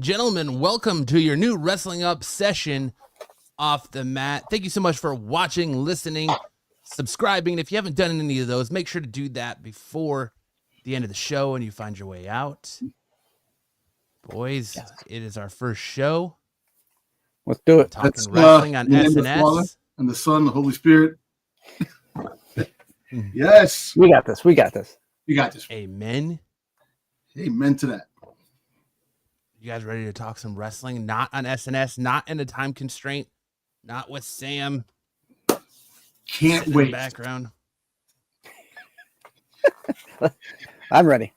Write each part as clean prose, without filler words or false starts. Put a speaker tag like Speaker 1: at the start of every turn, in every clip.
Speaker 1: and gentlemen, welcome to your new Wrestling Up session off the mat. Thank you so much for watching, listening, subscribing. If you haven't done any of those, make sure to do that before the end of the show and you find your way out. Boys, it is our first show.
Speaker 2: Let's do it.
Speaker 1: Talking wrestling on SNS.
Speaker 3: And the Son, the Holy Spirit. Yes.
Speaker 2: We got this. We got this.
Speaker 3: You got this.
Speaker 1: Amen.
Speaker 3: Amen to that.
Speaker 1: You guys ready to talk some wrestling? Not on SNS, not in a time constraint, not with Sam.
Speaker 3: Can't wait.
Speaker 1: In the background.
Speaker 2: I'm ready.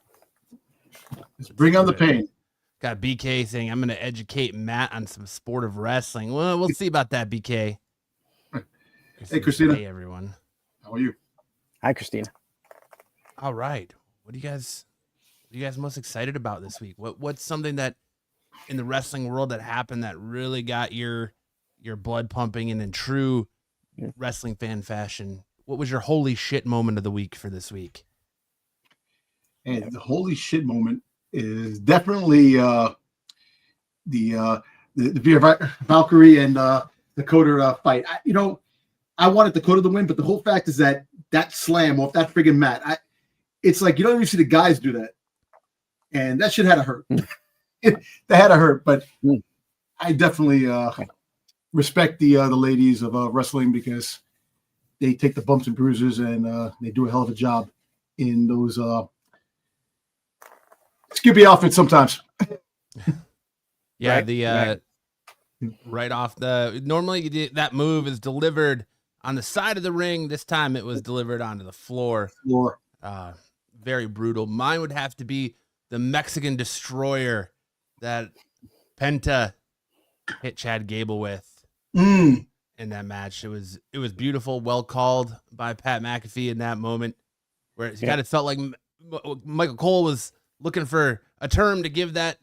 Speaker 3: Let's bring on the pain.
Speaker 1: Got BK saying, I'm going to educate Matt on some sport of wrestling. Well, we'll see about that, BK.
Speaker 3: Hey, Christina.
Speaker 1: Hey, everyone.
Speaker 3: How are you?
Speaker 2: Hi, Christina.
Speaker 1: All right. What are you guys most excited about this week? What's something that in the wrestling world that happened that really got your blood pumping and in true wrestling fan fashion? What was your holy shit moment of the week for this week?
Speaker 3: And the holy shit moment is definitely the Valkyrie and Dakota fight. I wanted Dakota to win, but the whole fact is that slam off that friggin' mat, it's like you don't even see the guys do that. And that shit had to hurt. That had to hurt, but I definitely respect the ladies of wrestling because they take the bumps and bruises and they do a hell of a job in those skippy outfits sometimes.
Speaker 1: Yeah, right off the normally that move is delivered on the side of the ring. This time it was delivered onto the floor. Very brutal. Mine would have to be the Mexican Destroyer that Penta hit Chad Gable with in that match. It was beautiful, well called by Pat McAfee in that moment, where it kind of felt like Michael Cole was looking for a term to give that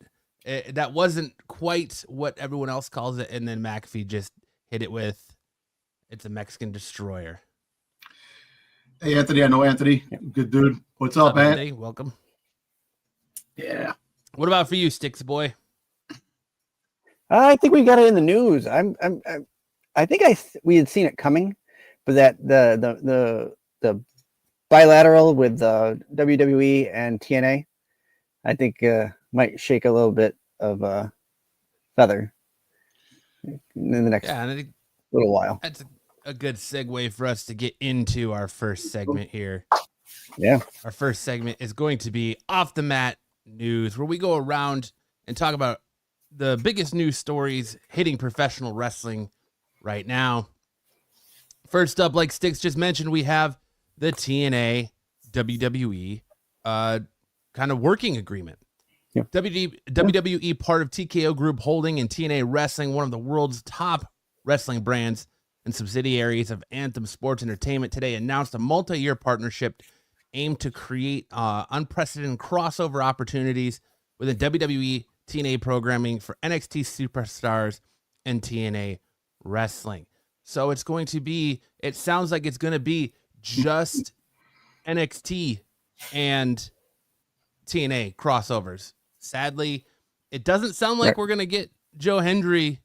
Speaker 1: that wasn't quite what everyone else calls it, and then McAfee just hit it with, it's a Mexican Destroyer.
Speaker 3: Hey, Anthony. I know Anthony. Good dude. What's up, man?
Speaker 1: Anthony? Welcome.
Speaker 3: Yeah.
Speaker 1: What about for you, Sticks Boy?
Speaker 2: I think we got it in the news. I think we had seen it coming, but that the bilateral with WWE and TNA, I think might shake a little bit of feather in the next little while.
Speaker 1: That's a good segue for us to get into our first segment here.
Speaker 2: Yeah.
Speaker 1: Our first segment is going to be Off the Mat News, where we go around and talk about the biggest news stories hitting professional wrestling right now. First up, like Sticks just mentioned, we have the TNA WWE kind of working agreement.
Speaker 2: Yeah.
Speaker 1: WWE, part of TKO Group Holding and TNA Wrestling, one of the world's top wrestling brands and subsidiaries of Anthem Sports Entertainment, today announced a multi-year partnership aimed to create unprecedented crossover opportunities within WWE TNA programming for NXT superstars and TNA wrestling. So it's going to be, it sounds like it's going to be just NXT and TNA crossovers. Sadly, it doesn't sound like we're going to get Joe Hendry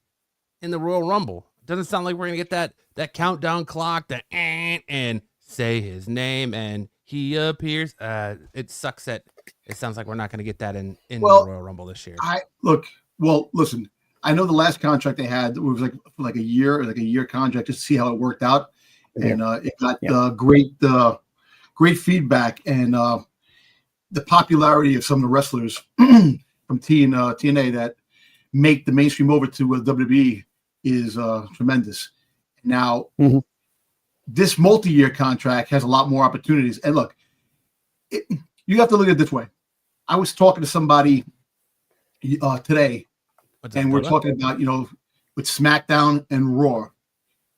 Speaker 1: in the Royal Rumble. It doesn't sound like we're going to get that countdown clock, that and say his name and he appears. It sucks that it sounds like we're not going to get that in the Royal Rumble this year.
Speaker 3: Listen, I know the last contract they had was like a year contract just to see how it worked out. And it got great feedback and the popularity of some of the wrestlers from TNA that make the mainstream over to WWE is tremendous. Now, this multi-year contract has a lot more opportunities. And look, you have to look at it this way. I was talking to somebody today, and we're talking about, with SmackDown and Raw,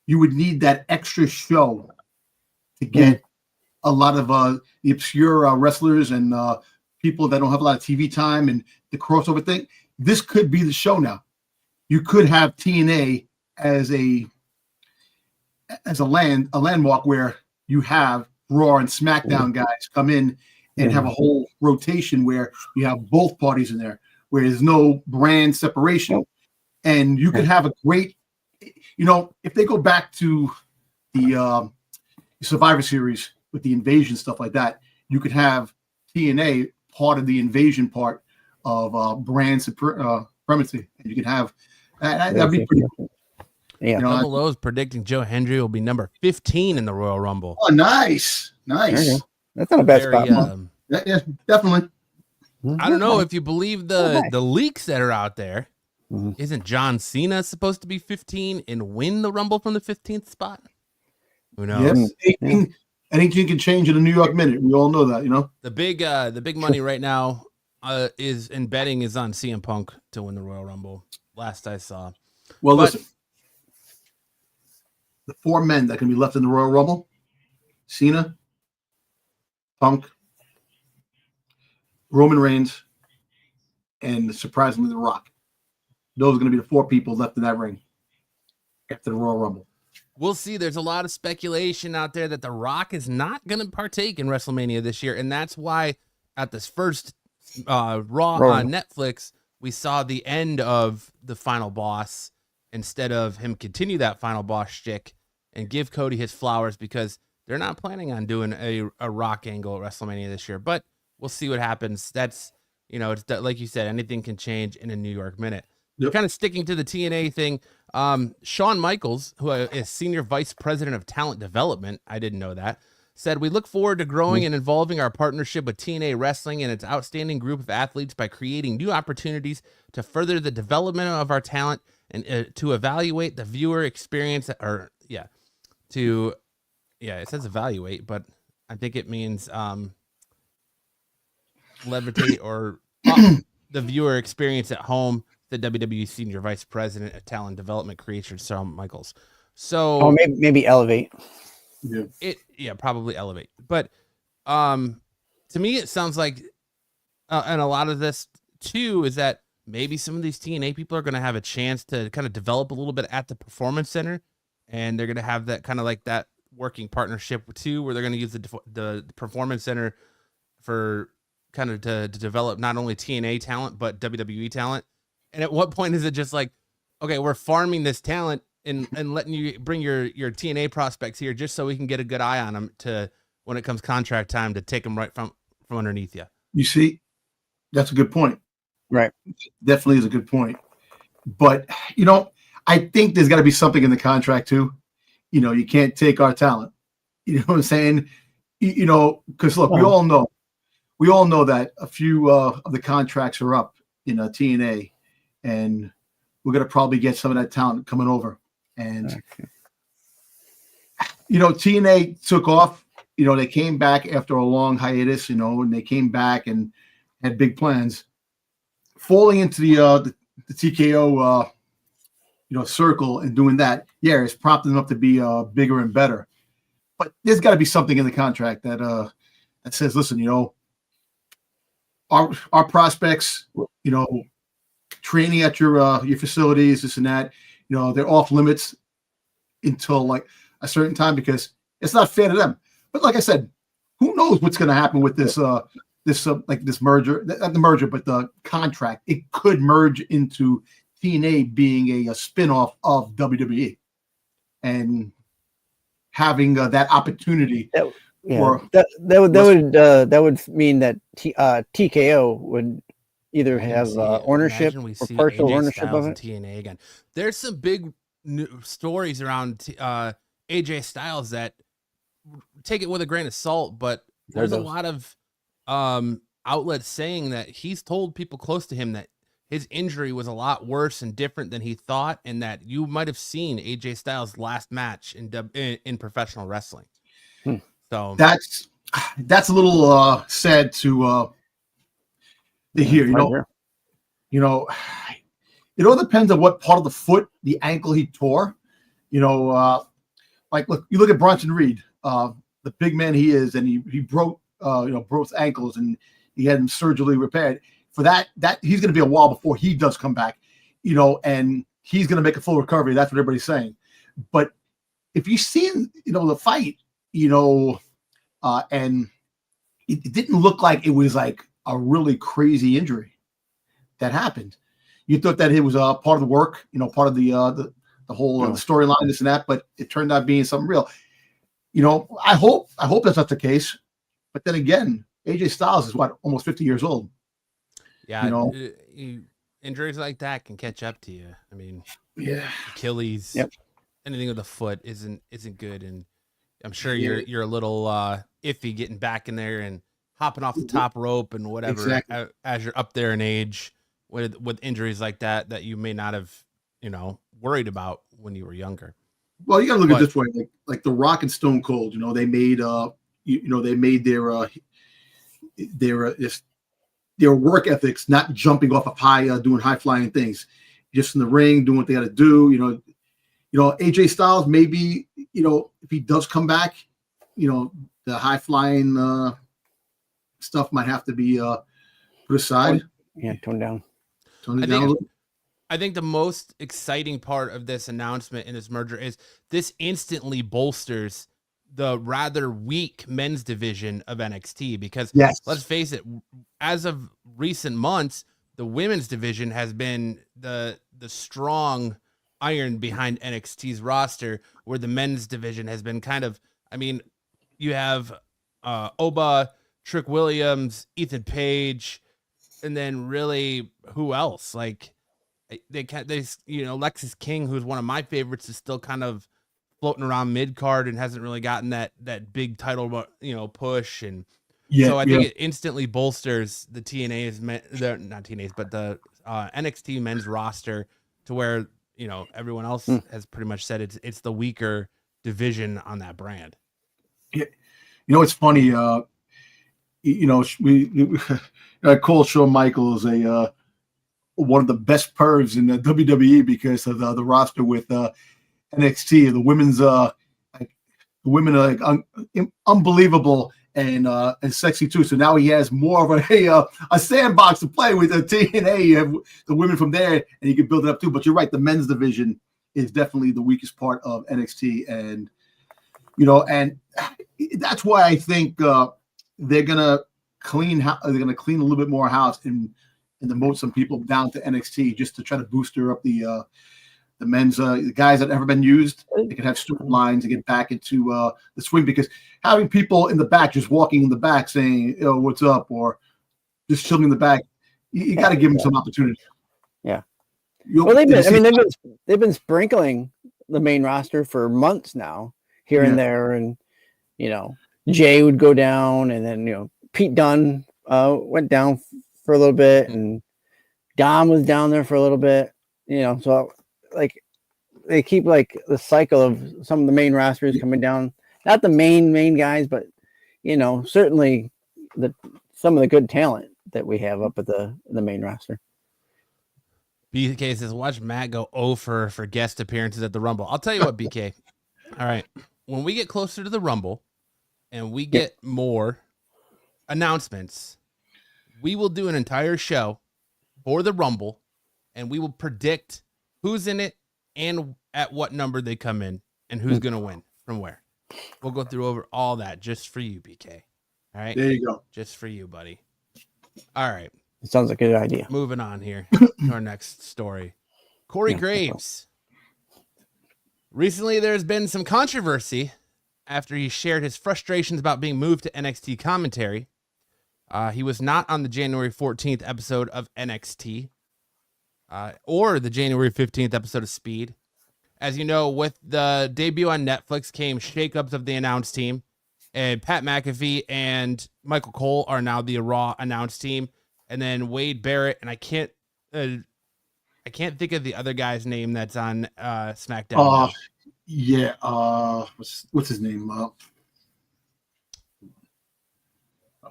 Speaker 3: you would need that extra show to get a lot of the obscure wrestlers and people that don't have a lot of TV time and the crossover thing. This could be the show now. You could have TNA as a landmark where you have Raw and SmackDown guys come in and have a whole rotation where you have both parties in there. where there's no brand separation, and you could have a great, if they go back to the Survivor Series with the invasion stuff like that, you could have TNA part of the invasion part of brand supremacy, and you can have that'd be pretty cool.
Speaker 2: Yeah,
Speaker 1: Double O's predicting Joe Hendry will be number 15 in the Royal Rumble.
Speaker 3: Oh, nice.
Speaker 2: That's not a bad spot.
Speaker 3: Yeah, definitely.
Speaker 1: I don't know if you believe the leaks that are out there. Isn't John Cena supposed to be 15 and win the Rumble from the 15th spot? Who knows?
Speaker 3: Yes. Anything can change in a New York minute. We all know that,
Speaker 1: The big money right now is in betting is on CM Punk to win the Royal Rumble. Last I saw.
Speaker 3: Well, listen. The 4 men that can be left in the Royal Rumble: Cena, Punk, Roman Reigns, and surprisingly, The Rock. Those are going to be the 4 people left in that ring after the Royal Rumble.
Speaker 1: We'll see. There's a lot of speculation out there that The Rock is not going to partake in WrestleMania this year, and that's why at this first Raw on Netflix, we saw the end of the Final Boss instead of him continue that Final Boss shtick and give Cody his flowers, because they're not planning on doing a Rock angle at WrestleMania this year. But we'll see what happens. That's, it's like you said, anything can change in a New York minute. Yep. Kind of sticking to the TNA thing. Shawn Michaels, who is Senior Vice President of Talent Development, I didn't know that, said, "We look forward to growing and involving our partnership with TNA Wrestling and its outstanding group of athletes by creating new opportunities to further the development of our talent and to evaluate the viewer experience." It says evaluate, but I think it means levitate or the viewer experience at home. The WWE Senior Vice President of Talent Development Creation, Shawn Michaels. So
Speaker 2: maybe elevate.
Speaker 1: Probably elevate. But to me, it sounds like, and a lot of this too, is that maybe some of these TNA people are going to have a chance to kind of develop a little bit at the Performance Center, and they're going to have that kind of like that working partnership too, where they're going to use the Performance Center for kind of to develop not only TNA talent but WWE talent. And at what point is it just like, okay, we're farming this talent and letting you bring your TNA prospects here just so we can get a good eye on them to when it comes contract time to take them right from underneath you?
Speaker 3: You see, that's a good point.
Speaker 2: Right.
Speaker 3: Definitely is a good point. But, I think there's got to be something in the contract too. You can't take our talent. You know what I'm saying? Because look, we all know that a few of the contracts are up in TNA. And we're going to probably get some of that talent coming over. And, TNA took off. They came back after a long hiatus, and they came back and had big plans. Falling into the TKO, circle and doing that, it's prompting them up to be bigger and better. But there's got to be something in the contract that says, listen, our prospects, training at your facilities, this and that, they're off limits until like a certain time because it's not fair to them. But like I said, who knows what's going to happen with this merger, not the merger, but the contract. It could merge into TNA being a spinoff of WWE and having that opportunity. That
Speaker 2: would mean that TKO would either have ownership or partial ownership of it.
Speaker 1: TNA again. There's some big stories around AJ Styles that take it with a grain of salt, but there's a lot of outlets saying that he's told people close to him that his injury was a lot worse and different than he thought, and that you might have seen AJ Styles' last match in professional wrestling. So
Speaker 3: that's a little sad to hear. It all depends on what part of the foot, the ankle he tore. Like look, you look at Bronson Reed, the big man he is, and he broke both ankles, and he had him surgically repaired. For that he's going to be a while before he does come back, and he's going to make a full recovery. That's what everybody's saying. But if you've seen, the fight, and it didn't look like it was like a really crazy injury. that happened. You thought that it was part of the work, part of the whole storyline, this and that, but it turned out being something real. I hope that's not the case. But then again, AJ Styles is almost 50 years old.
Speaker 1: Yeah, injuries like that can catch up to you. I mean, Achilles, anything with the foot isn't good, and I'm sure you're a little iffy getting back in there and hopping off the top rope and whatever as you're up there in age with injuries like that you may not have worried about when you were younger.
Speaker 3: Well, you got to look at it this way, like The Rock and Stone Cold. They made they made their work ethics, not jumping off of high, doing high flying things, just in the ring, doing what they got to do. AJ Styles, maybe, if he does come back, the high flying stuff might have to be put aside.
Speaker 2: Toned down.
Speaker 1: I think the most exciting part of this announcement in this merger is this instantly bolsters the rather weak men's division of NXT, because let's face it, as of recent months, the women's division has been the strong iron behind NXT's roster, where the men's division has been kind of, you have Oba, Trick Williams, Ethan Page, and then really who else? Like Lexis King, who's one of my favorites, is still kind of floating around mid card and hasn't really gotten that big title, push. And so I think it instantly bolsters the the NXT men's roster to where, everyone else has pretty much said it's the weaker division on that brand.
Speaker 3: Yeah. It's funny. Cole Shawn Michaels one of the best pervs in the WWE because of the roster with NXT. The women are unbelievable and sexy too. So now he has more of a sandbox to play with the TNA. You have the women from there, and you can build it up too. But you're right, the men's division is definitely the weakest part of NXT, and and that's why I think they're gonna clean a little bit more house and demote some people down to NXT just to try to booster up the men's the guys that have never been used. They can have storylines to get back into the swing, because having people in the back just walking in the back saying, what's up, or just chilling in the back, you got to give them some opportunity.
Speaker 2: Yeah. Well, they've been sprinkling the main roster for months now, here and there, and Jay would go down, and then Pete Dunne went down for a little bit, and Dom was down there for a little bit. So like they keep the cycle of some of the main rosters coming down. Not the main guys, but certainly some of the good talent that we have up at the main roster.
Speaker 1: BK says, watch Matt go 0 for guest appearances at the Rumble. I'll tell you what, BK. All right. When we get closer to the Rumble and we get more announcements, we will do an entire show for the Rumble, and we will predict who's in it and at what number they come in and who's going to win from where. We'll go through over all that just for you, BK. All right.
Speaker 3: There you go.
Speaker 1: Just for you, buddy. All right.
Speaker 2: It sounds like a good idea.
Speaker 1: Moving on here to our next story. Corey Graves. Recently, there's been some controversy after he shared his frustrations about being moved to NXT commentary. He was not on the January 14th episode of NXT or the January 15th episode of Speed. As you know, with the debut on Netflix came shakeups of the announce team, and Pat McAfee and Michael Cole are now the Raw announce team. And then Wade Barrett, and I can't think of the other guy's name that's on SmackDown.
Speaker 3: What's his name? I'll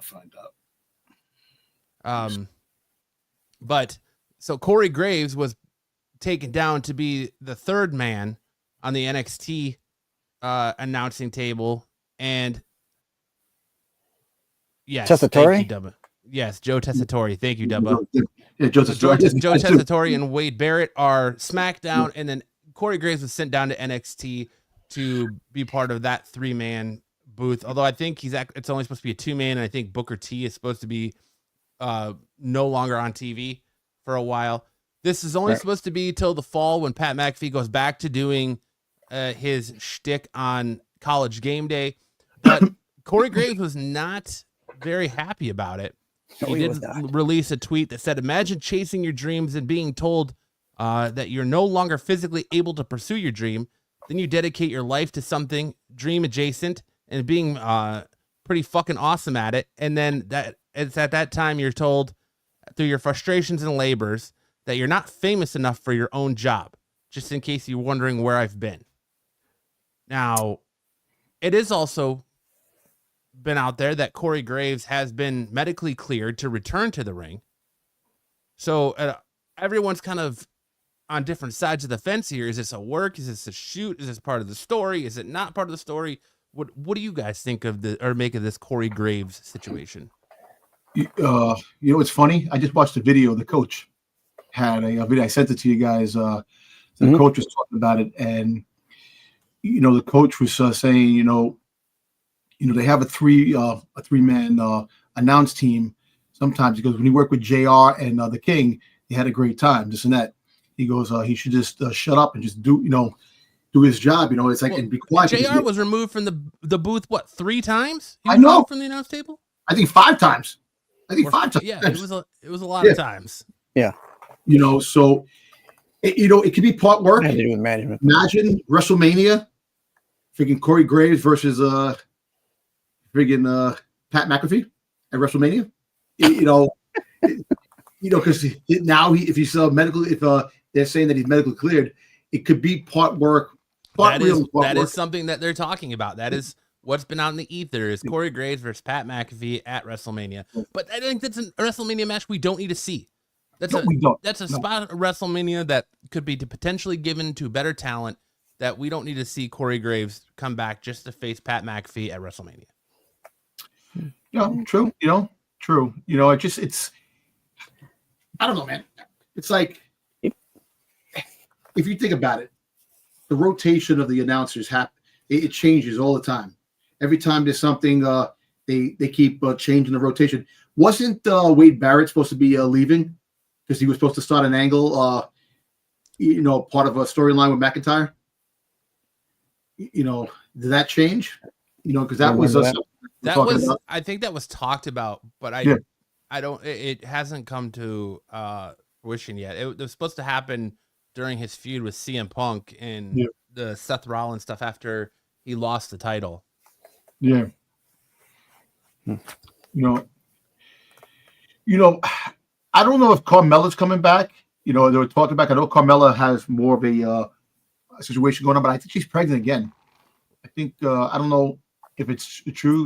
Speaker 3: find out.
Speaker 1: But so Corey Graves was taken down to be the third man on the NXT announcing table, and yes,
Speaker 2: Tessitore?
Speaker 1: thank you, Dubba. Yes, Joe Tessitore. Thank you, Dubba.
Speaker 3: Yeah, Joe
Speaker 1: Tessitore and Wade Barrett are SmackDown, and then Corey Graves was sent down to NXT to be part of that 3-man booth. Although I think it's only supposed to be a 2-man, and I think Booker T is supposed to be no longer on TV for a while. This is only
Speaker 2: Right.
Speaker 1: supposed to be till the fall when Pat McAfee goes back to doing his shtick on College Game Day. But Corey Graves was not very happy about it.
Speaker 2: No,
Speaker 1: He
Speaker 2: he
Speaker 1: did
Speaker 2: was not.
Speaker 1: release a tweet that said, imagine chasing your dreams and being told that you're no longer physically able to pursue your dream. Then you dedicate your life to something dream adjacent and being pretty fucking awesome at it. And then it's at that time you're told through your frustrations and labors that you're not famous enough for your own job, just in case you're wondering where I've been. Now, it is also been out there that Corey Graves has been medically cleared to return to the ring. So everyone's kind of on different sides of the fence here. Is this a work? Is this a shoot? Is this part of the story? Is it not part of the story? What do you guys think of make of this Corey Graves situation?
Speaker 3: It's funny. I just watched a video. The coach had a video. I sent it to you guys. The coach was talking about it, and the coach was saying, they have a three-man announce team. Sometimes he goes, when you work with JR and the King, they had a great time. This and that. He goes, he should just shut up and just do his job. It's like, and be quiet.
Speaker 1: JR was removed from the booth, what, 3 times?
Speaker 3: I know.
Speaker 1: From the announce table?
Speaker 3: I think 5 times.
Speaker 1: Five times. Yeah, it was a lot of times.
Speaker 2: Yeah.
Speaker 3: So it could be part work.
Speaker 2: Had to do with management.
Speaker 3: Imagine WrestleMania, freaking Corey Graves versus freaking Pat McAfee at WrestleMania. Because now if he's medical, if they're saying that he's medically cleared, it could be part work.
Speaker 1: That is something that they're talking about. That is what's been out in the ether is Corey Graves versus Pat McAfee at WrestleMania. But I think that's a WrestleMania match we don't need to see. That's a spot at WrestleMania that could be potentially given to better talent that we don't need to see Corey Graves come back just to face Pat McAfee at WrestleMania.
Speaker 3: True. True. It's I don't know, man. It's like if you think about it, the rotation of the announcers it changes all the time. Every time there's something, they keep changing the rotation. Wasn't Wade Barrett supposed to be leaving because he was supposed to start an angle, part of a storyline with McIntyre? Did that change? Because that was
Speaker 1: I think that was talked about, but I don't. It hasn't come to fruition yet. It was supposed to happen during his feud with CM Punk and the Seth Rollins stuff after he lost the title.
Speaker 3: Yeah. I don't know if Carmella's coming back. They were talking about. I know Carmella has more of a situation going on, but I think she's pregnant again. I think I don't know if it's true.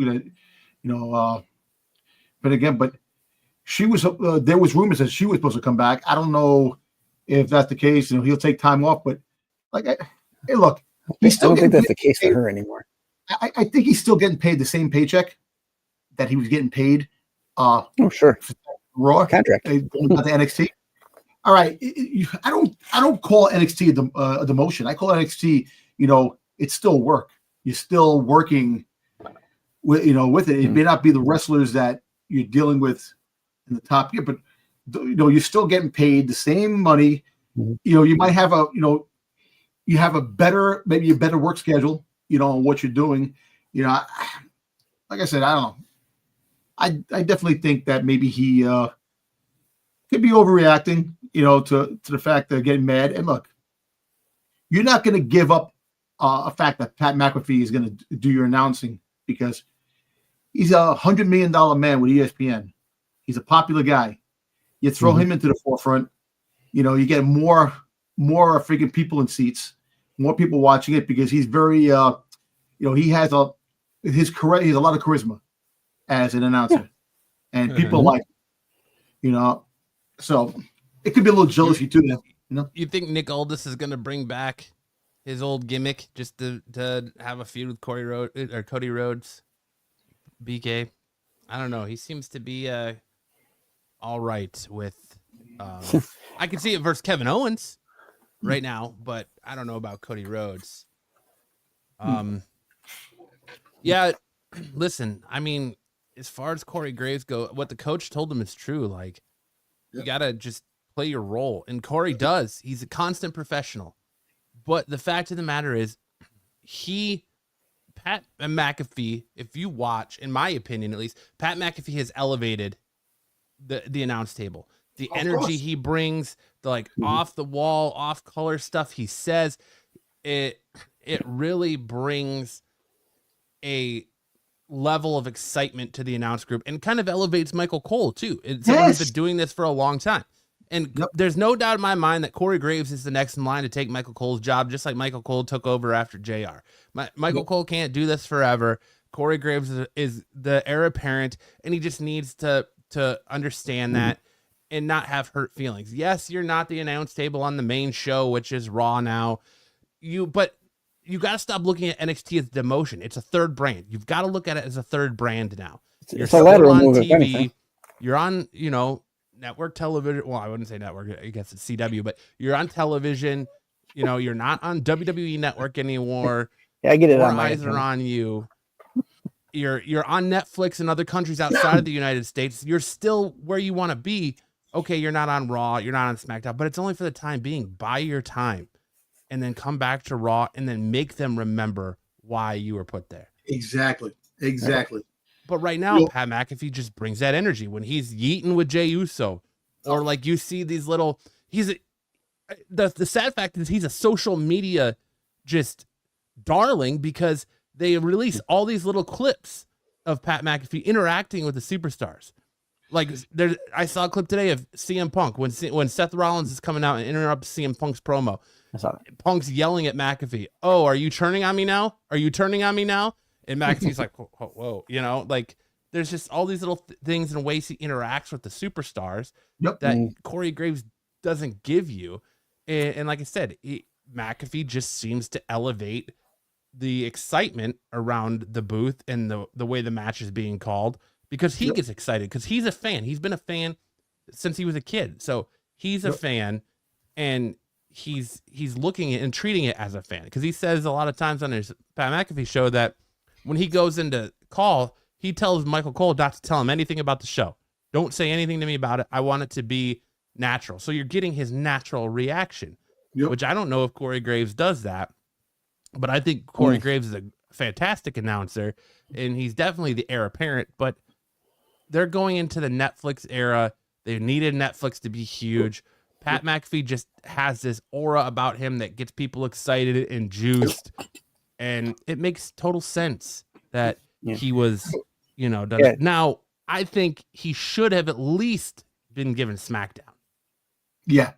Speaker 3: But she was. There was rumors that she was supposed to come back. I don't know if that's the case. He'll take time off, but hey, look, he's still.
Speaker 2: I don't think that's the case for her anymore.
Speaker 3: I think he's still getting paid the same paycheck that he was getting paid.
Speaker 2: Oh, sure.
Speaker 3: Raw
Speaker 2: contract
Speaker 3: going to NXT. All right, I don't call NXT a demotion. I call NXT. It's still work. You're still working with with it. It may not be the wrestlers that you're dealing with in the top tier, but you're still getting paid the same money. You might have you have a better work schedule. On what you're doing. Like I said, I don't know. I definitely think that maybe he could be overreacting. To the fact that they're getting mad. And look, you're not going to give up a fact that Pat McAfee is going to do your announcing because he's a $100 million man with ESPN. He's a popular guy. You throw him into the forefront, you get more freaking people in seats, more people watching it because he's very, he has a lot of charisma as an announcer, and people like, so it could be a little jealousy too.
Speaker 1: You think Nick Aldis is going to bring back his old gimmick just to have a feud with Cody Rhodes, BK? I don't know. He seems to be all right with. I can see it versus Kevin Owens right now, but I don't know about Cody Rhodes. Yeah, listen. I mean, as far as Corey Graves go, what the coach told him is true. Like, you gotta just play your role. And Corey does. He's a constant professional. But the fact of the matter is, Pat McAfee, if you watch, in my opinion at least, Pat McAfee has elevated the announce table. The energy he brings, the like off the wall, off color stuff he says, it really brings a level of excitement to the announce group and kind of elevates Michael Cole too. It's someone who's been doing this for a long time. And there's no doubt in my mind that Corey Graves is the next in line to take Michael Cole's job, just like Michael Cole took over after JR. Michael Cole can't do this forever. Corey Graves is the heir apparent, and he just needs to understand that and not have hurt feelings. Yes, you're not the announce table on the main show, which is Raw now. But you got to stop looking at NXT as demotion. It's a third brand. You've got to look at it as a third brand now. You're still on TV. You're on, network television. Well, I wouldn't say network. I guess it's CW, but you're on television. You're not on WWE Network anymore.
Speaker 2: Yeah, I get it.
Speaker 1: Our eyes are on you. You're on Netflix in other countries outside of the United States. You're still where you want to be. Okay, you're not on Raw. You're not on SmackDown, but it's only for the time being. Buy your time, and then come back to Raw, and then make them remember why you were put there.
Speaker 3: Exactly.
Speaker 1: But right now, Pat McAfee just brings that energy when he's yeeting with Jey Uso, or like you see these little. The sad fact is he's a social media just darling because they release all these little clips of Pat McAfee interacting with the superstars. Like I saw a clip today of CM Punk when Seth Rollins is coming out and interrupts CM Punk's promo.
Speaker 2: I saw it.
Speaker 1: Punk's yelling at McAfee, "Oh, are you turning on me now? Are you turning on me now?" And McAfee's like, whoa, like there's just all these little things and ways he interacts with the superstars that Corey Graves doesn't give you. And like I said, McAfee just seems to elevate the excitement around the booth and the way the match is being called because he gets excited because he's a fan. He's been a fan since he was a kid. So he's a fan and he's looking at and treating it as a fan because he says a lot of times on his Pat McAfee show that when he goes into call, he tells Michael Cole not to tell him anything about the show. Don't say anything to me about it. I want it to be natural. So you're getting his natural reaction, which I don't know if Corey Graves does that, but I think Corey Graves is a fantastic announcer and he's definitely the heir apparent, but they're going into the Netflix era. They needed Netflix to be huge. Pat McAfee just has this aura about him that gets people excited and juiced. And it makes total sense that he was, done. Yeah. Now, I think he should have at least been given SmackDown.
Speaker 3: Yeah.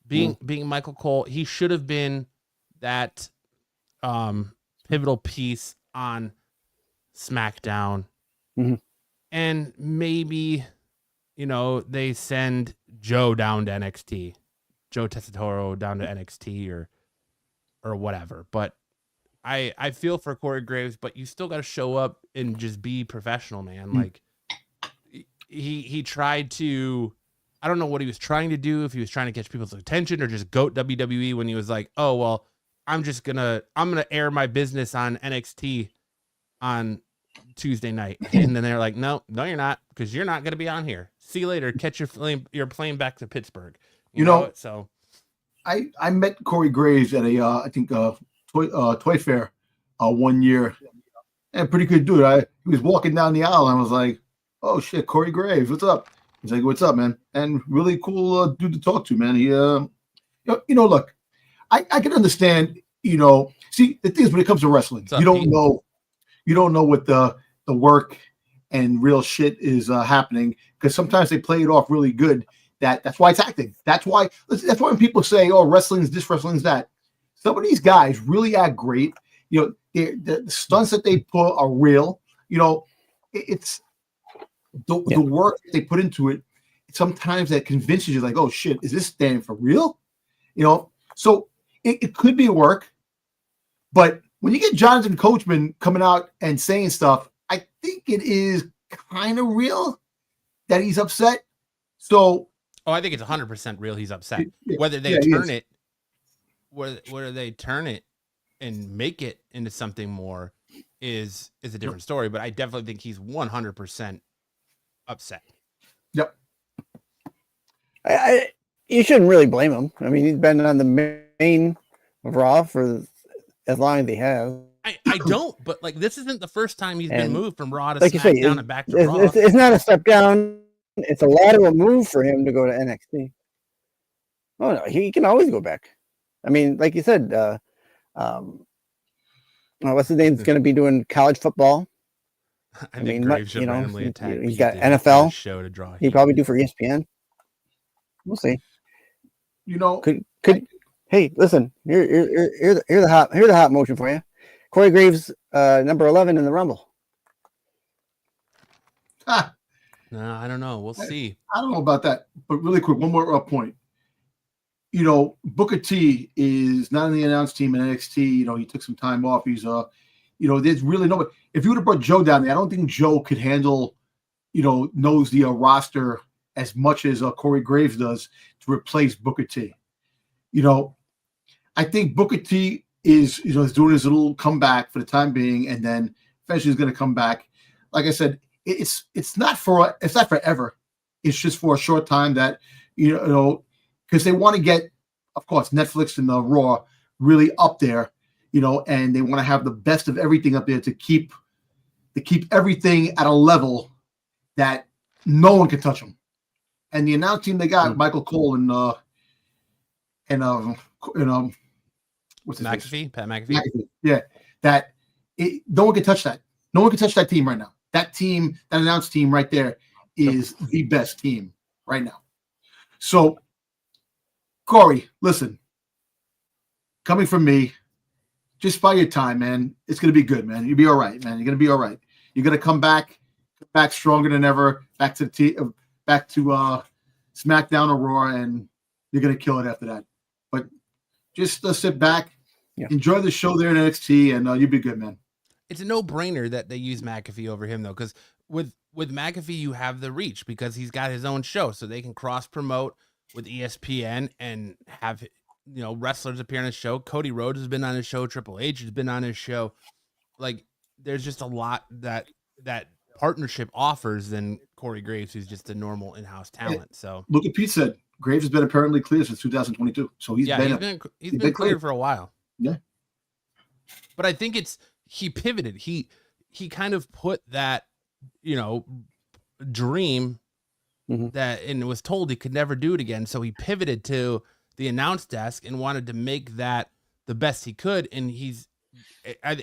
Speaker 1: Being Michael Cole, he should have been that pivotal piece on SmackDown.
Speaker 2: Mm-hmm.
Speaker 1: And maybe, they send Joe down to NXT. Joe Tessitore down to NXT or whatever. But I feel for Corey Graves, but you still got to show up and just be professional, man. Like he tried to, I don't know what he was trying to do, if he was trying to catch people's attention or just goat WWE when he was like, oh, well, I'm going to air my business on NXT on Tuesday night. And then they're like, no, you're not, because you're not going to be on here. See you later. Catch your plane back to Pittsburgh. You know, so
Speaker 3: I met Corey Graves at a, I think, Toy Fair 1 year, and pretty good dude. He was walking down the aisle and I was like, oh shit, Corey Graves, what's up? He's like, what's up, man? And really cool dude to talk to, man. He look, I can understand, see, the thing is when it comes to wrestling, you don't know what the work and real shit is happening, because sometimes they play it off really good. That's why it's acting. That's why when people say, oh, wrestling's this, wrestling's that. Some of these guys really act great. The stunts that they put are real. It's the work they put into it. Sometimes that convinces you, like, oh shit, is this damn for real? So it could be a work, but when you get Jonathan Coachman coming out and saying stuff, I think it is kind of real that he's upset. So,
Speaker 1: I think it's 100% real. He's upset. Whether they turn it. Whether they turn it and make it into something more is a different story, but I definitely think he's 100% upset.
Speaker 2: Yep. you shouldn't really blame him. I mean, he's been on the main Raw for as long as he has.
Speaker 1: I don't, but like this isn't the first time he's been moved from Raw to
Speaker 2: like
Speaker 1: SmackDown
Speaker 2: you say,
Speaker 1: and back to Raw.
Speaker 2: It's not a step down. It's a lateral move for him to go to NXT. Oh no, he can always go back. I mean, like you said, what's his name's going to be doing college football.
Speaker 1: I mean, Graves should randomly attack.
Speaker 2: He's got NFL
Speaker 1: show to draw.
Speaker 2: He probably do for ESPN. We'll see.
Speaker 3: You know,
Speaker 2: could hey, listen, here's the hot motion for you. Corey Graves, number 11 in the Rumble.
Speaker 1: No, I don't know. We'll see.
Speaker 3: I don't know about that, but really quick, one more point. You know, Booker T is not in the announce team in NXT. You know, he took some time off. He's you know, there's really nobody. If you would have brought Joe down there, I don't think Joe could handle, you know, knows the roster as much as Corey Graves does to replace Booker T. You know, I think Booker T is doing his little comeback for the time being, and then eventually he's going to come back. Like I said, it's not forever. It's just for a short time that you know because they want to get, of course, Netflix and the Raw really up there, you know, and they want to have the best of everything up there to keep everything at a level that no one can touch them. And the announce team they got Michael Cole and what's his
Speaker 1: McAfee, Pat McAfee.
Speaker 3: McAfee. Yeah, no one can touch that. No one can touch that team right now. That team, that announce team right there is the best team right now. So, Corey, listen, coming from me, just by your time, man, it's going to be good, man. You'll be all right, man. You're going to be all right. You're going to come back stronger than ever, back to SmackDown or Raw, and you're going to kill it after that. But just sit back, enjoy the show there in NXT, and you'll be good, man.
Speaker 1: It's a no-brainer that they use McAfee over him, though, because with McAfee, you have the reach because he's got his own show, so they can cross-promote with ESPN and have wrestlers appear on his show. Cody Rhodes has been on his show. Triple H has been on his show. Like, there's just a lot that partnership offers than Corey Graves, who's just a normal in-house talent. So
Speaker 3: look at Pete said. Graves has been apparently clear since 2022. So he's been
Speaker 1: cleared for a while.
Speaker 3: Yeah.
Speaker 1: But I think he pivoted. He kind of put that, dream that, and was told he could never do it again. So he pivoted to the announce desk and wanted to make that the best he could. And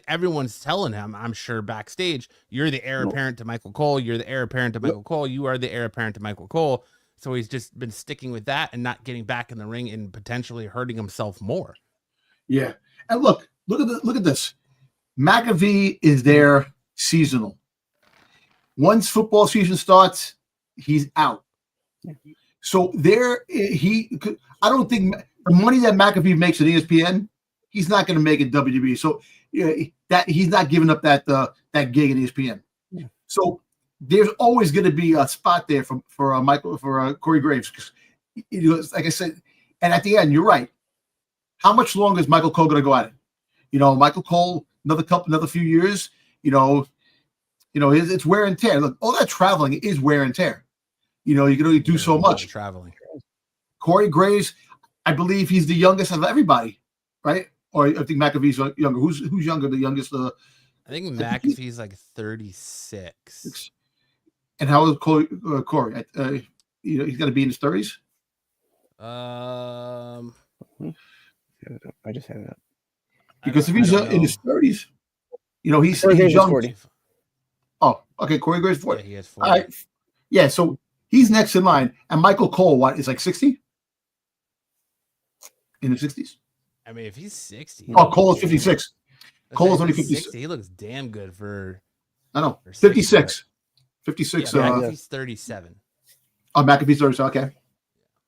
Speaker 1: everyone's telling him, I'm sure backstage, you're the heir apparent to Michael Cole. You're the heir apparent to Michael Cole. You are the heir apparent to Michael Cole. So he's just been sticking with that and not getting back in the ring and potentially hurting himself more.
Speaker 3: Yeah. And look at this. McAfee is there seasonal. Once football season starts, he's out. So I don't think the money that McAfee makes at ESPN, he's not going to make it WWE. So that he's not giving up that gig at ESPN. Yeah. So there's always going to be a spot there for Corey Graves. Like I said, and at the end, you're right. How much longer is Michael Cole going to go at it? Michael Cole, another few years. It's wear and tear. Look, all that traveling is wear and tear. You can only do so much
Speaker 1: traveling.
Speaker 3: Corey Graves, I believe he's the youngest of everybody, right? Or I think McAfee's younger. Who's younger? The youngest?
Speaker 1: I think McAfee's like 36.
Speaker 3: And how old is Corey? He's got to be in his 30s.
Speaker 2: I just had it up.
Speaker 3: Because if he's in his 30s, he's young.
Speaker 2: 40.
Speaker 3: Oh, okay. Corey Graves 40.
Speaker 1: Yeah, he has 40.
Speaker 3: All right. Yeah, so he's next in line. And Michael Cole, is like 60? In the 60s?
Speaker 1: I mean, if he's 60.
Speaker 3: Oh, Cole is 56. Cole is only 56.
Speaker 1: He looks damn good for.
Speaker 3: I know. 56. 56.
Speaker 1: Yeah, McAfee's 37.
Speaker 3: Oh, McAfee's 37. Okay.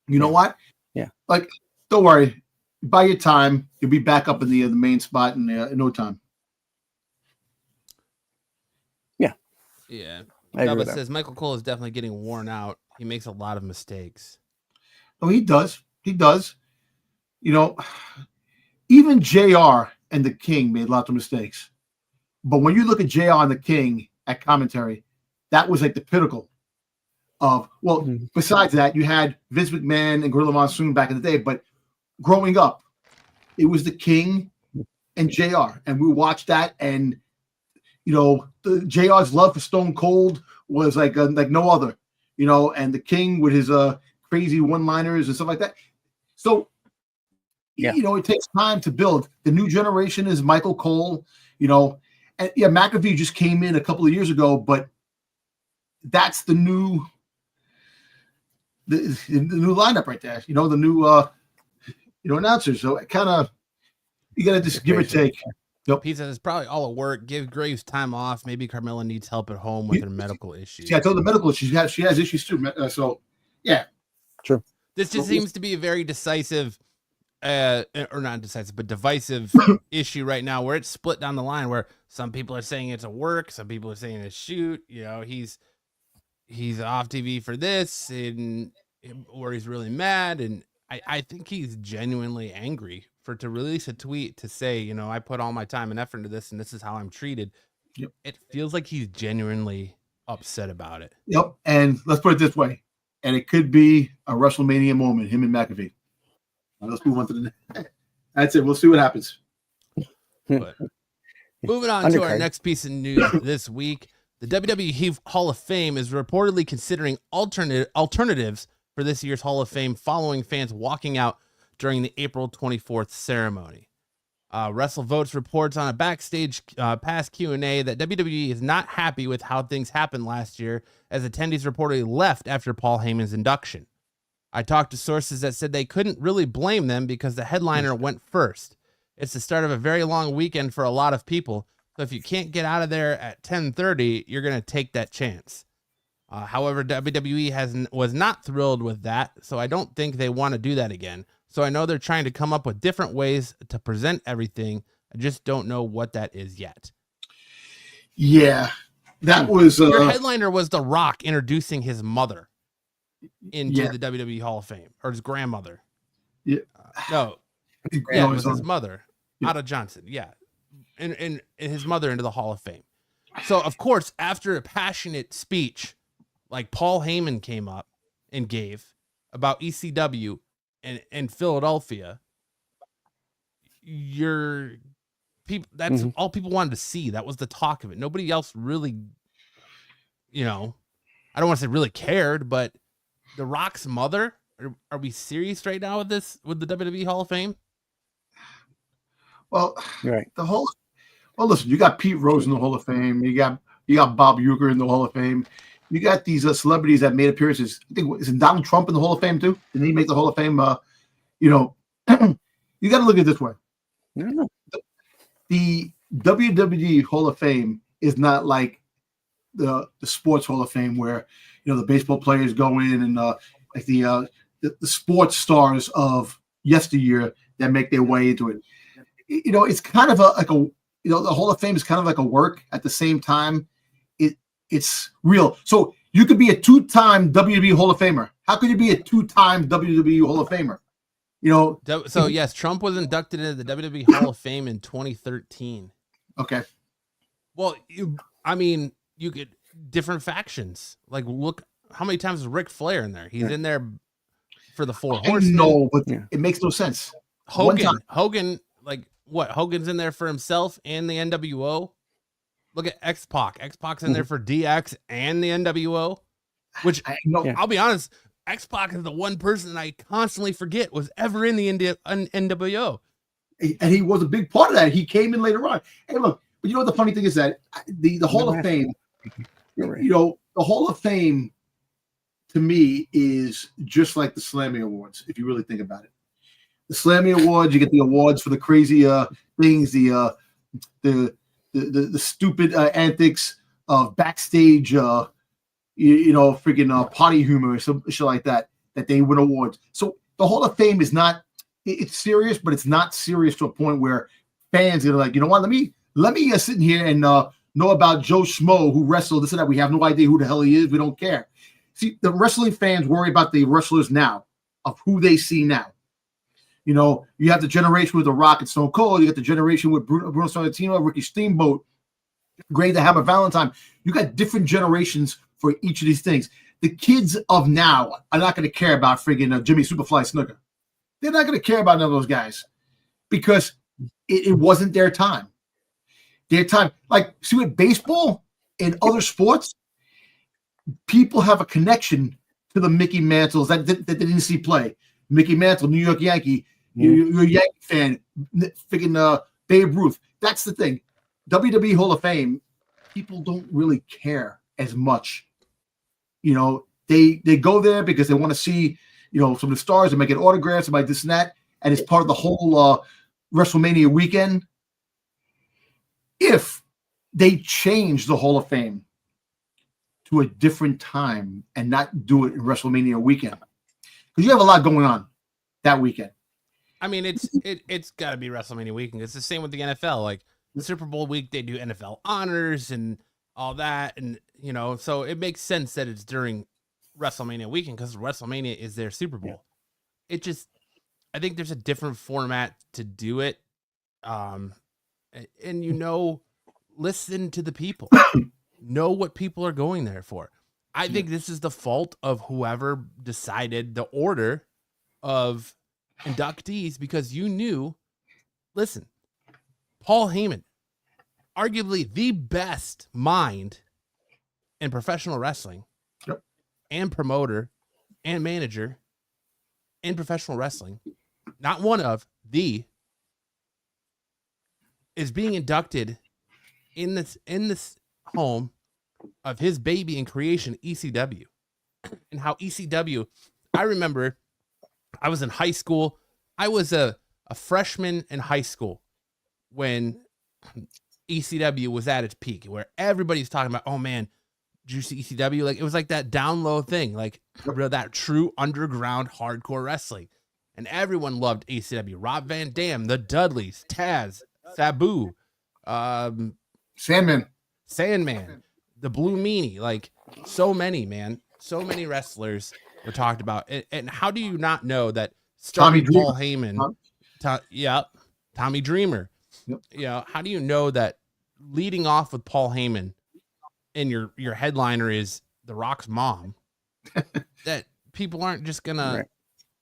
Speaker 3: You know what?
Speaker 2: Yeah.
Speaker 3: Like, don't worry. By your time, you'll be back up in the main spot in no time.
Speaker 1: Yeah. Bubba says Michael Cole is definitely getting worn out. He makes a lot of mistakes.
Speaker 3: Oh, he does. He does. Even JR and the King made lots of mistakes. But when you look at JR and the King at commentary, that was like the pinnacle of, well, besides that, you had Vince McMahon and Gorilla Monsoon back in the day, but growing up, it was the King and JR, and we watched that, and the JR's love for Stone Cold was like no other, and the King with his crazy one-liners and stuff like that. So, it takes time to build. The new generation is Michael Cole, and McAfee just came in a couple of years ago, but that's the new lineup right there. The new announcers. So it kind of, you got to just give or take.
Speaker 1: He says it's probably all at work. Give Graves time off. Maybe Carmella needs help at home with her medical issues.
Speaker 3: Yeah, I told the medical issues. She has issues too. So, yeah.
Speaker 2: True.
Speaker 1: This just seems to be a very decisive, or not decisive, but divisive issue right now, where it's split down the line. Where some people are saying it's a work, some people are saying it's shoot. He's off TV for this, or he's really mad, and I think he's genuinely angry to release a tweet to say, I put all my time and effort into this, and this is how I'm treated.
Speaker 3: Yep. It
Speaker 1: feels like he's genuinely upset about it.
Speaker 3: Yep. And let's put it this way. And it could be a WrestleMania moment, him and McAfee. Let's move on to the next. That's it. We'll see what happens.
Speaker 1: But moving on to our next piece of news this week. The WWE Hall of Fame is reportedly considering alternatives for this year's Hall of Fame following fans walking out during the April 24th ceremony. WrestleVotes reports on a backstage past Q&A that WWE is not happy with how things happened last year, as attendees reportedly left after Paul Heyman's induction. I talked to sources that said they couldn't really blame them because the headliner went first. It's the start of a very long weekend for a lot of people, so if you can't get out of there at 10:30, you're going to take that chance. However, WWE was not thrilled with that, so I don't think they want to do that again. So I know they're trying to come up with different ways to present everything. I just don't know what that is yet.
Speaker 3: Yeah, that was...
Speaker 1: Your headliner was The Rock introducing his mother into the WWE Hall of Fame, or his grandmother.
Speaker 3: Yeah.
Speaker 1: It was his mother, Ada Johnson. Yeah. And his mother into the Hall of Fame. So, of course, after a passionate speech like Paul Heyman came up and gave about ECW and Philadelphia, that's all people wanted to see. That was the talk of it. Nobody else really, I don't want to say really cared, but The Rock's mother, are we serious right now with this, with the WWE Hall of Fame?
Speaker 3: Well, right. Listen, you got Pete Rose in the Hall of Fame. You got Bob Uecker in the Hall of Fame. You got these celebrities that made appearances. I think, is Donald Trump in the Hall of Fame too? Didn't he make the Hall of Fame? You got to look at it this way.
Speaker 2: No.
Speaker 3: The WWE Hall of Fame is not like the Sports Hall of Fame where the baseball players go in and like the sports stars of yesteryear that make their way into it. It's kind of the Hall of Fame is kind of like a work. At the same time, it's real. So you could be a 2-time WWE Hall of Famer. How could you be a 2-time WWE Hall of Famer?
Speaker 1: So yes, Trump was inducted into the WWE Hall of Fame in 2013.
Speaker 3: Okay.
Speaker 1: Well, you get different factions. Like, look, how many times is Ric Flair in there? He's in there for the Four Horsemen.
Speaker 3: No, but it makes no sense.
Speaker 1: Hogan, like what? Hogan's in there for himself and the NWO. Look at X-Pac. X-Pac's in there for DX and the NWO. Which I'll be honest, X-Pac is the one person that I constantly forget was ever in the NWO.
Speaker 3: And he was a big part of that. He came in later on. Hey, look, but what the funny thing is that the Hall of Fame, the Hall of Fame to me is just like the Slammy Awards, if you really think about it. The Slammy Awards, you get the awards for the crazy things, the stupid antics of backstage, freaking potty humor or some shit like that they win awards. So the Hall of Fame is not, it's serious, but it's not serious to a point where fans are like, let me sit in here and know about Joe Schmo who wrestled this and that. We have no idea who the hell he is. We don't care. See, the wrestling fans worry about the wrestlers now, of who they see now. You have the generation with The Rock and Stone Cold. You got the generation with Bruno Sammartino, Ricky Steamboat, Greg the Hammer Valentine. You got different generations for each of these things. the kids of now are not going to care about friggin' Jimmy Superfly Snuka. They're not going to care about none of those guys because it wasn't their time. Their time, like, see, with baseball and other sports, people have a connection to the Mickey Mantles that they didn't see play. Mickey Mantle, New York Yankee, you're a Yankee fan, freaking Babe Ruth. That's the thing. WWE Hall of Fame, people don't really care as much. You know, they go there because they want to see, you know, some of the stars and making autographs and like this and that, and it's part of the whole WrestleMania weekend. If they change the Hall of Fame to a different time and not do it in WrestleMania weekend, because you have a lot going on that weekend.
Speaker 1: I mean, it's got to be WrestleMania weekend. It's the same with the NFL. Like the Super Bowl week, they do NFL honors and all that, and you know, so it makes sense that it's during WrestleMania weekend because WrestleMania is their Super Bowl. It just, I think there's a different format to do it, and you know, listen to the people, know what people are going there for. I think this is the fault of whoever decided the order of inductees because you knew, listen, Paul Heyman, arguably the best mind in professional wrestling and promoter and manager in professional wrestling, not one of, the, is being inducted in this home of his baby in creation, ECW. And how ECW, I remember I was in high school. I was a freshman in high school when ECW was at its peak, where everybody's talking about, oh man, did you see ECW? Like, it was like that down low thing, like that true underground hardcore wrestling. And everyone loved ECW. Rob Van Dam, the Dudleys, Taz, Sabu,
Speaker 3: Sandman,
Speaker 1: the Blue Meanie, like so many, man. So many wrestlers were talked about. And how do you not know that starting Paul Heyman, Tommy Dreamer. Yep. You know, how do you know that leading off with Paul Heyman and your headliner is The Rock's mom, that people aren't just gonna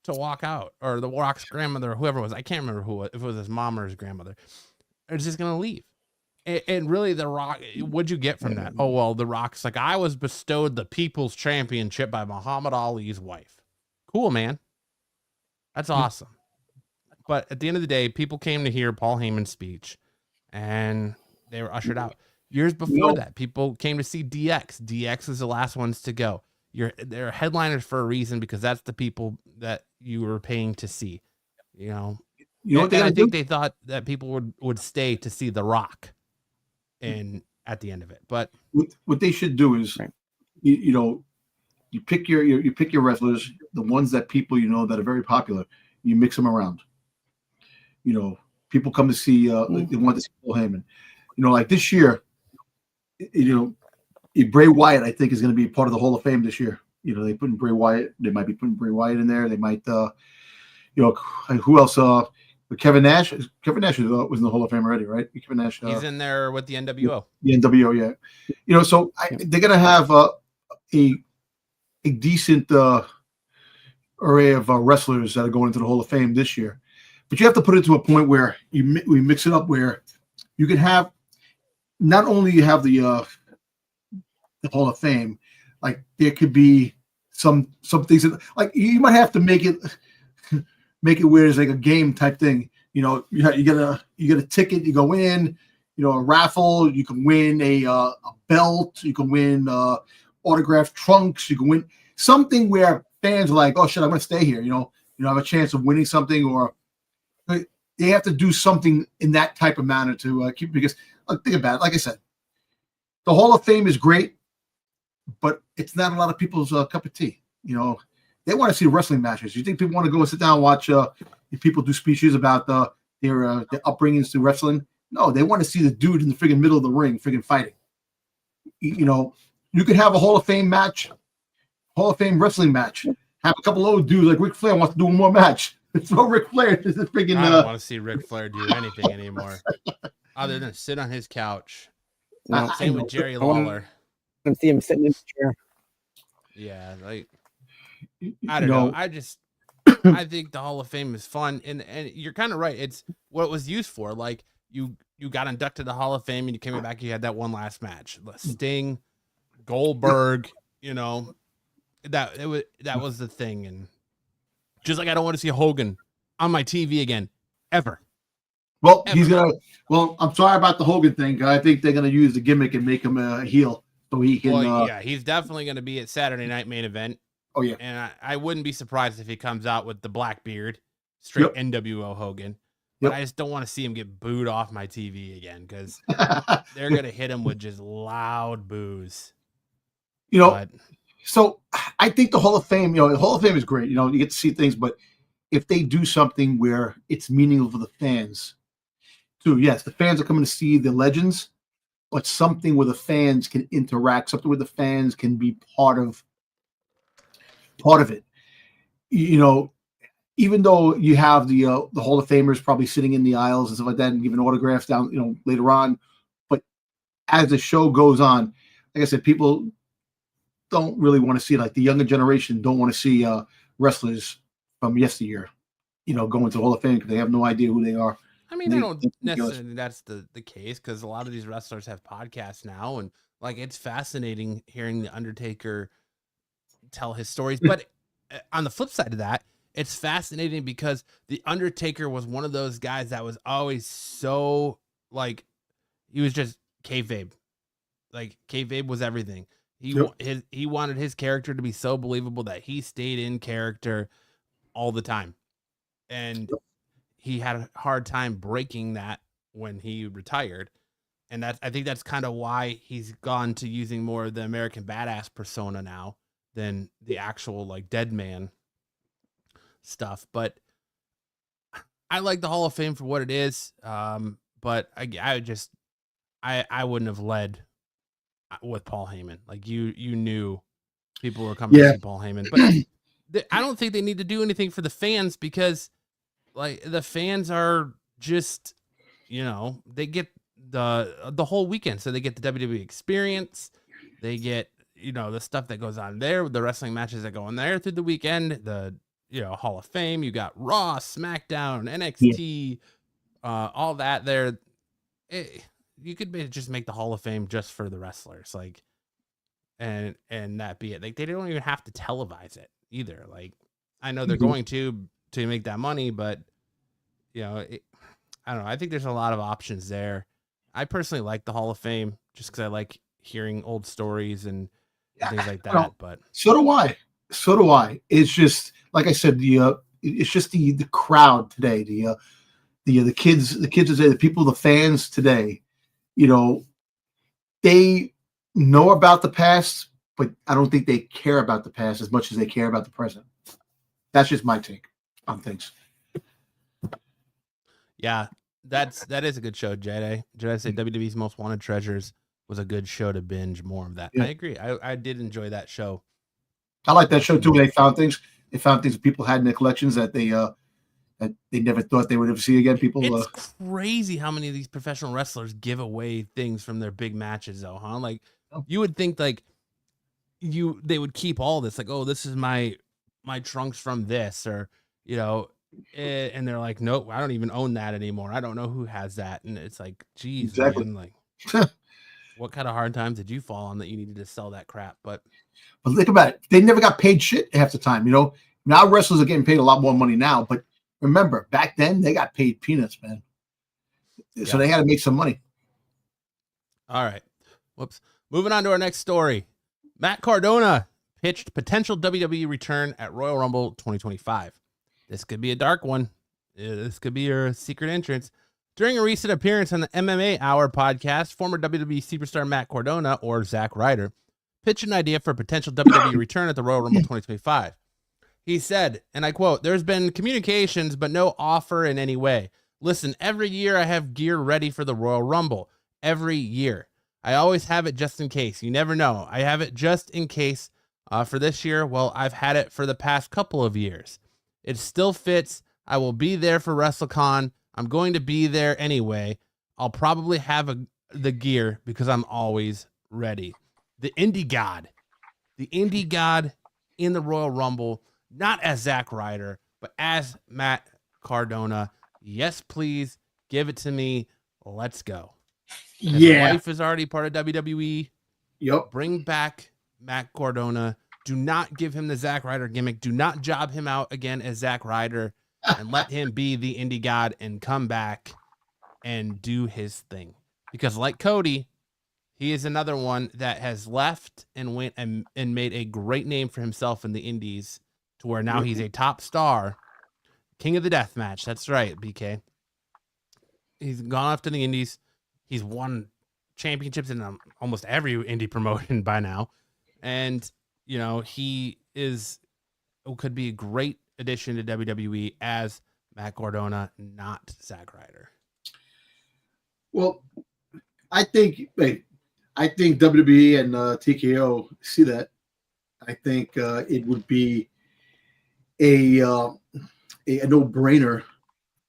Speaker 1: to walk out, or The Rock's grandmother, or whoever it was. I can't remember if it was his mom or his grandmother. They're just gonna leave. And really, The Rock, what'd you get from that? Oh, well, The Rock's like, I was bestowed the People's Championship by Muhammad Ali's wife. Cool, man. That's awesome. But at the end of the day, people came to hear Paul Heyman's speech, and they were ushered out. Years before that, people came to see DX. DX was the last ones to go. They're headliners for a reason, because that's the people that you were paying to see. You know what I think they thought that people would stay to see The Rock. And at the end of it, but
Speaker 3: what they should do is, you pick your wrestlers, the ones that people that are very popular. You mix them around. People come to see. They want to see Paul Heyman. Like this year, Bray Wyatt, I think, is going to be part of the Hall of Fame this year. They put in Bray Wyatt. They might be putting Bray Wyatt in there. They might, who else? Kevin Nash. Kevin Nash was in the Hall of Fame already, right? Kevin Nash.
Speaker 1: He's in there with the NWO.
Speaker 3: The NWO, yeah. So they're going to have a decent array of wrestlers that are going into the Hall of Fame this year. But you have to put it to a point where we mix it up, where you can have not only you have the Hall of Fame, like there could be some things that, like, you might have to make it where it's like a game type thing. You get a ticket, you go in, a raffle, you can win a belt, you can win autographed trunks, you can win something where fans are like, oh shit, I'm gonna stay here. Have a chance of winning something, or they have to do something in that type of manner to keep, because think about it. Like I said, the Hall of Fame is great, but it's not a lot of people's cup of tea. They want to see wrestling matches. You think people want to go and sit down and watch people do speeches about their upbringings to wrestling? No, they want to see the dude in the friggin' middle of the ring, friggin' fighting. You could have a Hall of Fame match, Hall of Fame wrestling match. Have a couple old dudes like Ric Flair wants to do one more match. Throw Ric Flair to the friggin'.
Speaker 1: I don't want to see Ric Flair do anything anymore, other than sit on his couch. Same with Jerry Lawler.
Speaker 2: I see him sitting in his chair.
Speaker 1: Yeah, like
Speaker 3: You
Speaker 1: I don't know.
Speaker 3: know,
Speaker 1: I think the Hall of Fame is fun, and you're kind of right. It's what it was used for. Like you got inducted to the Hall of Fame, and you came back. You had that one last match, Sting, Goldberg. You know that was the thing, and just like I don't want to see Hogan on my TV again, ever.
Speaker 3: well,
Speaker 1: Ever.
Speaker 3: he's gonna. Well, I'm sorry about the Hogan thing. I think they're gonna use the gimmick and make him a heel, so he can.
Speaker 1: Well, yeah, he's definitely going to be at Saturday Night Main Event.
Speaker 3: Oh yeah,
Speaker 1: And I wouldn't be surprised if he comes out with the black beard, straight
Speaker 3: Yep.
Speaker 1: NWO Hogan. But
Speaker 3: Yep.
Speaker 1: I just don't want to see him get booed off my TV again because they're going to hit him with just loud boos.
Speaker 3: You know,
Speaker 1: But
Speaker 3: so I think the Hall of Fame, the Hall of Fame is great. You get to see things, but if they do something where it's meaningful for the fans, too, yes, the fans are coming to see the legends, but something where the fans can interact, something where the fans can be part of it. Even though you have the Hall of Famers probably sitting in the aisles and stuff like that and giving autographs down, later on, but as the show goes on, like I said, people don't really want to see, like the younger generation don't want to see wrestlers from yesteryear, going to the Hall of Fame because they have no idea who they are.
Speaker 1: I mean, I don't necessarily think that's the case because a lot of these wrestlers have podcasts now, and like it's fascinating hearing the Undertaker tell his stories. But on the flip side of that, it's fascinating because the Undertaker was one of those guys that was always so like he was just kayfabe. Like kayfabe was everything. He wanted his character to be so believable that he stayed in character all the time, and he had a hard time breaking that when he retired. And I think that's kind of why he's gone to using more of the American Badass persona now than the actual like dead man stuff. But I like the Hall of Fame for what it is. But I wouldn't have led with Paul Heyman. Like you knew people were coming to see Paul Heyman, but I don't think they need to do anything for the fans because like the fans are just, they get the whole weekend. So they get the WWE experience. They get, the stuff that goes on there, the wrestling matches that go on there through the weekend, the, Hall of Fame. You got Raw, SmackDown, NXT, all that there. You could just make the Hall of Fame just for the wrestlers, like, and that be it. Like they don't even have to televise it either. Like I know they're going to make that money, but I don't know. I think there's a lot of options there. I personally like the Hall of Fame just because I like hearing old stories and things like that. But
Speaker 3: so do I. It's just like I said, it's just the crowd today, the kids today, the people, the fans today. They know about the past, but I don't think they care about the past as much as they care about the present. That's just my take on things.
Speaker 1: Yeah, that is a good show, Jedi. Jedi say WWE's Most Wanted Treasures was a good show to binge more of that. Yeah. I agree. I did enjoy that show.
Speaker 3: I like that show too. When they found things that people had in their collections that they never thought they would ever see again.
Speaker 1: It's crazy how many of these professional wrestlers give away things from their big matches, though, huh? Like you would think like they would keep all this, like, oh, this is my trunks from this, or and they're like, nope, I don't even own that anymore. I don't know who has that, and it's like, geez, exactly. Man, like, what kind of hard times did you fall on that you needed to sell that crap? But
Speaker 3: think about it. They never got paid shit half the time. Now wrestlers are getting paid a lot more money now, but remember, back then they got paid peanuts, man. So they had to make some money.
Speaker 1: All right. Whoops. Moving on to our next story. Matt Cardona pitched potential WWE return at Royal Rumble 2025. This could be a dark one. This could be your secret entrance. During a recent appearance on the MMA Hour podcast, former WWE superstar Matt Cardona, or Zack Ryder, pitched an idea for a potential WWE return at the Royal Rumble 2025. He said, and I quote, "There's been communications, but no offer in any way. Listen, every year I have gear ready for the Royal Rumble. Every year. I always have it just in case. You never know. I have it just in case for this year. Well, I've had it for the past couple of years. It still fits. I will be there for WrestleCon. I'm going to be there anyway. I'll probably have the gear because I'm always ready." The indie god the Indie God in the Royal Rumble, not as Zack Ryder, but as Matt Cardona. Yes, please give it to me. Let's go. His wife is already part of WWE.
Speaker 3: Yep.
Speaker 1: Bring back Matt Cardona. Do not give him the Zack Ryder gimmick. Do not job him out again as Zack Ryder, and let him be the Indie God and come back and do his thing. Because like Cody, he is another one that has left and went and made a great name for himself in the indies, to where now he's a top star, king of the death match. That's right, BK. He's gone off to the indies. He's won championships in almost every indie promotion by now. And, you know, he could be a great addition to WWE as Matt Cardona, not Zack Ryder.
Speaker 3: Well, I think WWE and TKO see that. I think it would be a no-brainer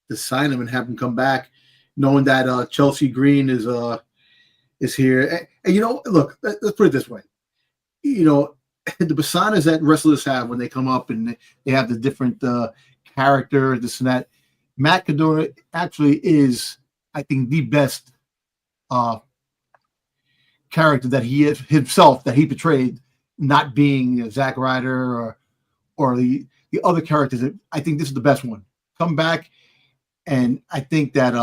Speaker 3: to sign him and have him come back, knowing that Chelsea Green is here. And you know, look, let's put it this way. You know, the personas that wrestlers have when they come up and they have the different character, this and that. Matt Cardona actually is, I think, the best character that he is himself, that he portrayed, not being Zack Ryder or the other characters. I think this is the best one. Come back, and I think that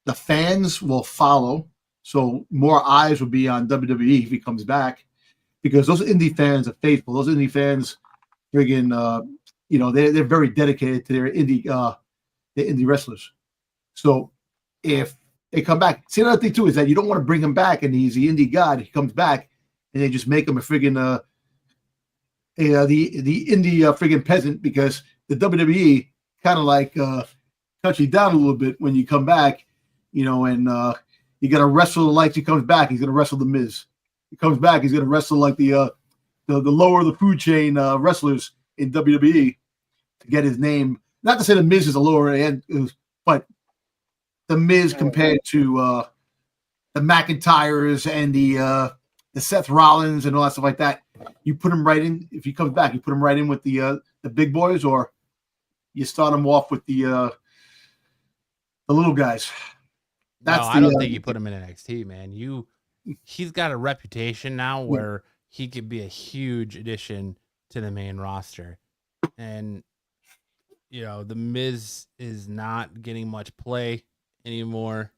Speaker 3: the fans will follow. So more eyes will be on WWE if he comes back, because those indie fans are faithful. Those indie fans, friggin', you know, they're very dedicated to their indie wrestlers. So if they come back, see, another thing too is that you don't want to bring him back and he's the indie god. He comes back and they just make him a friggin' the indie friggin' peasant, because the WWE kind of like cuts you down a little bit when you come back, you know, and you got to wrestle like he comes back. He's going to wrestle The Miz. He comes back, he's going to wrestle like the lower of the food chain wrestlers in WWE to get his name. Not to say The Miz is a lower end, but The Miz compared to the McIntyres and the Seth Rollins and all that stuff like that. You put him right in. If he comes back, you put him right in with the big boys, or you start him off with the little guys.
Speaker 1: That's I don't think you put him in NXT, man. He's got a reputation now where he could be a huge addition to the main roster. And, you know, The Miz is not getting much play anymore,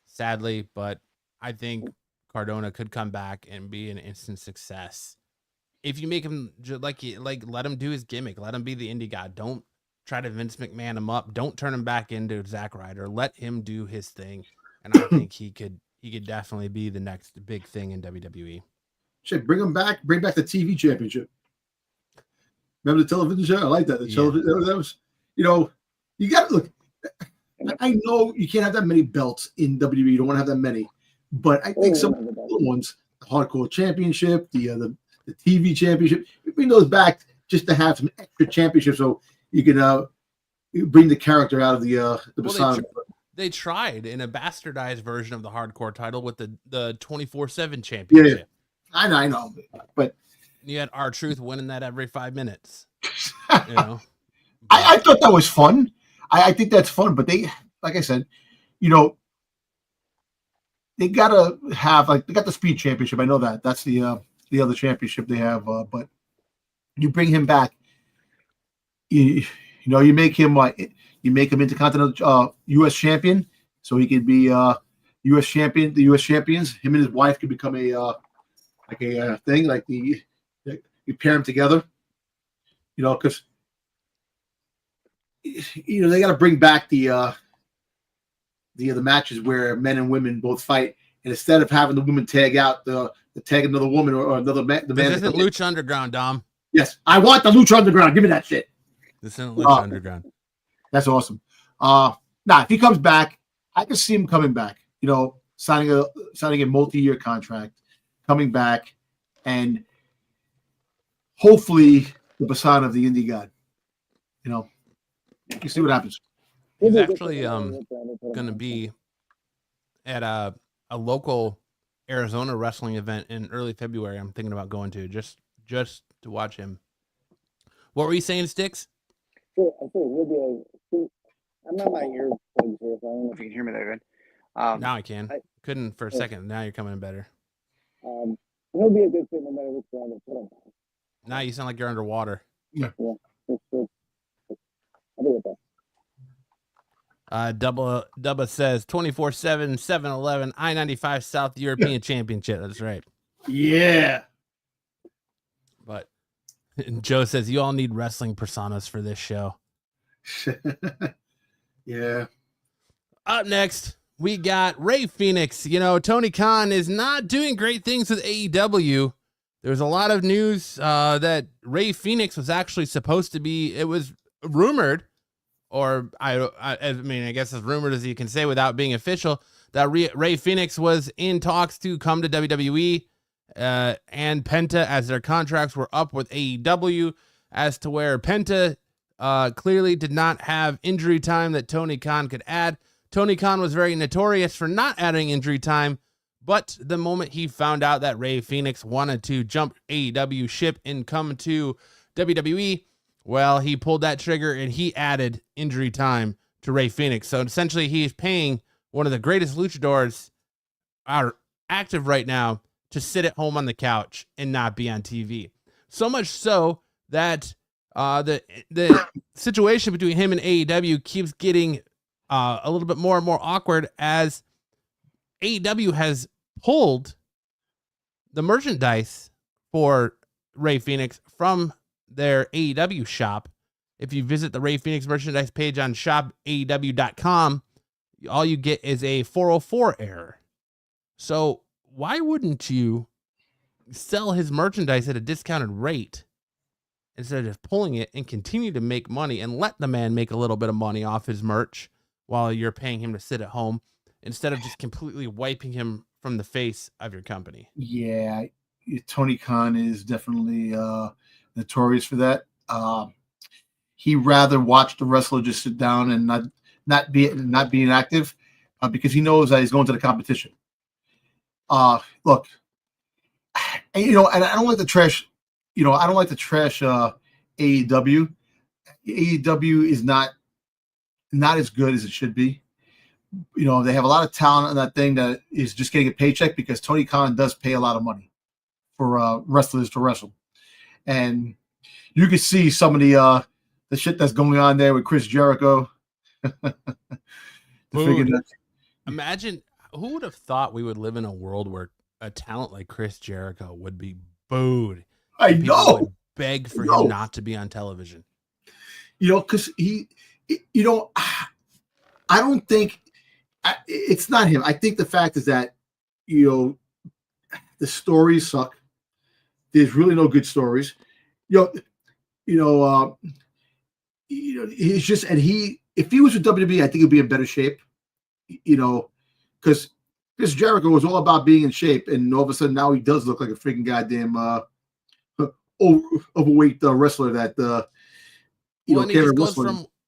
Speaker 1: sadly, but I think Cardona could come back and be an instant success. If you make him like let him do his gimmick, let him be the indie god. Don't try to Vince McMahon him up. Don't turn him back into Zack Ryder. Let him do his thing. And I think he could definitely be the next big thing in WWE.
Speaker 3: Shit, bring him back. Bring back the TV championship. Remember the television show? I like that. The television, that was, you know, you got to look. I know you can't have that many belts in WWE. You don't want to have that many, but I think some of the ones, the Hardcore Championship, the TV Championship, you bring those back just to have some extra championships, so you can bring the character out of the persona.
Speaker 1: They tried in a bastardized version of the Hardcore title with the 24/7 championship.
Speaker 3: Yeah, I know, but
Speaker 1: you had R-Truth winning that every 5 minutes. You know,
Speaker 3: I thought that was fun. I think that's fun, but they, like I said, you know, they gotta have, like, they got the Speed Championship. I know that that's the other championship they have, but you bring him back, you know, you make him Intercontinental U.S. champion, so he could be U.S. champion. The U.S. champions, him and his wife could become a thing, like you pair them together, you know, because you know they got to bring back the matches where men and women both fight, and instead of having the woman tag out the tag another woman or another man, the man.
Speaker 1: This isn't Lucha Underground, Dom.
Speaker 3: Yes, I want the Lucha Underground. Give me that shit.
Speaker 1: This isn't Lucha Underground.
Speaker 3: That's awesome. Now, if he comes back, I can see him coming back. You know, signing a multi-year contract, coming back, and hopefully the persona of the indie god. You know, you see what happens.
Speaker 1: He's actually going to be at a local Arizona wrestling event in early February. I'm thinking about going to just just to watch him. What were you saying, Sticks?
Speaker 2: Sure, I'm on my earplugs here, so I don't know if you can hear me that good.
Speaker 1: Now I can. Couldn't for a second. Now you're coming in better.
Speaker 2: He'll be a good fit no matter which round they put him.
Speaker 1: Now you sound like you're underwater.
Speaker 3: Yeah.
Speaker 2: I'll be with that.
Speaker 1: Dubba says 24/7, 7-Eleven, I-95 South European Championship. That's right.
Speaker 3: Yeah.
Speaker 1: But Joe says you all need wrestling personas for this show.
Speaker 3: Yeah.
Speaker 1: Up next, we got Ray Phoenix. You know, Tony Khan is not doing great things with AEW. There's a lot of news that Ray Phoenix was actually supposed to be, it was rumored, or I mean, I guess as rumored as you can say without being official, that Ray Phoenix was in talks to come to WWE and Penta as their contracts were up with AEW, as to where Penta clearly did not have injury time that Tony Khan could add. Tony Khan was very notorious for not adding injury time, but the moment he found out that Ray Phoenix wanted to jump AEW ship and come to WWE, well, he pulled that trigger and he added injury time to Ray Phoenix. So essentially he's paying one of the greatest luchadors are active right now to sit at home on the couch and not be on TV. So much so that the situation between him and AEW keeps getting a little bit more and more awkward as AEW has pulled the merchandise for Ray Phoenix from their AEW shop. If you visit the Ray Phoenix merchandise page on shopaew.com, all you get is a 404 error. So why wouldn't you sell his merchandise at a discounted rate instead of just pulling it and continue to make money and let the man make a little bit of money off his merch while you're paying him to sit at home instead of just completely wiping him from the face of your company?
Speaker 3: Yeah. Tony Khan is definitely notorious for that. He rather watch the wrestler just sit down and not being active because he knows that he's going to the competition. Look, and, and I don't like to trash. I don't like to trash AEW. AEW is not as good as it should be. They have a lot of talent on that thing that is just getting a paycheck because Tony Khan does pay a lot of money for wrestlers to wrestle. And you can see some of the shit that's going on there with Chris Jericho.
Speaker 1: Imagine, who would have thought we would live in a world where a talent like Chris Jericho would be booed?
Speaker 3: I
Speaker 1: People
Speaker 3: know.
Speaker 1: would beg for him not to be on television.
Speaker 3: Because I don't think it's not him. I think the fact is that, the stories suck. There's really no good stories. He's just, and if he was with WWE, I think he'd be in better shape, because Chris Jericho was all about being in shape. And all of a sudden now he does look like a freaking goddamn overweight wrestler that,
Speaker 1: and he just goes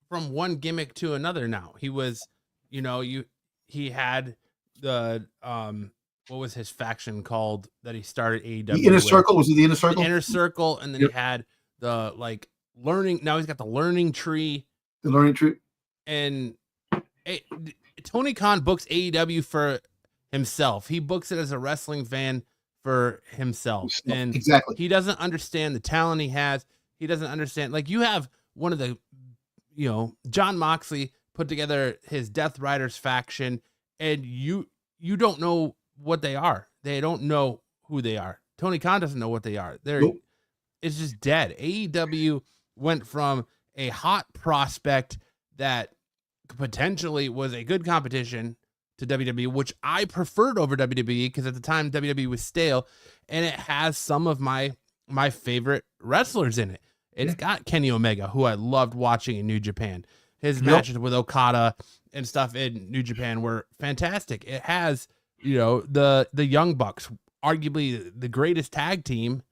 Speaker 1: from one gimmick to another now. He was, he had the, what was his faction called that he started AEW?
Speaker 3: The Inner Circle? Was it the Inner Circle?
Speaker 1: The Inner Circle, and then he had the learning. Now he's got the Learning Tree.
Speaker 3: The Learning Tree.
Speaker 1: And Tony Khan books AEW for himself. He books it as a wrestling fan for himself, and
Speaker 3: exactly,
Speaker 1: he doesn't understand the talent he has. He doesn't understand. You have one of the, John Moxley put together his Death Riders faction, and you don't know what they are. They don't know who they are. Tony Khan doesn't know what they are. It's just dead. AEW went from a hot prospect that potentially was a good competition to WWE, which I preferred over WWE because at the time WWE was stale, and it has some of my favorite wrestlers in it. It's got Kenny Omega, who I loved watching in New Japan. His matches with Okada and stuff in New Japan were fantastic. It has, the Young Bucks, arguably the greatest tag team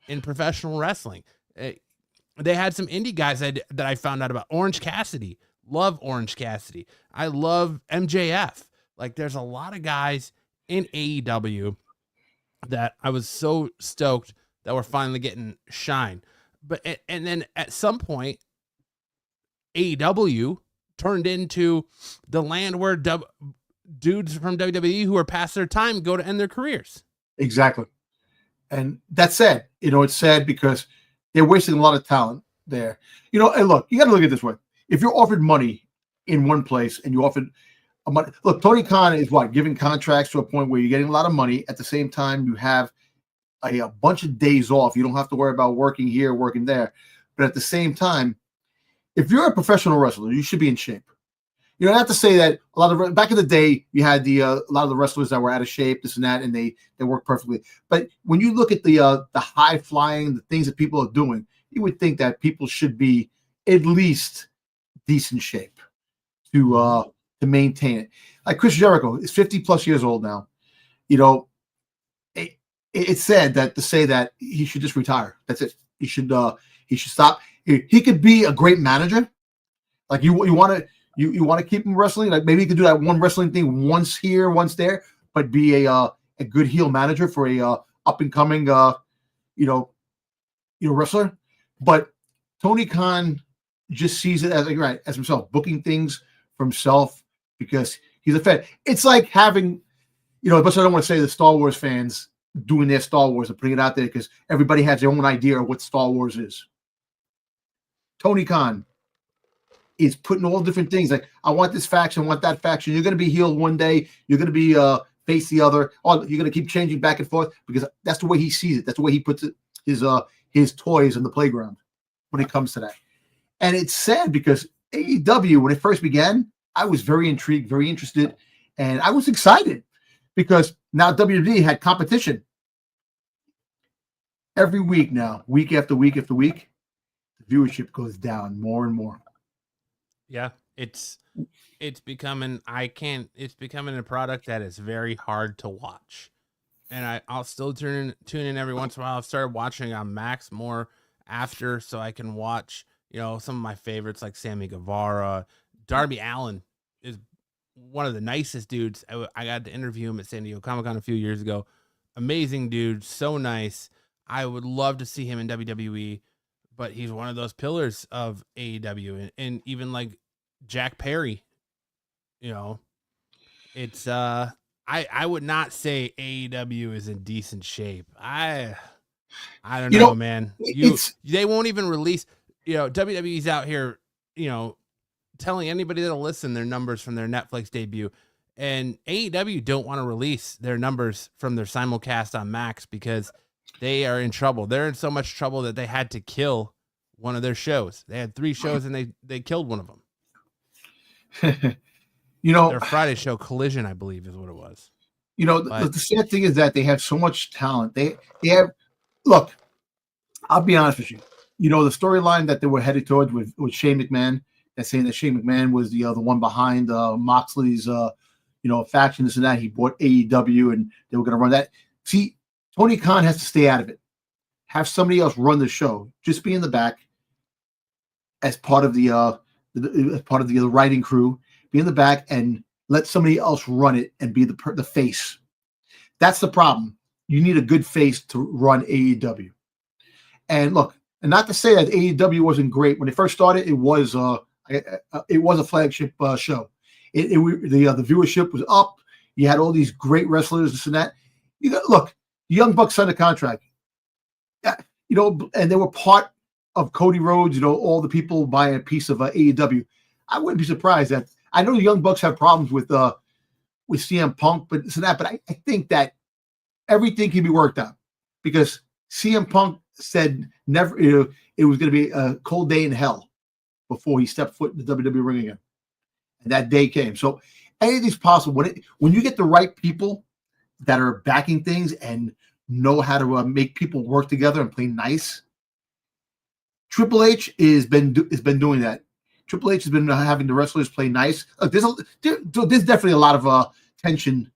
Speaker 1: in professional wrestling. They had some indie guys that I found out about. Orange Cassidy. Love Orange Cassidy. I love MJF. There's a lot of guys in AEW that I was so stoked that were finally getting shine. But and then at some point, AEW turned into the land where dudes from WWE who are past their time go to end their careers.
Speaker 3: Exactly. And that's sad. It's sad because they're wasting a lot of talent there. And look, you got to look at it this way. If you're offered money in one place and you offered a money, look, Tony Khan is giving contracts to a point where you're getting a lot of money. At the same time, you have a bunch of days off. You don't have to worry about working here, working there. But at the same time, if you're a professional wrestler, you should be in shape. Not to say that a lot of back in the day, you had a lot of the wrestlers that were out of shape, this and that, and they work perfectly. But when you look at the high flying, the things that people are doing, you would think that people should be at least decent shape to maintain it. Like Chris Jericho is 50 plus years old now. It's sad to say that he should just retire. That's it. He should stop. He could be a great manager. Like you want to keep him wrestling. Like maybe he could do that one wrestling thing once here, once there, but be a good heel manager for a up and coming wrestler. But Tony Khan just sees it as himself, booking things for himself because he's a fan. It's like having, but I don't want to say the Star Wars fans doing their Star Wars and putting it out there because everybody has their own idea of what Star Wars is. Tony Khan is putting all different things like, I want this faction, I want that faction. You're going to be heel one day. You're going to be face the other. Or you're going to keep changing back and forth because that's the way he sees it. That's the way he puts it, his toys in the playground when it comes to that. And it's sad because AEW, when it first began, I was very intrigued, very interested, and I was excited because now WWE had competition. Every week now, week after week after week, the viewership goes down more and more.
Speaker 1: Yeah, it's becoming it's becoming a product that is very hard to watch. And I'll still tune in every once in a while. I've started watching on Max more after so I can watch, some of my favorites like Sammy Guevara. Darby Allin is one of the nicest dudes. I got to interview him at San Diego Comic-Con a few years ago. Amazing dude, so nice. I would love to see him in WWE, but he's one of those pillars of AEW. And even like Jack Perry, it's I would not say AEW is in decent shape. I don't know, man. They won't even release, WWE's out here, telling anybody that'll listen their numbers from their Netflix debut. And AEW don't want to release their numbers from their simulcast on Max because they are in trouble. They're in so much trouble that they had to kill one of their shows. They had 3 shows and they killed one of them. Their Friday show, Collision, I believe is what it was.
Speaker 3: The sad thing is that they have so much talent. They have, look, I'll be honest with you. The storyline that they were headed towards with Shane McMahon, that's saying that Shane McMahon was the one behind Moxley's faction, this and that. He bought AEW and they were going to run that. See, Tony Khan has to stay out of it. Have somebody else run the show. Just be in the back as part of the writing crew. Be in the back and let somebody else run it and be the face. That's the problem. You need a good face to run AEW. And look, and not to say that AEW wasn't great when it first started. It was a flagship show. The viewership was up. You had all these great wrestlers, this and that. Look, the Young Bucks signed a contract. And they were part of Cody Rhodes. All the people buying a piece of AEW. I wouldn't be surprised that. I know the Young Bucks have problems with CM Punk, but this and that. But I think that everything can be worked out because CM Punk said never. It was going to be a cold day in hell before he stepped foot in the WWE ring again, and that day came. So anything's possible when you get the right people that are backing things and know how to make people work together and play nice. Triple H has been doing that. Triple H has been having the wrestlers play nice. There's definitely a lot of tension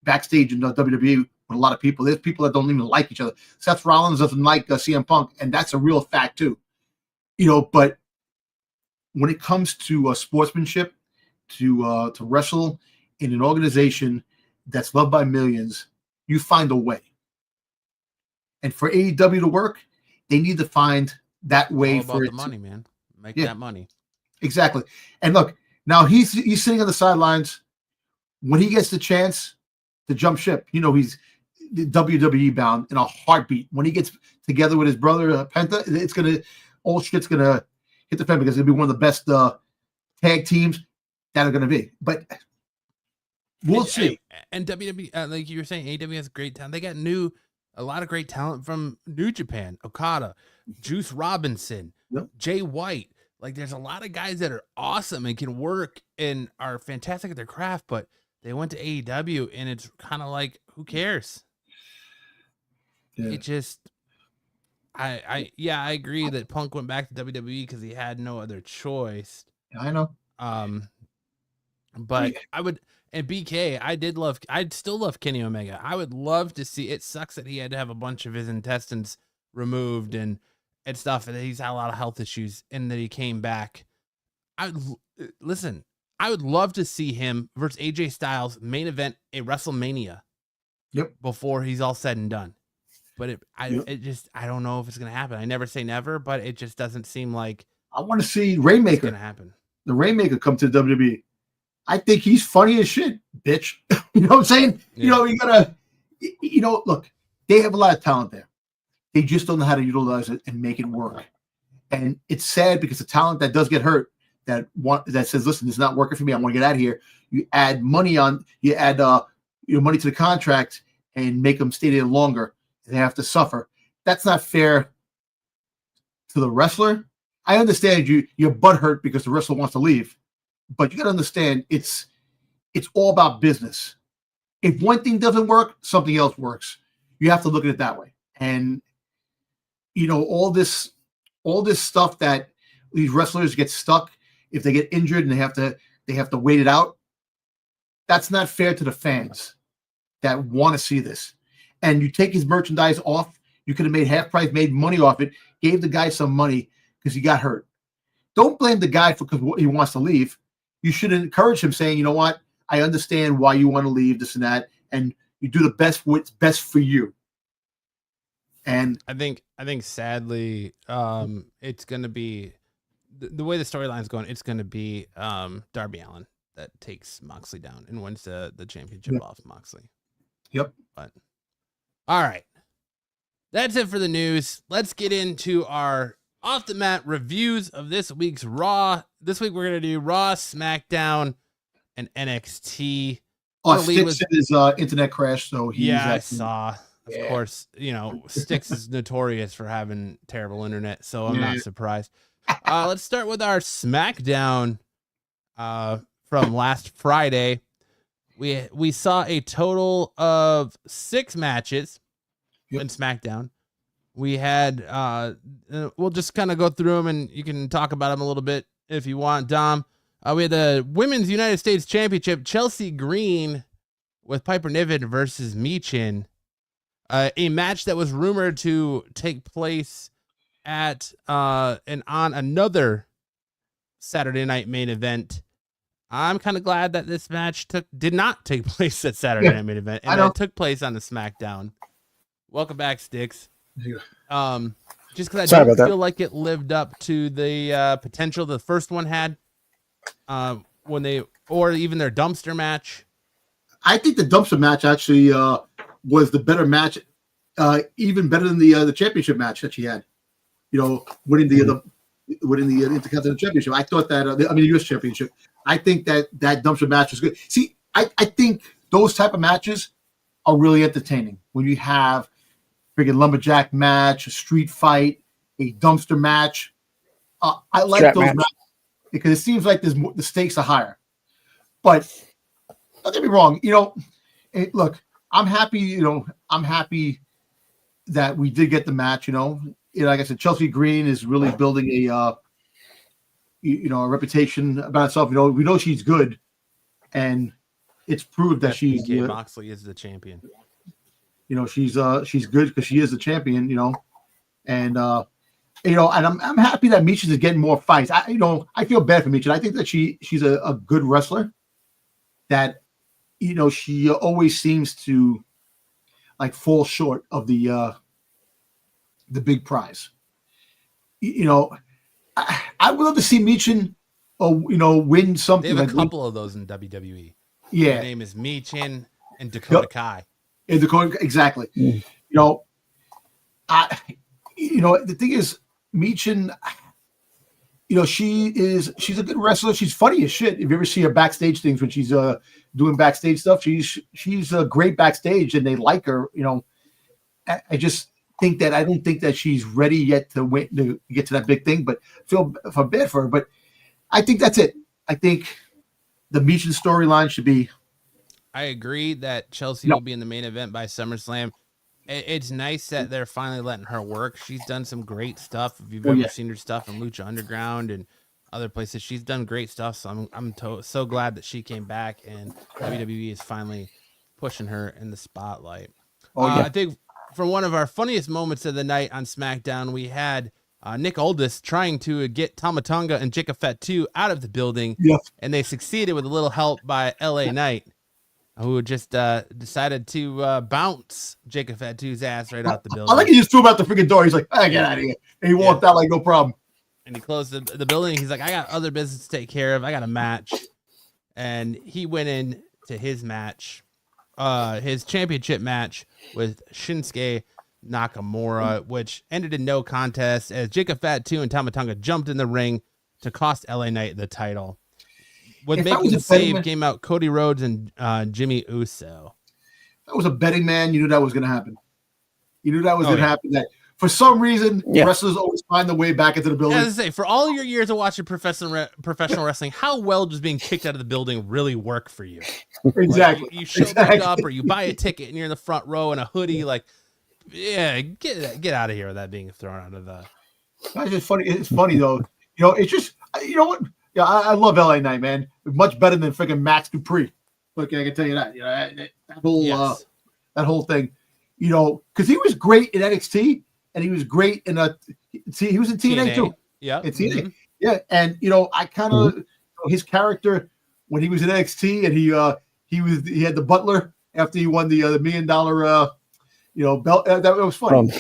Speaker 3: backstage in the WWE with a lot of people. There's people that don't even like each other. Seth Rollins doesn't like CM Punk, and that's a real fact too. But when it comes to sportsmanship, to wrestle in an organization that's loved by millions, you find a way. And for AEW to work, they need to find that way
Speaker 1: all
Speaker 3: for
Speaker 1: about
Speaker 3: it
Speaker 1: the money, man. Make
Speaker 3: Yeah.
Speaker 1: that money.
Speaker 3: Exactly. And look, now he's sitting on the sidelines. When he gets the chance to jump ship, he's WWE bound in a heartbeat. When he gets together with his brother Penta, all shit's gonna hit the fan because it'll be one of the best tag teams that are gonna be. But we'll see.
Speaker 1: And WWE, like you were saying, AEW has great talent. They got a lot of great talent from New Japan, Okada, Juice Robinson,
Speaker 3: Yep.
Speaker 1: Jay White. Like, there's a lot of guys that are awesome and can work and are fantastic at their craft, but they went to AEW and it's kind of like, who cares?
Speaker 3: Yeah.
Speaker 1: It just, I agree that Punk went back to WWE because he had no other choice.
Speaker 3: I know.
Speaker 1: But I would, and BK, I'd still love Kenny Omega. I would love to see. It sucks that he had to have a bunch of his intestines removed and stuff, and he's had a lot of health issues, and that he came back. I would love to see him versus AJ Styles main event a WrestleMania.
Speaker 3: Yep.
Speaker 1: Before he's all said and done. But I don't know if it's gonna happen. I never say never, but it just doesn't seem like
Speaker 3: I want to see Rainmaker.
Speaker 1: It's gonna happen.
Speaker 3: The Rainmaker come to the WWE. I think he's funny as shit, bitch. You know what I'm saying?
Speaker 1: Yeah.
Speaker 3: You gotta, look, they have a lot of talent there. They just don't know how to utilize it and make it work. And it's sad because the talent that does get hurt, that says, listen, this is not working for me, I want to get out of here. You add money money to the contract and make them stay there longer. They have to suffer. That's not fair to the wrestler. I understand you're butthurt because the wrestler wants to leave, but you got to understand it's all about business. If one thing doesn't work, something else works. You have to look at it that way. And all this stuff that these wrestlers get stuck if they get injured and they have to wait it out. That's not fair to the fans that want to see this. And you take his merchandise off, you could have made half price, made money off it, gave the guy some money because he got hurt. Don't blame the guy because he wants to leave. You should encourage him saying, you know what, I understand why you want to leave, this and that, and you do the best what's best for you. And
Speaker 1: I think sadly, it's going to be the way the storyline's going. It's going to be Darby Allin that takes Moxley down and wins the championship off Moxley.
Speaker 3: Yep.
Speaker 1: But all right, that's it for the news. Let's get into our off the mat reviews of this week's Raw. This week we're going to do Raw, SmackDown, and NXT.
Speaker 3: Sticks his internet crashed, so
Speaker 1: I saw. Of course, Styx is notorious for having terrible internet, so I'm not surprised. Let's start with our SmackDown from last Friday. We saw a total of 6 matches in SmackDown. We had we'll just kind of go through them, and you can talk about them a little bit if you want, Dom. We had the Women's United States Championship, Chelsea Green with Piper Niven versus Michin. A match that was rumored to take place at and on another Saturday night main event. I'm kind of glad that this match did not take place at Saturday night main event, and it took place on the SmackDown. Welcome back, Styx. Just because I don't feel like it lived up to the potential the first one had or even their dumpster match.
Speaker 3: I think the dumpster match actually was the better match, even better than the championship match that she had. Winning the Intercontinental Championship. I thought that the U.S. Championship. I think that dumpster match was good. See, I think those type of matches are really entertaining when you have a freaking lumberjack match, a street fight, a dumpster match. I like those matches because it seems like the stakes are higher. But don't get me wrong, look, I'm happy. I'm happy that we did get the match. Like I said, Chelsea Green is really building a reputation about herself. We know she's good, and it's proved that she's.
Speaker 1: Moxley is the champion.
Speaker 3: She's good because she is the champion. And I'm happy that Michin is getting more fights. I feel bad for Michin. I think that she's a good wrestler. That she always seems to like fall short of the the big prize. You know, I would love to see Michin, win something.
Speaker 1: They have a couple of those in WWE.
Speaker 3: Yeah,
Speaker 1: their name is Michin and Dakota Kai.
Speaker 3: And Dakota, exactly. You know, the thing is, Michin. She's a good wrestler. She's funny as shit. If you ever see her backstage things when she's doing backstage stuff, she's great backstage, and they like her. You know, I just think that I don't think that she's ready yet to win to get to that big thing. But feel bad for her. But I think that's it. I think the Michin storyline should be.
Speaker 1: I agree that Chelsea will be in the main event by SummerSlam. It's nice that they're finally letting her work. She's done some great stuff. If you've ever seen her stuff in Lucha Underground and other places, she's done great stuff. So I'm so glad that she came back and WWE is finally pushing her in the spotlight. I think for one of our funniest moments of the night on SmackDown, we had Nick Aldis trying to get Tama Tonga and Jacob Fatu out of the building, and they succeeded with a little help by LA Knight, who just decided to bounce Jacob Fatu's ass right out the building.
Speaker 3: I like he just threw him out the freaking door. He's like, "I get out of here," and he walked out like no problem.
Speaker 1: And he closed the building. He's like, "I got other business to take care of. I got a match," and he went in to his match, his championship match with Shinsuke Nakamura, which ended in no contest as Jacob Fatu and Tama Tonga jumped in the ring to cost LA Knight the title. With making the save came out Cody Rhodes and Jimmy Uso.
Speaker 3: That was a betting man. You knew that was going to happen. You knew that was going to happen. That for some reason, wrestlers always find their way back into the building.
Speaker 1: As I say, for all your years of watching professional wrestling, how well does being kicked out of the building really work for you?
Speaker 3: Exactly.
Speaker 1: Like, you show back up, or you buy a ticket and you're in the front row in a hoodie. Like, get out of here without being thrown out of the.
Speaker 3: That's just funny. It's funny though. It's just what. Yeah, I love LA Knight, man. Much better than freaking Max Dupree. Look, I can tell you that. That whole thing. Because he was great in NXT and he was great in he was in TNA too.
Speaker 1: Yeah,
Speaker 3: in TNA. Yeah, and I kind of his character when he was in NXT and he had the butler after he won the $1 million belt. That was funny.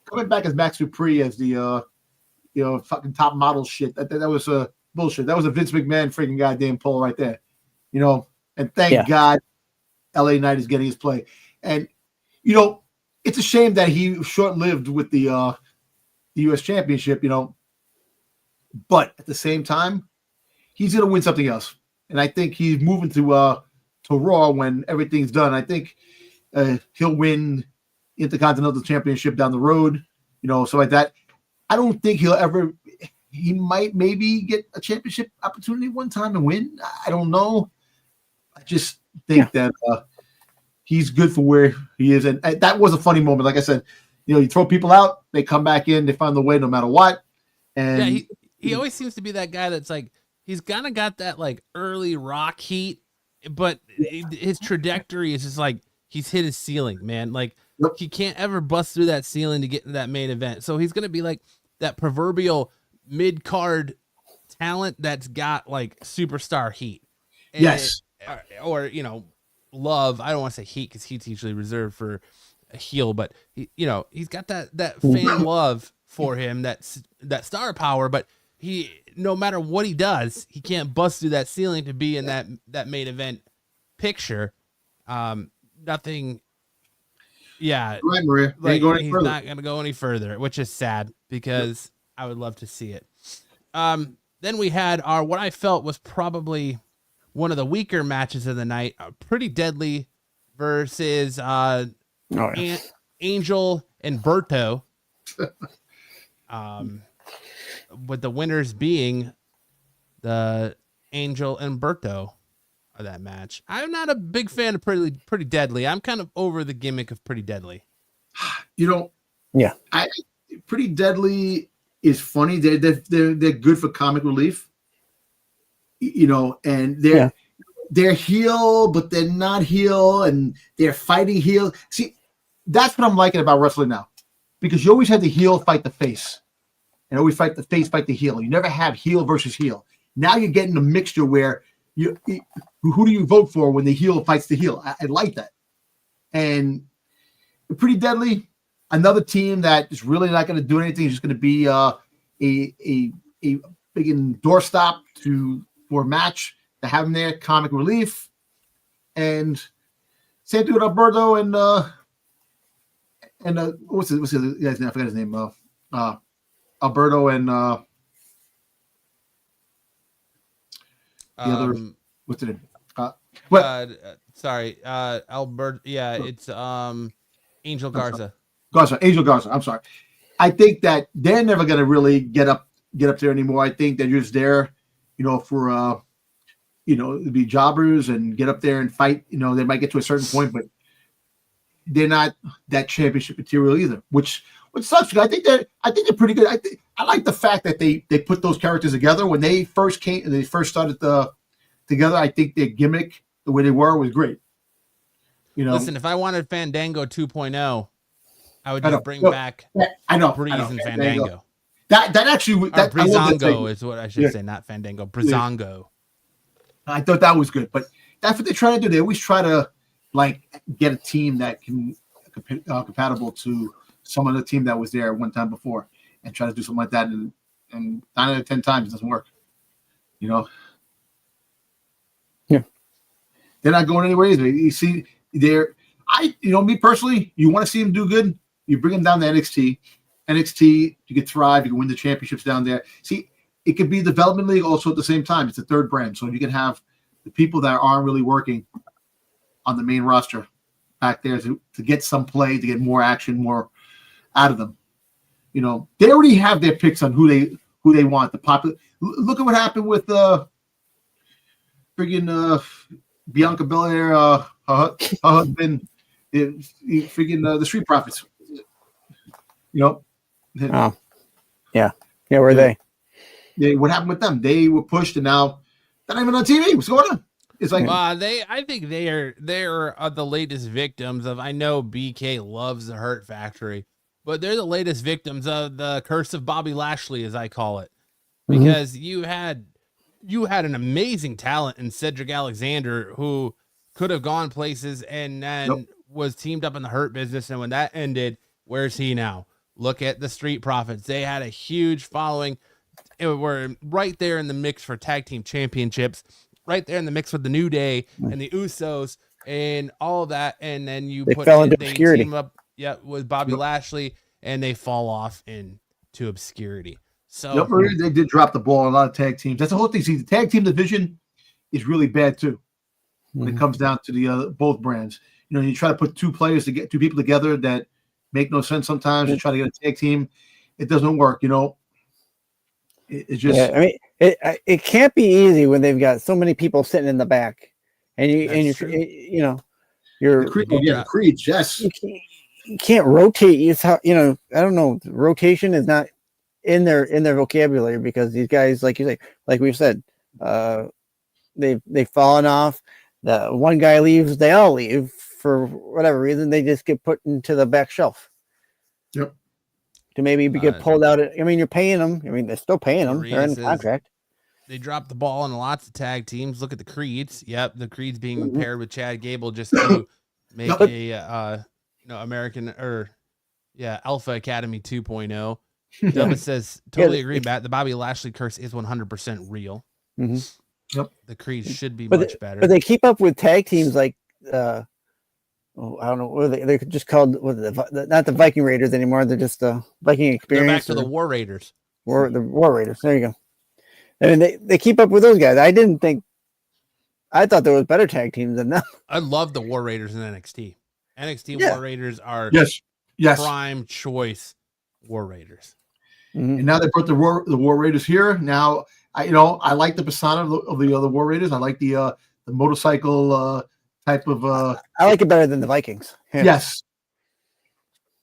Speaker 3: Coming back as Max Dupree as the fucking top model shit. That was bullshit. That was a Vince McMahon freaking goddamn pull right there. And thank God LA Knight is getting his play. And, it's a shame that he short-lived with the U.S. Championship, but at the same time, he's going to win something else. And I think he's moving to Raw when everything's done. I think he'll win Intercontinental Championship down the road, so like that. I don't think he might maybe get a championship opportunity one time and win. I don't know. I just think that he's good for where he is. And that was a funny moment. Like I said, you throw people out, they come back in, they find the way no matter what. And
Speaker 1: he always seems to be that guy that's like, he's kind of got that like early Rock heat, but his trajectory is just like, he's hit his ceiling, man. Like, he can't ever bust through that ceiling to get to that main event. So he's going to be like that proverbial mid-card talent that's got like superstar heat. Or love. I don't want to say heat because heat's usually reserved for a heel, but he's got that fan love for him, that star power, but he, no matter what he does, he can't bust through that ceiling to be in that main event picture. Nothing. Yeah,
Speaker 3: right, Maria.
Speaker 1: Like, he's not going to go any further, which is sad because I would love to see it. Then we had what I felt was probably one of the weaker matches of the night, Pretty Deadly versus Angel and Berto. With the winners being the Angel and Berto of that match. I'm not a big fan of Pretty Deadly. I'm kind of over the gimmick of Pretty Deadly.
Speaker 3: Pretty Deadly is funny. They're good for comic relief. And they're heel, but they're not heel, and they're fighting heel. See, that's what I'm liking about wrestling now, because you always had the heel fight the face, and always fight the face fight the heel. You never have heel versus heel. Now you're getting a mixture where who do you vote for when the heel fights the heel? I like that. And Pretty Deadly, another team that is really not going to do anything. It's just going to be a big doorstop for a match to have them there, comic relief, and same thing with Alberto and what's the guy's name? I forgot his name. Alberto and the other, what's it name?
Speaker 1: Sorry, Albert. Yeah, it's Angel Garza.
Speaker 3: Angel Garza. I'm sorry. I think that they're never going to really get up there anymore. I think they're just there, for to be jobbers and get up there and fight. They might get to a certain point, but they're not that championship material either. Which sucks. Because I think they're pretty good. I like the fact that they put those characters together when they first started together. I think their gimmick, the way they were, was great.
Speaker 1: Listen, if I wanted Fandango 2.0, I would just bring back Breeze and Fandango.
Speaker 3: That actually
Speaker 1: Breezango is what I should say, not Fandango. Breezango.
Speaker 3: I thought that was good, but that's what they try to do. They always try to get a team that can compatible to some other team that was there one time before, and try to do something like that. And 9 out of 10 times it doesn't work. Yeah, they're not going anywhere either. You see, me personally, you want to see them do good, you bring them down to NXT. NXT, you can thrive, you can win the championships down there. See, it could be development league also at the same time. It's a third brand, so you can have the people that aren't really working on the main roster back there to get some play, to get more action, more out of them. They already have their picks on who they want. The popular. Look at what happened with friggin' Bianca Belair, her husband, the Street Profits.
Speaker 2: Oh, yeah. Where are they?
Speaker 3: What happened with them? They were pushed, and now they're not even on TV. What's going on? It's like
Speaker 1: I think they're the latest victims of. I know BK loves the Hurt Factory, but they're the latest victims of the curse of Bobby Lashley, as I call it, because you had an amazing talent in Cedric Alexander who could have gone places and then was teamed up in the Hurt business, and when that ended, where's he now? Look at the Street Profits. They had a huge following. We're right there in the mix for tag team championships, right there in the mix with the New Day and the Usos and all of that. And then they team up with Bobby Lashley, and they fall off into obscurity. So
Speaker 3: they did drop the ball on a lot of tag teams. That's the whole thing. See, the tag team division is really bad too when it comes down to the both brands. You try to put two people together that make no sense sometimes. You try to get a tag team, it doesn't work. It's just.
Speaker 2: Yeah, I mean, it can't be easy when they've got so many people sitting in the back, and you're
Speaker 3: the Creeds. Yes,
Speaker 2: you can't rotate. It's how I don't know. Rotation is not in their vocabulary because these guys, like you say, like we've said, they've fallen off. The one guy leaves, they all leave for whatever reason. They just get put into the back shelf.
Speaker 3: Yep.
Speaker 2: To maybe get pulled out. You're paying them. They're still paying them. They're in contract.
Speaker 1: They dropped the ball in lots of tag teams. Look at the Creeds. Yep, the Creeds being paired with Chad Gable just to make American Alpha Academy 2.0. Dubba says totally agree, Matt. The Bobby Lashley curse is 100% real.
Speaker 3: Yep.
Speaker 1: The Creeds should be much better.
Speaker 2: But they keep up with tag teams like I don't know what they're just called. Not the Viking Raiders anymore. They're just the Viking Experience.
Speaker 1: They're back to the War Raiders.
Speaker 2: The War Raiders. There you go. They keep up with those guys. I thought there was better tag teams than them.
Speaker 1: I love the War Raiders in NXT. War Raiders are prime choice War Raiders.
Speaker 3: And now they brought the War Raiders here. Now I like the persona of the other War Raiders. I like the motorcycle type of.
Speaker 2: I like it better than the Vikings.
Speaker 3: Yeah. Yes.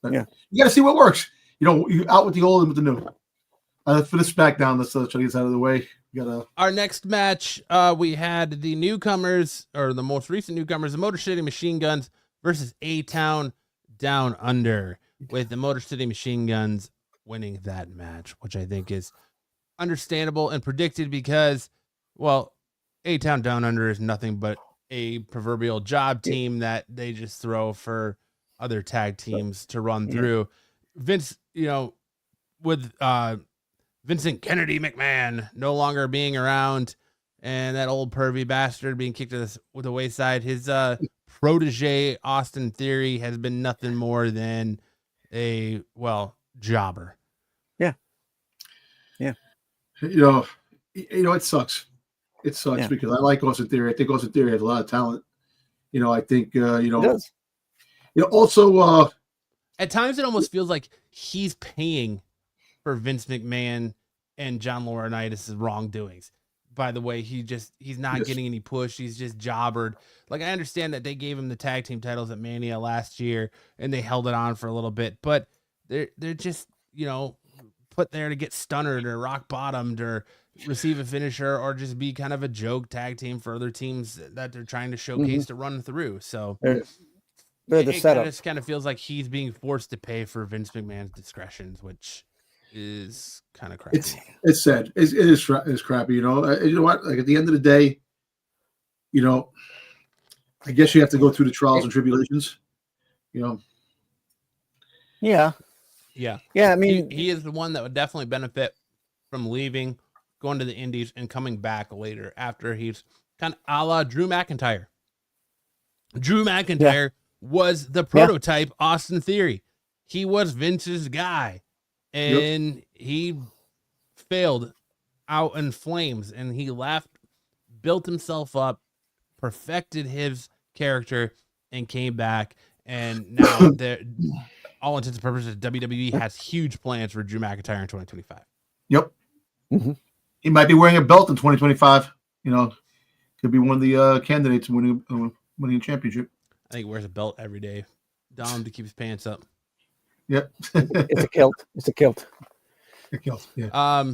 Speaker 3: But you got to see what works. You out with the old and with the new. For the SmackDown, let's try to get this out of the way.
Speaker 1: Our next match, we had the newcomers, or the most recent newcomers, the Motor City Machine Guns versus A-Town Down Under, with the Motor City Machine Guns winning that match, which I think is understandable and predicted because, well, A-Town Down Under is nothing but a proverbial job team that they just throw for other tag teams to run through. Vince, with Vincent Kennedy McMahon no longer being around and that old pervy bastard being kicked to the wayside, his protege Austin Theory has been nothing more than a jobber.
Speaker 3: It sucks. It sucks because I like Austin Theory. I think Austin Theory has a lot of talent. I think
Speaker 2: It does.
Speaker 3: Also,
Speaker 1: at times it almost feels like he's paying for Vince McMahon and John Laurinaitis' wrongdoings. By the way, he's not getting any push. He's just jobbered. Like, I understand that they gave him the tag team titles at Mania last year and they held it on for a little bit, but they're just, put there to get stunnered or rock bottomed or receive a finisher or just be kind of a joke tag team for other teams that they're trying to showcase to run through. So
Speaker 2: they're the setup.
Speaker 1: It just kind of feels like he's being forced to pay for Vince McMahon's discretions, which is kind of crappy.
Speaker 3: It's sad. It is crappy. You know what? Like, at the end of the day, I guess you have to go through the trials and tribulations.
Speaker 2: Yeah. I mean,
Speaker 1: he is the one that would definitely benefit from leaving, going to the Indies, and coming back later after he's kind of a la Drew McIntyre. Drew McIntyre was the prototype Austin Theory. He was Vince's guy, and he failed out in flames, and he left, built himself up, perfected his character, and came back. And now all intents and purposes, WWE has huge plans for Drew McIntyre in 2025.
Speaker 3: Yep. Mm-hmm. He might be wearing a belt in 2025. Could be one of the candidates winning a championship.
Speaker 1: I think he wears a belt every day. Dom to keep his pants up.
Speaker 3: Yep.
Speaker 2: It's a kilt. It's a kilt.
Speaker 3: A kilt. Yeah.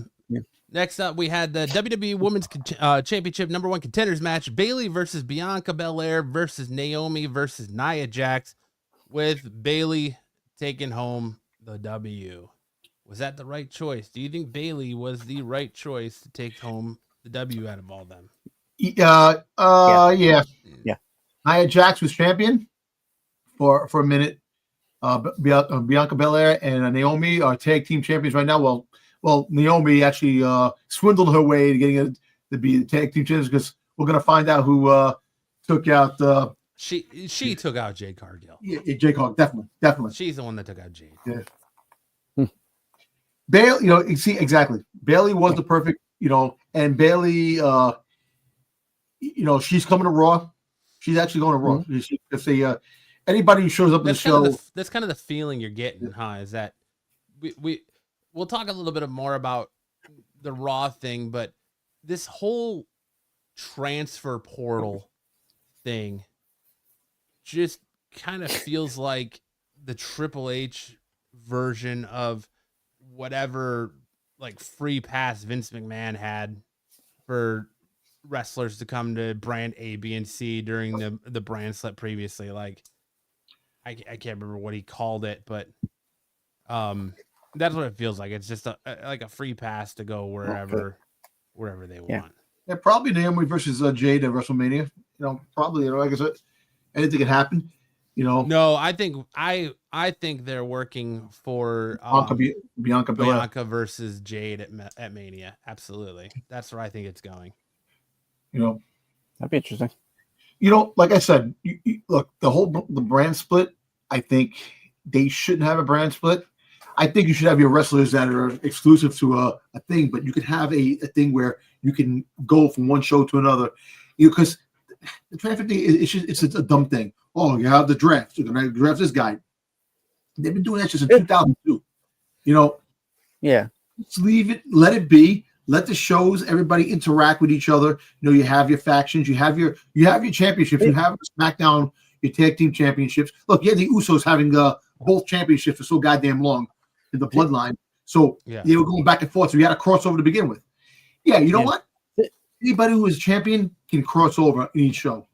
Speaker 1: Next up, we had the WWE Women's Championship #1 contenders match: Bayley versus Bianca Belair versus Naomi versus Nia Jax, with Bayley taking home the W. Was that the right choice? Do you think Bayley was the right choice to take home the W out of all of them?
Speaker 3: Yeah. Nia Jax was champion for a minute. Bianca Belair and Naomi are tag team champions right now. Well, Naomi actually swindled her way to getting it to be the tag team champions, because we're gonna find out who took out.
Speaker 1: She took out Jade Cargill.
Speaker 3: Yeah, Jade Cargill, definitely.
Speaker 1: She's the one that took out Jade.
Speaker 3: Yeah. Bayley, you see exactly. Bayley was the perfect, and Bayley, she's coming to Raw. She's actually going to Raw. Mm-hmm. Anybody who shows up in the show.
Speaker 1: That's kind of the feeling you're getting, huh? Is that we'll talk a little bit more about the Raw thing, but this whole transfer portal thing just kind of feels like the Triple H version of whatever like free pass Vince McMahon had for wrestlers to come to brand A, B, and C during the brand split previously. Like, I can't remember what he called it, but that's what it feels like. It's just like a free pass to go wherever they want.
Speaker 3: Yeah, probably Naomi versus Jade at WrestleMania. Probably. Like I said, anything can happen.
Speaker 1: No, I think they're working for Bianca versus Jade at Mania. Absolutely, that's where I think it's going.
Speaker 2: That'd be interesting.
Speaker 3: Like I said, look, the brand split. I think they shouldn't have a brand split. I think you should have your wrestlers that are exclusive to a thing, but you could have a thing where you can go from one show to another. Because the transfer thing, it's a dumb thing. Oh, you have the draft. You're going to draft this guy. They've been doing that since 2002.
Speaker 2: Yeah.
Speaker 3: Just leave it. Let it be. Let the shows, everybody interact with each other. You have your factions. You have your championships. You have SmackDown, your tag team championships. Look, you had the Usos having both championships for so goddamn long in the bloodline. So they were going back and forth. So you had a crossover to begin with. Yeah, you know what? Anybody who is champion can cross over in each show.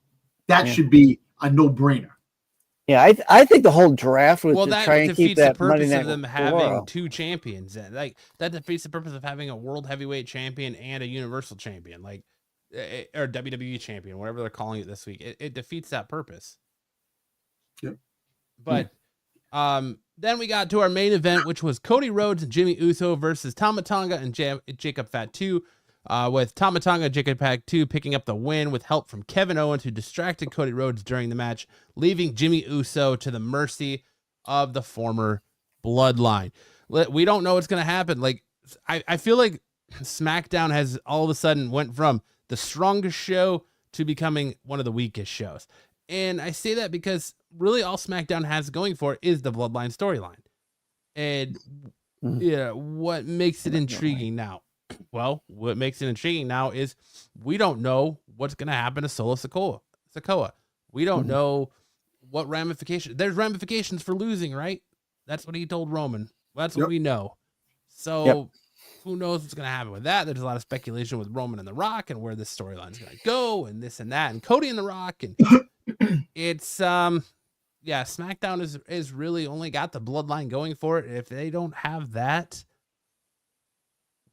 Speaker 3: That should be a no-brainer.
Speaker 2: Yeah, I think the whole draft was to try and keep that
Speaker 1: the purpose
Speaker 2: Monday
Speaker 1: of them
Speaker 2: Night
Speaker 1: having
Speaker 2: Raw.
Speaker 1: two champions. Like, that defeats the purpose of having a world heavyweight champion and a universal champion, like, or WWE champion, whatever they're calling it this week. It defeats that purpose.
Speaker 3: Yep.
Speaker 1: But Then we got to our main event, which was Cody Rhodes and Jimmy Uso versus Tama Tonga and Jacob Fatu. With Tama Tonga and Jacob Fatu picking up the win with help from Kevin Owens, who distracted Cody Rhodes during the match, leaving Jimmy Uso to the mercy of the former Bloodline. We don't know what's going to happen. Like, I feel like SmackDown has all of a sudden went from the strongest show to becoming one of the weakest shows. And I say that because really all SmackDown has going for it is the Bloodline storyline. And yeah, what makes it intriguing now? Well, what makes it intriguing now is we don't know what's going to happen to Solo Sikoa. We don't know what ramifications. There's ramifications for losing, right? That's what he told Roman. That's what we know. So who knows what's going to happen with that? There's a lot of speculation with Roman and The Rock and where this storyline is going to go and this and that and Cody and The Rock. And it's, SmackDown is really only got the Bloodline going for it. If they don't have that,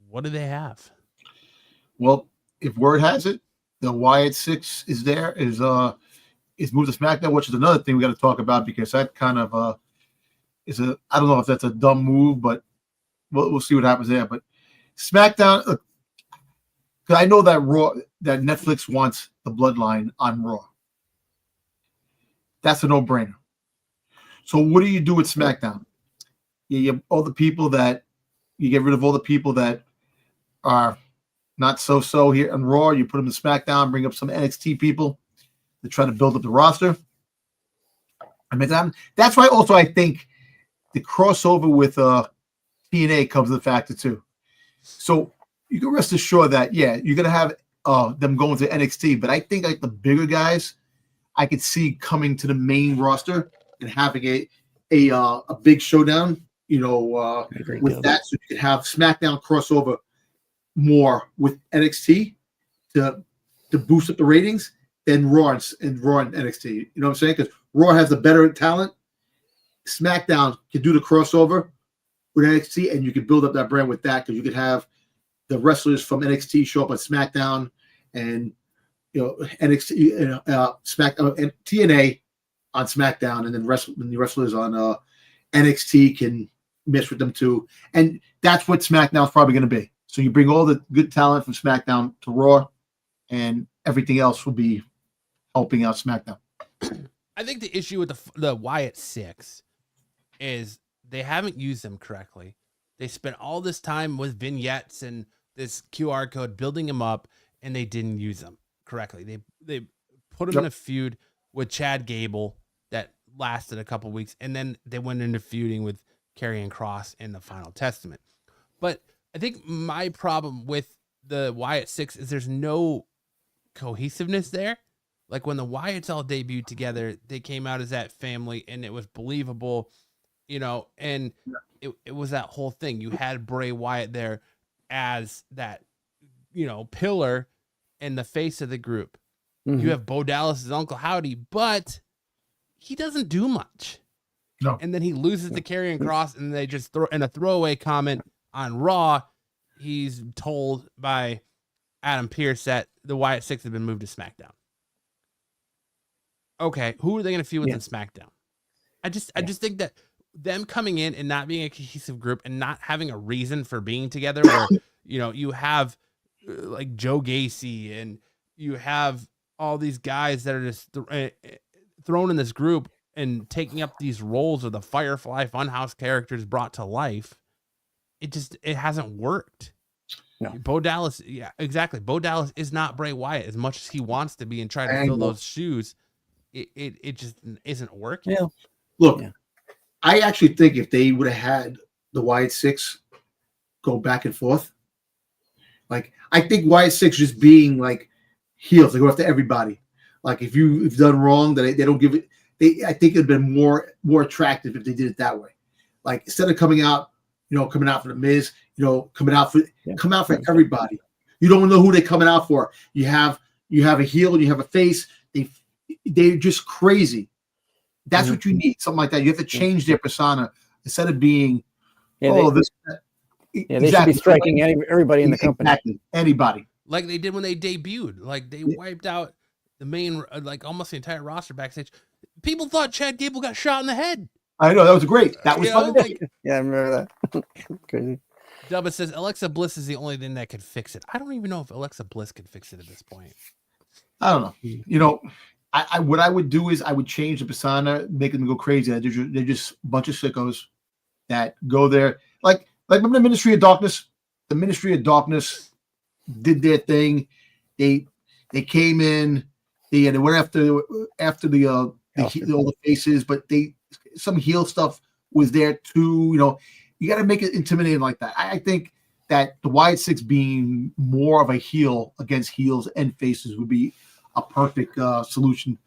Speaker 1: what do they have?
Speaker 3: Well, if word has it, the Wyatt Six is there, is moved to SmackDown, which is another thing we got to talk about because that kind of I don't know if that's a dumb move, but we'll see what happens there. But SmackDown, because I know that Netflix wants the Bloodline on Raw. That's a no-brainer. So what do you do with SmackDown? You have all the people that you get rid of all the people that are not so here on Raw. You put them in SmackDown, bring up some NXT people to try to build up the roster. I mean, that's why also I think the crossover with TNA comes to the factor too. So you can rest assured that, you're going to have them going to NXT, but I think like the bigger guys, I could see coming to the main roster and having a big showdown, with that. So you could have SmackDown crossover more with NXT to boost up the ratings than Raw and NXT. You know what I'm saying? Because Raw has the better talent. SmackDown can do the crossover with NXT, and you could build up that brand with that because you could have the wrestlers from NXT show up on SmackDown, and NXT, SmackDown, and TNA on SmackDown, and then the wrestlers on NXT can mess with them too. And that's what SmackDown's probably going to be. So you bring all the good talent from SmackDown to Raw, and everything else will be helping out SmackDown.
Speaker 1: I think the issue with the Wyatt Six is they haven't used them correctly. They spent all this time with vignettes and this QR code building them up, and they didn't use them correctly. They put them in a feud with Chad Gable that lasted a couple weeks, and then they went into feuding with Karrion Kross in the Final Testament. But I think my problem with the Wyatt Six is there's no cohesiveness there. Like when the Wyatts all debuted together, they came out as that family and it was believable, and it was that whole thing. You had Bray Wyatt there as that, pillar and the face of the group. You have Bo Dallas' Uncle Howdy, but he doesn't do much.
Speaker 3: No.
Speaker 1: And then he loses to Karrion Kross, and they just throw in a throwaway comment on Raw. He's told by Adam Pearce that the Wyatt Six have been moved to SmackDown. Okay, who are they going to feud with in SmackDown? I just think that them coming in and not being a cohesive group and not having a reason for being together, where you have like Joe Gacy and you have all these guys that are just thrown in this group and taking up these roles of the Firefly Funhouse characters brought to life. It hasn't worked. No. Bo Dallas, exactly. Bo Dallas is not Bray Wyatt as much as he wants to be and try to fill those shoes. It just isn't working.
Speaker 2: Yeah.
Speaker 3: Look, I actually think if they would have had the Wyatt Six go back and forth, like I think Wyatt Six just being like heels, they go after everybody. Like if you've done wrong, that they don't give it. I think it'd been more attractive if they did it that way. Like instead of coming out for the Miz, come out for everybody. You don't know who they're coming out for. You have a heel and you have a face. They're just crazy. That's what you need, something like that. You have to change their persona instead of being,
Speaker 2: they should be striking everybody in the company.
Speaker 3: Exactly. Anybody.
Speaker 1: Like they did when they debuted. Like they wiped out the main, like almost the entire roster backstage. People thought Chad Gable got shot in the head.
Speaker 3: I know that was great. That was fun.
Speaker 1: like,
Speaker 2: Yeah, I remember that. Crazy.
Speaker 1: Dubba says Alexa Bliss is the only thing that could fix it. I don't even know if Alexa Bliss could fix it at this point.
Speaker 3: I don't know. You know, I what I would do is I would change the persona, make them go crazy. They're just a bunch of sickos that go there. Like remember the Ministry of Darkness? The Ministry of Darkness did their thing. They came in. They went after the all the faces, but some heel stuff was there too. You know, you got to make it intimidating like that. I think that the Wyatt Six being more of a heel against heels and faces would be a perfect solution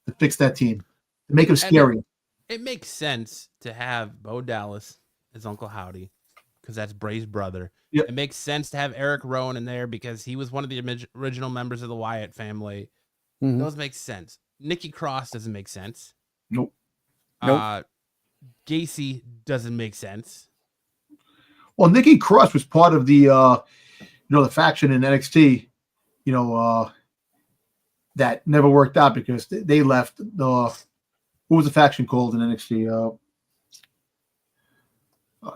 Speaker 3: to fix that team, to make them scary.
Speaker 1: It makes sense to have Bo Dallas as Uncle Howdy because that's Bray's brother.
Speaker 3: Yep.
Speaker 1: It makes sense to have Eric Rowan in there because he was one of the original members of the Wyatt family.
Speaker 2: Mhm.
Speaker 1: Those make sense. Nikki Cross doesn't make sense.
Speaker 3: Nope.
Speaker 1: Gacy doesn't make sense.
Speaker 3: Well, Nikki Cross was part of the the faction in NXT, that never worked out because they left. What was the faction called in NXT?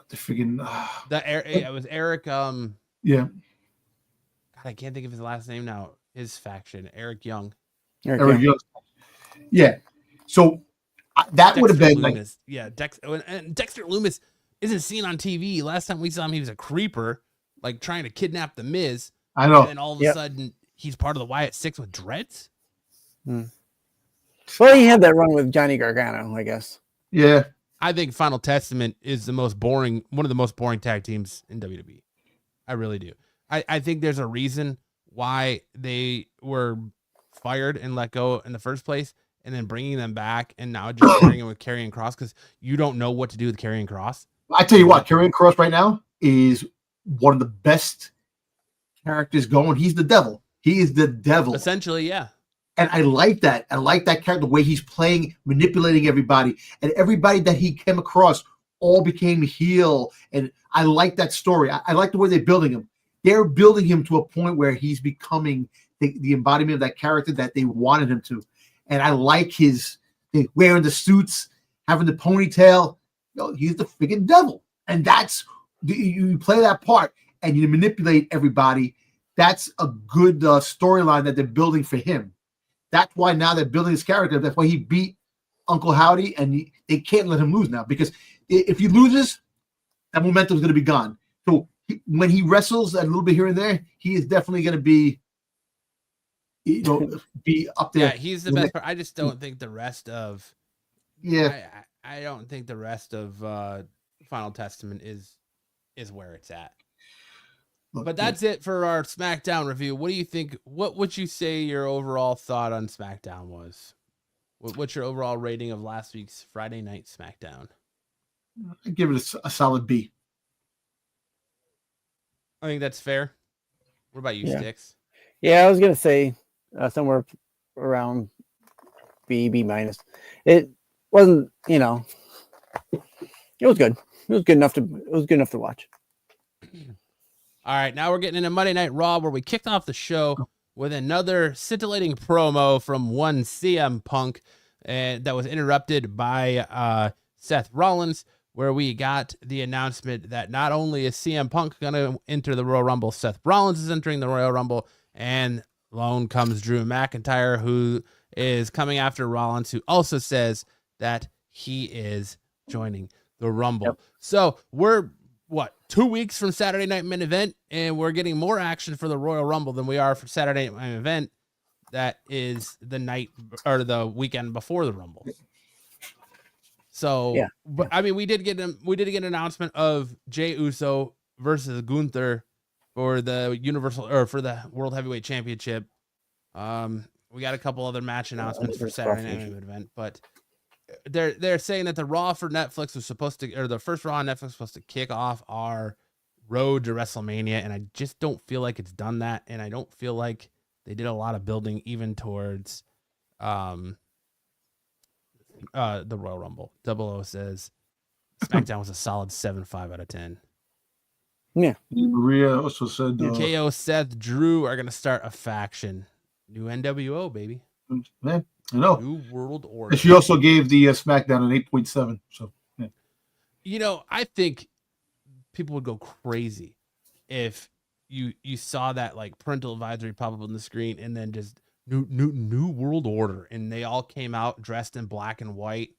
Speaker 3: The freaking
Speaker 1: it was Eric.
Speaker 3: Yeah.
Speaker 1: God, I can't think of his last name now. His faction, Eric Young.
Speaker 3: Eric Young. Yeah. So that would have been
Speaker 1: Loomis. And Dexter Loomis isn't seen on TV. Last time we saw him, he was a creeper, like trying to kidnap the Miz.
Speaker 3: I know.
Speaker 1: And then all of a sudden, he's part of the Wyatt Six with dreads.
Speaker 2: Well, he had that run with Johnny Gargano, I guess.
Speaker 3: Yeah.
Speaker 1: I think Final Testament is one of the most boring tag teams in WWE. I really do. I think there's a reason why they were fired and let go in the first place, and then bringing them back and now just sharing it with Karrion Kross because you don't know what to do with Karrion Kross.
Speaker 3: I tell you what, Karrion Kross right now is one of the best characters going. He's the devil. He is the devil.
Speaker 1: Essentially, yeah.
Speaker 3: And I like that. I like that character, the way he's playing, manipulating everybody. And everybody that he came across all became heel. And I like that story. I like the way they're building him. They're building him to a point where he's becoming the embodiment of that character that they wanted him to. And I like his wearing the suits, having the ponytail. He's the freaking devil. And that's, you play that part and you manipulate everybody. That's a good storyline that they're building for him. That's why now they're building his character. That's why he beat Uncle Howdy, and they can't let him lose now, because if he loses, that momentum is going to be gone. So when he wrestles a little bit here and there, he is definitely going to be, be up there.
Speaker 1: Yeah, he's the best part. I just don't think the rest of I don't think the rest of Final Testament is where it's at. But that's it for our SmackDown review. What do you think? What would you say your overall thought on SmackDown was? What's your overall rating of last week's Friday Night SmackDown?
Speaker 3: I'd give it a solid B.
Speaker 1: I think that's fair. What about you, Sticks?
Speaker 2: Yeah, I was going to say somewhere around B minus. It wasn't, it was good. It was good enough to watch.
Speaker 1: All right, now we're getting into Monday Night Raw, where we kicked off the show with another scintillating promo from one CM Punk, and that was interrupted by Seth Rollins, where we got the announcement that not only is CM Punk going to enter the Royal Rumble, Seth Rollins is entering the Royal Rumble, and along comes Drew McIntyre, who is coming after Rollins, who also says that he is joining the Rumble. Yep. So we're 2 weeks from Saturday Night Main Event, and we're getting more action for the Royal Rumble than we are for Saturday Night Main Event. That is the night or the weekend before the Rumble. So, but I mean, we did get an announcement of Jey Uso versus Gunther for the Universal or for the World Heavyweight Championship. We got a couple other match announcements for Saturday Night Main Event, but they're saying that the Raw for Netflix was supposed to, or the first Raw on Netflix was supposed to kick off our road to WrestleMania, and I just don't feel like it's done that, and I don't feel like they did a lot of building even towards the Royal Rumble. Double O says SmackDown was a solid 7.5 out of 10.
Speaker 2: Yeah.
Speaker 3: Maria also said
Speaker 1: KO, Seth, Drew are gonna start a faction. New NWO, baby.
Speaker 3: Yeah, I know.
Speaker 1: New World Order.
Speaker 3: And she also gave the SmackDown an 8.7. So
Speaker 1: You know, I think people would go crazy if you saw that like parental advisory pop up on the screen and then just new world order and they all came out dressed in black and white.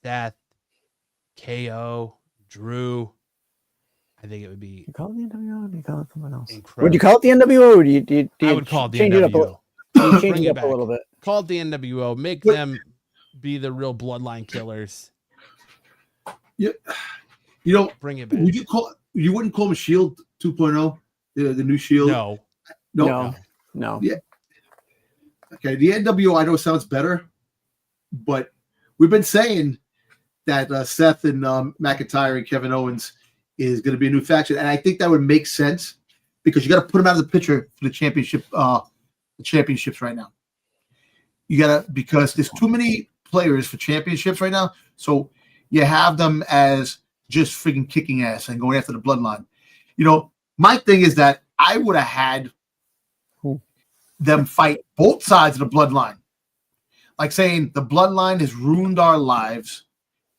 Speaker 1: Seth, KO, Drew. I think it would be.
Speaker 2: You call it the NWO? Or do you call it something else?
Speaker 1: Incredible.
Speaker 2: Would you call it the NWO? Or do you
Speaker 1: I would call it the
Speaker 2: change
Speaker 1: NWO.
Speaker 2: It up a, change
Speaker 1: Bring
Speaker 2: it
Speaker 1: it
Speaker 2: up a little
Speaker 1: back.
Speaker 2: bit.
Speaker 1: Call it the NWO. Make them be the real bloodline killers.
Speaker 3: Yeah, you know,
Speaker 1: bring it back.
Speaker 3: You wouldn't call them Shield 2.0, the new Shield?
Speaker 2: No.
Speaker 3: Yeah. Okay, the NWO I know sounds better, but we've been saying that Seth and McIntyre and Kevin Owens is going to be a new faction, and I think that would make sense because you got to put them out of the picture for the championship, the championships right now. You got to, because there's too many players for championships right now, so you have them as just freaking kicking ass and going after the bloodline. You know, my thing is that I would have had them fight both sides of the bloodline, like saying the bloodline has ruined our lives.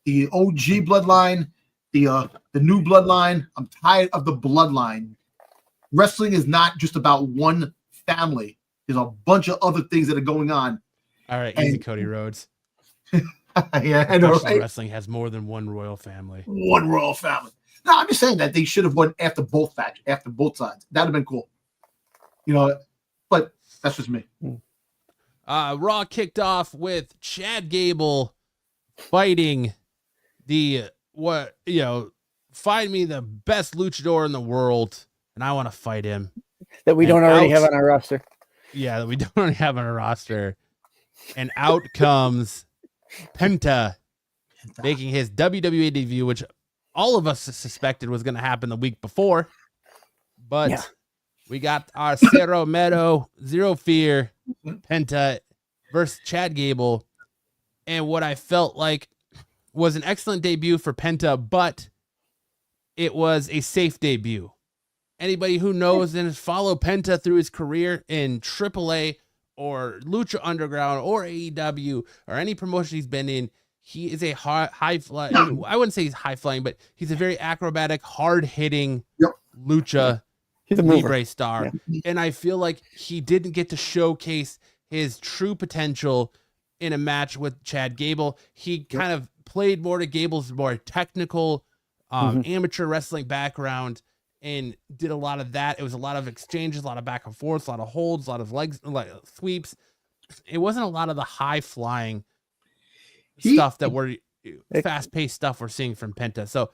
Speaker 3: The OG bloodline, the new bloodline. I'm tired of the bloodline. Wrestling is not just about one family. There's a bunch of other things that are going on.
Speaker 1: All right, easy, Cody Rhodes.
Speaker 3: Yeah, I know. Right?
Speaker 1: Wrestling has more than one royal family.
Speaker 3: One royal family. No, I'm just saying that they should have won after both factions, after both sides. That'd have been cool. You know, but that's just me.
Speaker 1: Raw kicked off with Chad Gable fighting find me the best luchador in the world, and I want to fight him.
Speaker 2: That we don't already have on our roster.
Speaker 1: Yeah, that we don't already have on our roster. And out comes Penta making his WWE debut, which all of us suspected was going to happen the week before. But we got our Cero Miedo, Zero Fear, Penta versus Chad Gable. And what I felt like was an excellent debut for Penta, but it was a safe debut. Anybody who knows and has followed Penta through his career in AAA or Lucha Underground or AEW or any promotion he's been in, he is a high flying. I wouldn't say he's high flying, but he's a very acrobatic, hard hitting Lucha Libre star. Yeah. And I feel like he didn't get to showcase his true potential in a match with Chad Gable. He kind of played more to Gable's more technical, amateur wrestling background and did a lot of that. It was a lot of exchanges, a lot of back and forth, a lot of holds, a lot of legs, like sweeps. It wasn't a lot of the high flying stuff that we're fast paced stuff we're seeing from Penta. So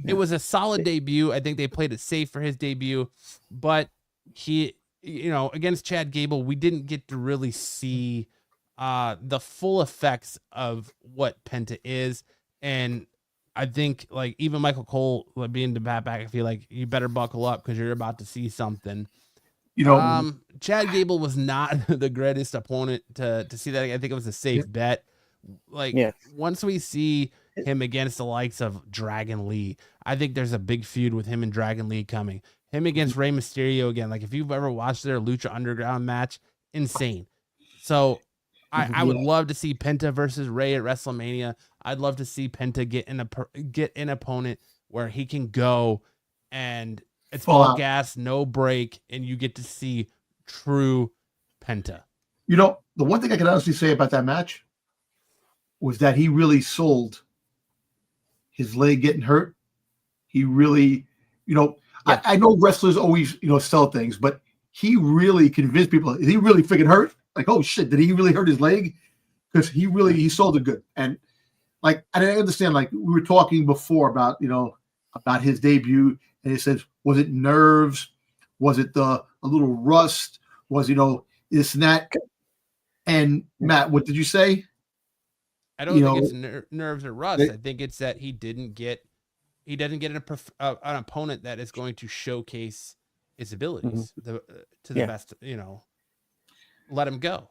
Speaker 1: it was a solid debut. I think they played it safe for his debut, but he, against Chad Gable, we didn't get to really see the full effects of what Penta is. And I think like even Michael Cole being the back, I feel like you better buckle up because you're about to see something. Chad Gable was not the greatest opponent to see that. I think it was a safe bet. Once we see him against the likes of Dragon Lee, I think there's a big feud with him and Dragon Lee coming. Him against Rey Mysterio again. Like if you've ever watched their Lucha Underground match, insane. So I would love to see Penta versus Rey at WrestleMania. I'd love to see Penta get an opponent where he can go and it's all gas, no break, and you get to see true Penta.
Speaker 3: The one thing I can honestly say about that match was that he really sold his leg getting hurt. He really, I know wrestlers always, sell things, but he really convinced people. Is he really freaking hurt? Like, oh shit, did he really hurt his leg? Because he sold it good. And I understand, like we were talking before about, about his debut, and he says, was it nerves? Was it a little rust? Was, this and that? And Matt, what did you say?
Speaker 1: I don't think it's nerves or rust. I think it's that he doesn't get an opponent that is going to showcase his abilities to the best, let him go.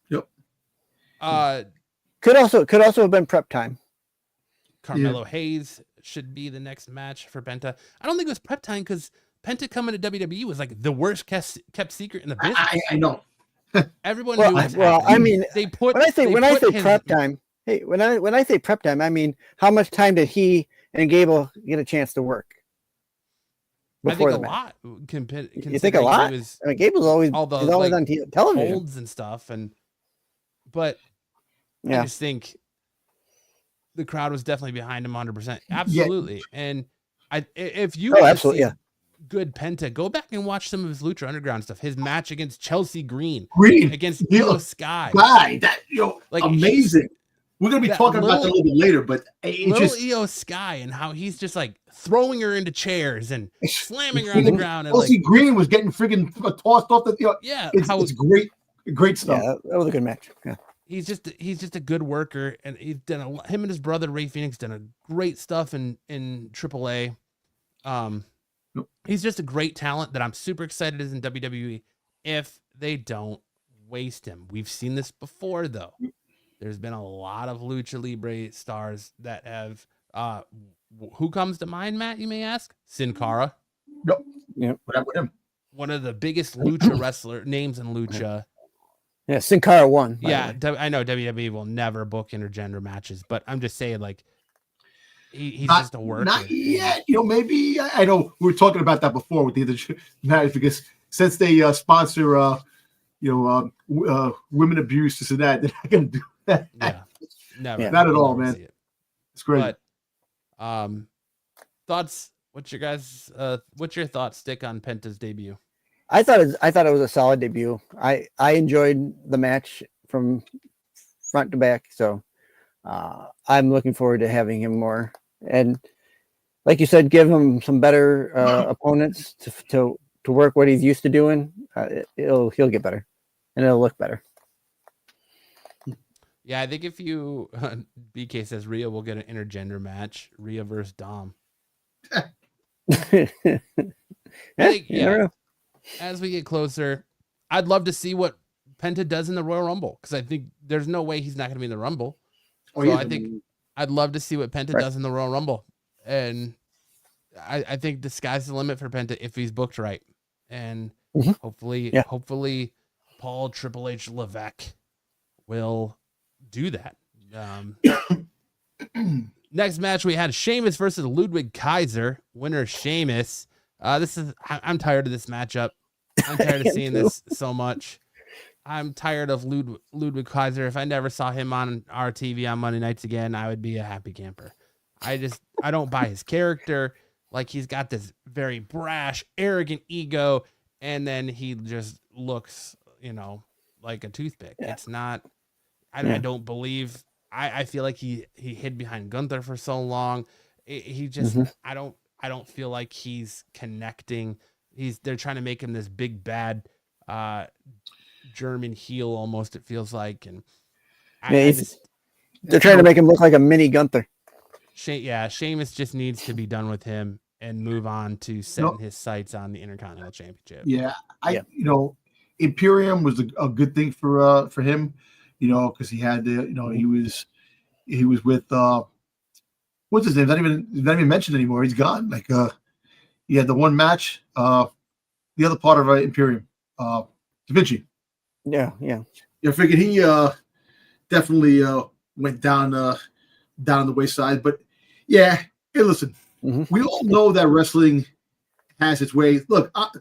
Speaker 3: Yep.
Speaker 2: Could also have been prep time.
Speaker 1: Carmelo Hayes should be the next match for Penta. I don't think it was prep time because Penta coming to WWE was like the worst kept secret in the business.
Speaker 3: I know.
Speaker 1: Everyone knew.
Speaker 2: I mean, when I say prep time, Hey, when I say prep time, I mean how much time did he and Gable get a chance to work
Speaker 1: I think
Speaker 2: before
Speaker 1: a
Speaker 2: the match?
Speaker 1: lot.
Speaker 2: You think a lot?
Speaker 1: He was
Speaker 2: I mean, Gable's always
Speaker 1: all the
Speaker 2: he's always
Speaker 1: like
Speaker 2: on television.
Speaker 1: holds and stuff, but I
Speaker 2: Yeah.
Speaker 1: just think the crowd was definitely behind him 100%.
Speaker 3: Yeah.
Speaker 1: Absolutely. And if you
Speaker 2: Oh,
Speaker 1: want to
Speaker 2: absolutely,
Speaker 1: see
Speaker 2: yeah.
Speaker 1: good Penta, go back and watch some of his Lucha Underground stuff. His match against Chelsea Green,
Speaker 3: Green
Speaker 1: against
Speaker 3: yeah.
Speaker 1: Io Sky.
Speaker 3: Guy, that
Speaker 1: Like,
Speaker 3: amazing. We're gonna be
Speaker 1: that
Speaker 3: talking about that a little bit later, but it's
Speaker 1: little
Speaker 3: just
Speaker 1: Io Sky and how he's just like throwing her into chairs and slamming her on the ground. And
Speaker 3: Chelsea
Speaker 1: like,
Speaker 3: Green was getting freaking tossed off the
Speaker 1: yeah,
Speaker 3: it's great stuff.
Speaker 2: Yeah, that was a good match. Yeah.
Speaker 1: he's just a good worker, and he's done him and his brother Ray Phoenix done a great stuff in AAA. He's just a great talent that I'm super excited is in WWE. If they don't waste him, we've seen this before though. There's been a lot of Lucha Libre stars that have. Who comes to mind, Matt? You may ask. Sin Cara.
Speaker 3: Yep.
Speaker 2: Yep.
Speaker 3: What happened with him?
Speaker 1: One of the biggest Lucha wrestler names in Lucha.
Speaker 2: Yeah, Sin Cara won.
Speaker 1: Yeah, I know WWE will never book intergender matches, but I'm just saying, like, he's just a worker.
Speaker 3: Not yet. Maybe I know we were talking about that before with the other match because since they sponsor, women abuse, this and that, they're not going to do that.
Speaker 1: Yeah, never.
Speaker 3: Yeah. Not at all, man. It's great.
Speaker 1: But, thoughts? What's your thoughts? Stick on Penta's debut.
Speaker 2: I thought it was a solid debut. I enjoyed the match from front to back, so I'm looking forward to having him more. And like you said, give him some better opponents to work what he's used to doing. He'll get better, and it'll look better.
Speaker 1: Yeah, I think if you BK says Rhea will get an intergender match, Rhea versus Dom. As we get closer, I'd love to see what Penta does in the Royal Rumble because I think there's no way he's not going to be in the Rumble. So I think I'd love to see what Penta does in the Royal Rumble, and I think the sky's the limit for Penta if he's booked right, and hopefully Paul Triple H Levesque will do that. Next match we had Sheamus versus Ludwig Kaiser. Winner Sheamus. I'm tired of this matchup. I'm tired of seeing this so much. I'm tired of Ludwig Kaiser. If I never saw him on our TV on Monday nights again, I would be a happy camper. I don't buy his character. Like, he's got this very brash, arrogant ego, and then he just looks, like a toothpick. Yeah. It's not. I don't believe. I feel like he hid behind Gunther for so long. He just. I don't feel like he's connecting. They're trying to make him this big bad German heel almost, it feels like. And
Speaker 2: they're trying to make him look like a mini Gunther.
Speaker 1: Sheamus just needs to be done with him and move on to setting his sights on the Intercontinental Championship.
Speaker 3: Yeah, Imperium was a good thing for him, because he had the he was with what's his name? Not even mentioned anymore. He's gone. Like he had the one match. The other part of Imperium, Da Vinci.
Speaker 2: Yeah.
Speaker 3: I figured he definitely went down the wayside. But yeah, hey, listen, we all know that wrestling has its way. Look at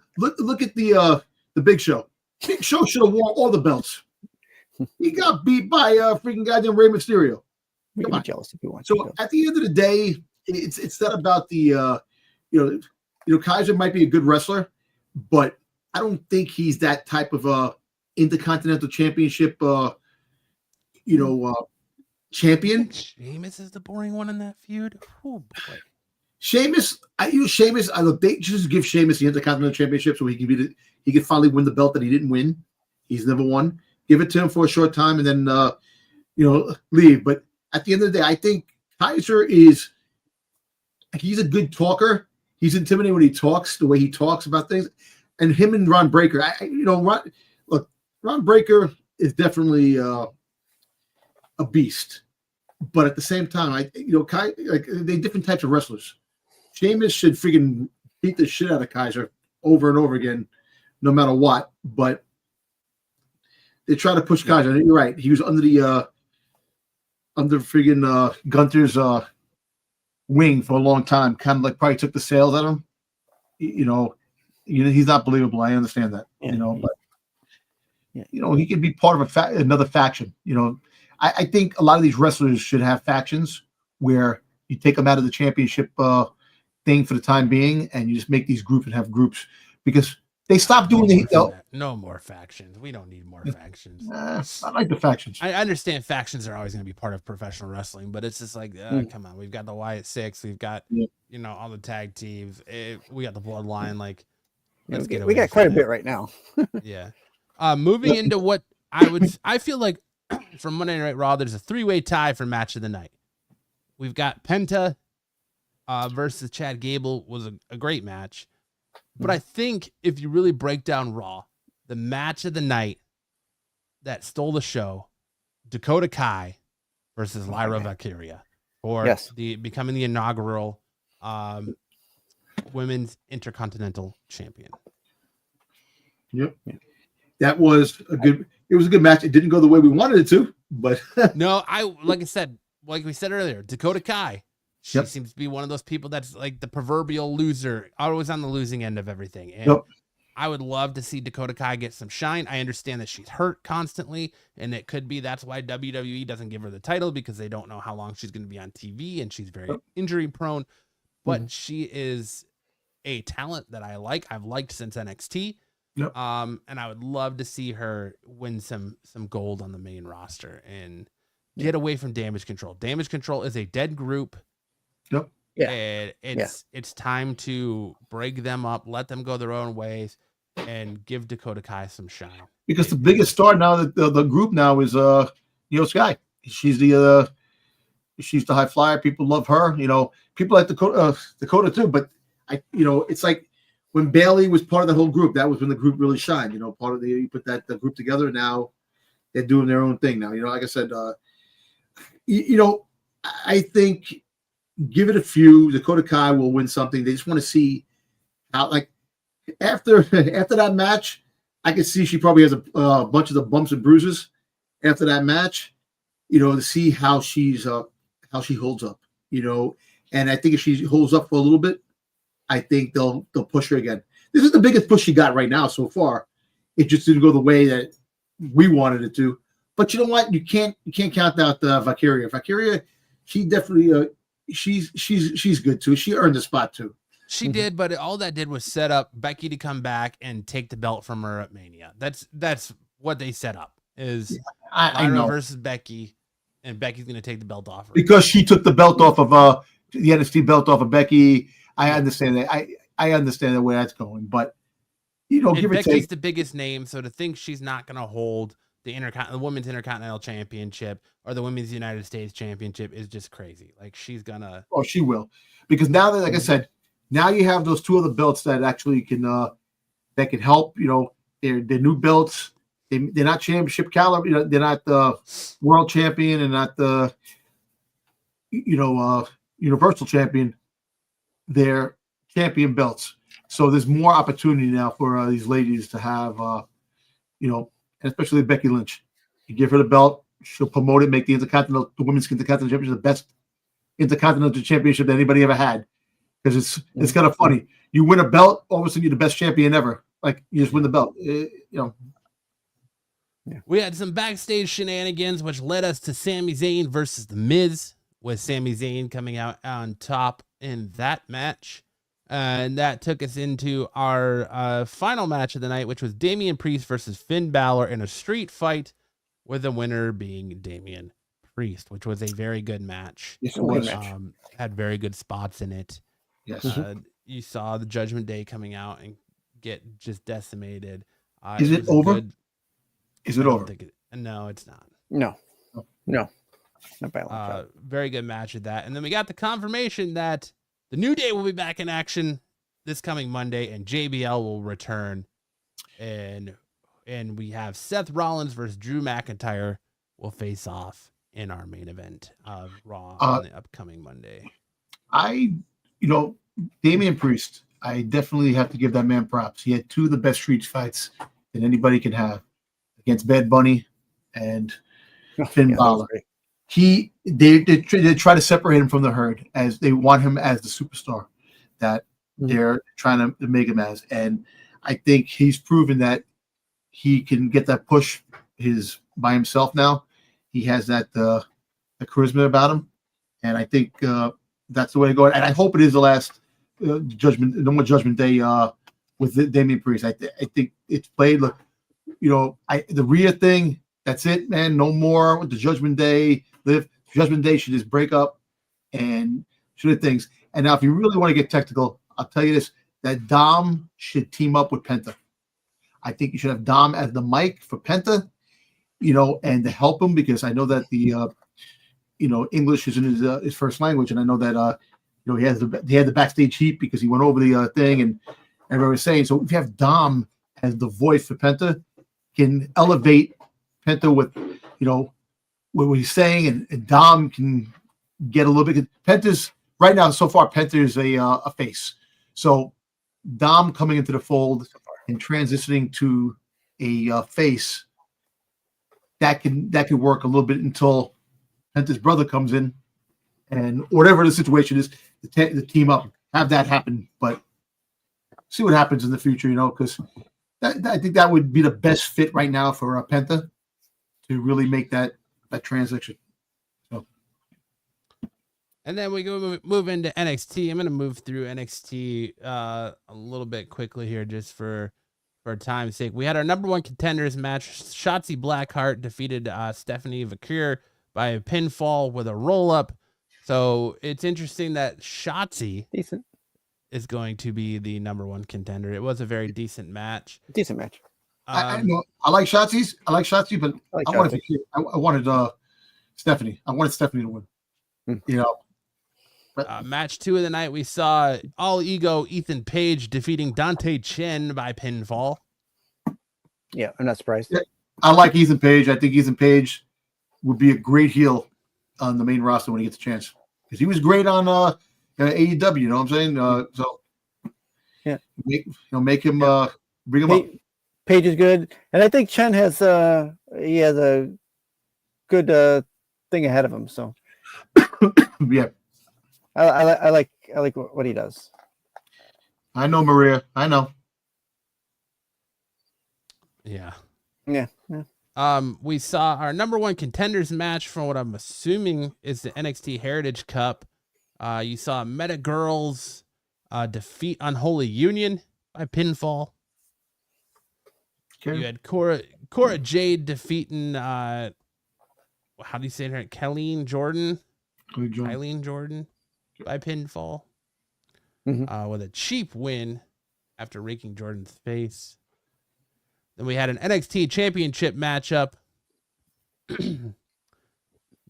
Speaker 3: the Big Show. Big Show should have worn all the belts. He got beat by freaking goddamn Rey Mysterio.
Speaker 2: Come on. Jealous if you want.
Speaker 3: So at the end of the day, it's not about the Kaiser might be a good wrestler, but I don't think he's that type of Intercontinental Championship champion.
Speaker 1: Sheamus is the boring one in that feud. Oh boy.
Speaker 3: Sheamus, they just give Sheamus the Intercontinental Championship so he can finally win the belt that he didn't win. He's never won. Give it to him for a short time and then leave. But at the end of the day, I think Kaiser he's a good talker. He's intimidating when he talks, the way he talks about things. And him and Ron Breakker, Ron Breakker is definitely a beast. But at the same time, they're different types of wrestlers. Sheamus should freaking beat the shit out of Kaiser over and over again, no matter what. But they try to push Kaiser. You're right. He was under friggin' Gunther's wing for a long time. Kind of like probably took the sales out of him. He's not believable. I understand that.
Speaker 2: Yeah.
Speaker 3: But he could be part of another faction. I think a lot of these wrestlers should have factions where you take them out of the championship thing for the time being, and you just make these groups and have groups, because they stopped doing
Speaker 1: no more factions. We don't need more factions.
Speaker 3: I like the factions.
Speaker 1: I understand factions are always going to be part of professional wrestling, but it's just like, come on. We've got the Wyatt Six. We've got all the tag teams. We got the Bloodline. Like, let's get away.
Speaker 2: We got quite a bit right now.
Speaker 1: Yeah. Moving into what I feel like from Monday Night Raw, there's a 3-way tie for match of the night. We've got Penta versus Chad Gable was a great match. But I think if you really break down Raw, the match of the night that stole the show, Dakota Kai versus Lyra Valkyria for becoming the inaugural Women's Intercontinental Champion.
Speaker 3: Yep. That was a good match. It didn't go the way we wanted it to, but
Speaker 1: no, like we said earlier, Dakota Kai. She seems to be one of those people that's like the proverbial loser, always on the losing end of everything. And I would love to see Dakota Kai get some shine. I understand that she's hurt constantly, and it could be that's why WWE doesn't give her the title, because they don't know how long she's going to be on TV, and she's very injury prone. But she is a talent that I like. I've liked since NXT. And I would love to see her win some gold on the main roster and get away from Damage Control. Damage Control is a dead group. And it's time to break them up, let them go their own ways, and give Dakota Kai some shine.
Speaker 3: Because the biggest star now, the group now is Sky. She's the high flyer. People love her. People like Dakota too. But it's like when Bayley was part of the whole group, that was when the group really shined. Part of you put the group together. Now they're doing their own thing. Now, like I said, I think. Give it a few. Dakota Kai will win something. They just want to see how, like, after that match, I can see she probably has a bunch of the bumps and bruises after that match, to see how she holds up, and I think if she holds up for a little bit, I think they'll push her again. This is the biggest push she got right now so far. It just didn't go the way that we wanted it to. But you know what? You can't count out Valkyria. Valkyria, she definitely she's good too. She earned the spot too.
Speaker 1: She did, but all that did was set up Becky to come back and take the belt from her at Mania. That's what they set up, is Lyra versus Becky, and Becky's going to take the belt off her.
Speaker 3: Because she took the belt off of the NXT belt off of Becky. I understand that. I understand the way that's going, but give or
Speaker 1: Becky's
Speaker 3: take,
Speaker 1: the biggest name, so to think she's not going to hold the Women's Intercontinental Championship or the Women's United States Championship is just crazy. Like, she's gonna.
Speaker 3: Oh, she will, because now that, like I said, now you have those two other belts that actually can that can help. They're new belts. They're not championship caliber. They're not the world champion and not the universal champion. They're champion belts. So there's more opportunity now for these ladies to have and especially Becky Lynch. You give her the belt, she'll promote it, make the Women's Intercontinental Championship the best Intercontinental Championship that anybody ever had. Because it's kind of funny. You win a belt, all of a sudden you're the best champion ever. Like, you just win the belt.
Speaker 1: We had some backstage shenanigans, which led us to Sami Zayn versus The Miz, with Sami Zayn coming out on top in that match. And that took us into our final match of the night, which was Damian Priest versus Finn Balor in a street fight, with the winner being Damian Priest, which was a very good match.
Speaker 3: Yes, it was.
Speaker 1: Had very good spots in it.
Speaker 3: Yes.
Speaker 1: You saw the Judgment Day coming out and get just decimated.
Speaker 3: Is it over? Is it over?
Speaker 1: No, it's not.
Speaker 2: No. Not by a long shot.
Speaker 1: Very good match at that. And then we got the confirmation that the New Day will be back in action this coming Monday, and JBL will return. And we have Seth Rollins versus Drew McIntyre will face off in our main event of Raw on the upcoming Monday.
Speaker 3: Damian Priest, I definitely have to give that man props. He had two of the best street fights that anybody can have, against Bad Bunny and Finn Balor. they try to separate him from the herd, as they want him as the superstar that they're trying to make him as. And I think he's proven that he can get that push by himself now. He has that the charisma about him, and I think that's the way to go. And I hope it is the last no more Judgment Day with Damian Priest. I think it's played. Look, the Rhea thing. That's it, man. No more with the Judgment Day. Judgment Day should just break up and should have things. And now, if you really want to get technical, I'll tell you this: that Dom should team up with Penta. I think you should have Dom as the mic for Penta, and to help him, because I know that the English isn't his first language, and I know that he had the backstage heat because he went over the thing, and everybody was saying. So if you have Dom as the voice for Penta, can elevate Penta with what he's saying, and Dom can get a little bit. Penta's right now so far. Penta is a face, so Dom coming into the fold and transitioning to a face that could work a little bit until Penta's brother comes in, and whatever the situation is, the team up, have that happen. But see what happens in the future, because I think that would be the best fit right now for Penta to really make that transition. So.
Speaker 1: And then we go move into NXT. I'm going to move through NXT a little bit quickly here, just for time's sake. We had our number one contenders match. Shotzi Blackheart defeated Stephanie Vaquer by a pinfall with a roll up. So it's interesting that Shotzi is going to be the number one contender. It was a very decent match.
Speaker 3: I like Shotzi. But I wanted Stephanie. I wanted Stephanie to win. But
Speaker 1: match 2 of the night, we saw All Ego Ethan Page defeating Dante Chen by pinfall.
Speaker 2: Yeah, I'm not surprised.
Speaker 3: Yeah, I like Ethan Page. I think Ethan Page would be a great heel on the main roster when he gets a chance, because he was great on AEW. You know what I'm saying? So
Speaker 2: yeah,
Speaker 3: make him bring him up.
Speaker 2: Page is good, and I think Chen has a good thing ahead of him. So
Speaker 3: yeah,
Speaker 2: I like what he does.
Speaker 3: I know, Maria. I know.
Speaker 1: Yeah. We saw our number one contenders match from what I'm assuming is the NXT Heritage Cup. You saw Meta Girls defeat Unholy Union by pinfall. Okay. You had Cora Jade defeating how do you say her? Eileen Jordan by pinfall with a cheap win after raking Jordan's face. Then we had an NXT Championship matchup.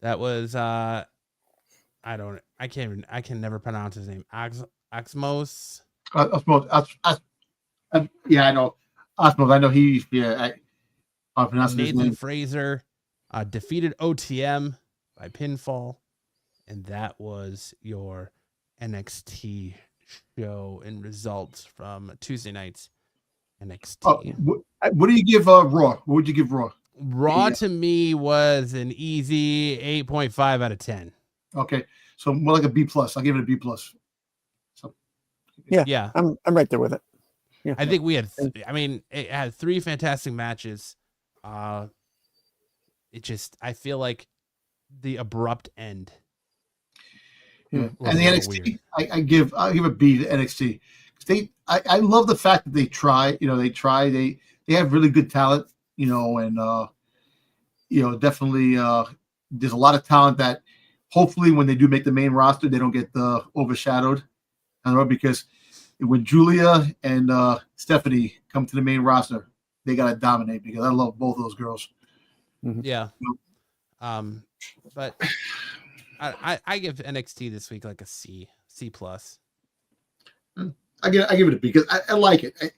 Speaker 1: That was I can never pronounce his name. Axmos.
Speaker 3: Yeah, I know. Osmos, I know he. Yeah, I pronounce his
Speaker 1: Nathan
Speaker 3: name.
Speaker 1: Fraser defeated OTM by pinfall, and that was your NXT show and results from Tuesday night's NXT.
Speaker 3: What do you give Raw? What would you give Raw?
Speaker 1: Raw to me was an easy 8.5 out of 10.
Speaker 3: Okay, so more like a B plus. I'll give it a B plus. So
Speaker 2: yeah, I'm right there with it. Yeah,
Speaker 1: I think we had. It had 3 fantastic matches. I feel like the abrupt end.
Speaker 3: Yeah. And the NXT, I'll give a B to NXT. I love the fact that they try. They have really good talent. And definitely there's a lot of talent that hopefully when they do make the main roster, they don't get overshadowed. I don't know, because when Julia and Stephanie come to the main roster, they gotta dominate, because I love both of those girls.
Speaker 1: Yeah. But I give NXT this week like a C plus.
Speaker 3: I give it a B because I like it.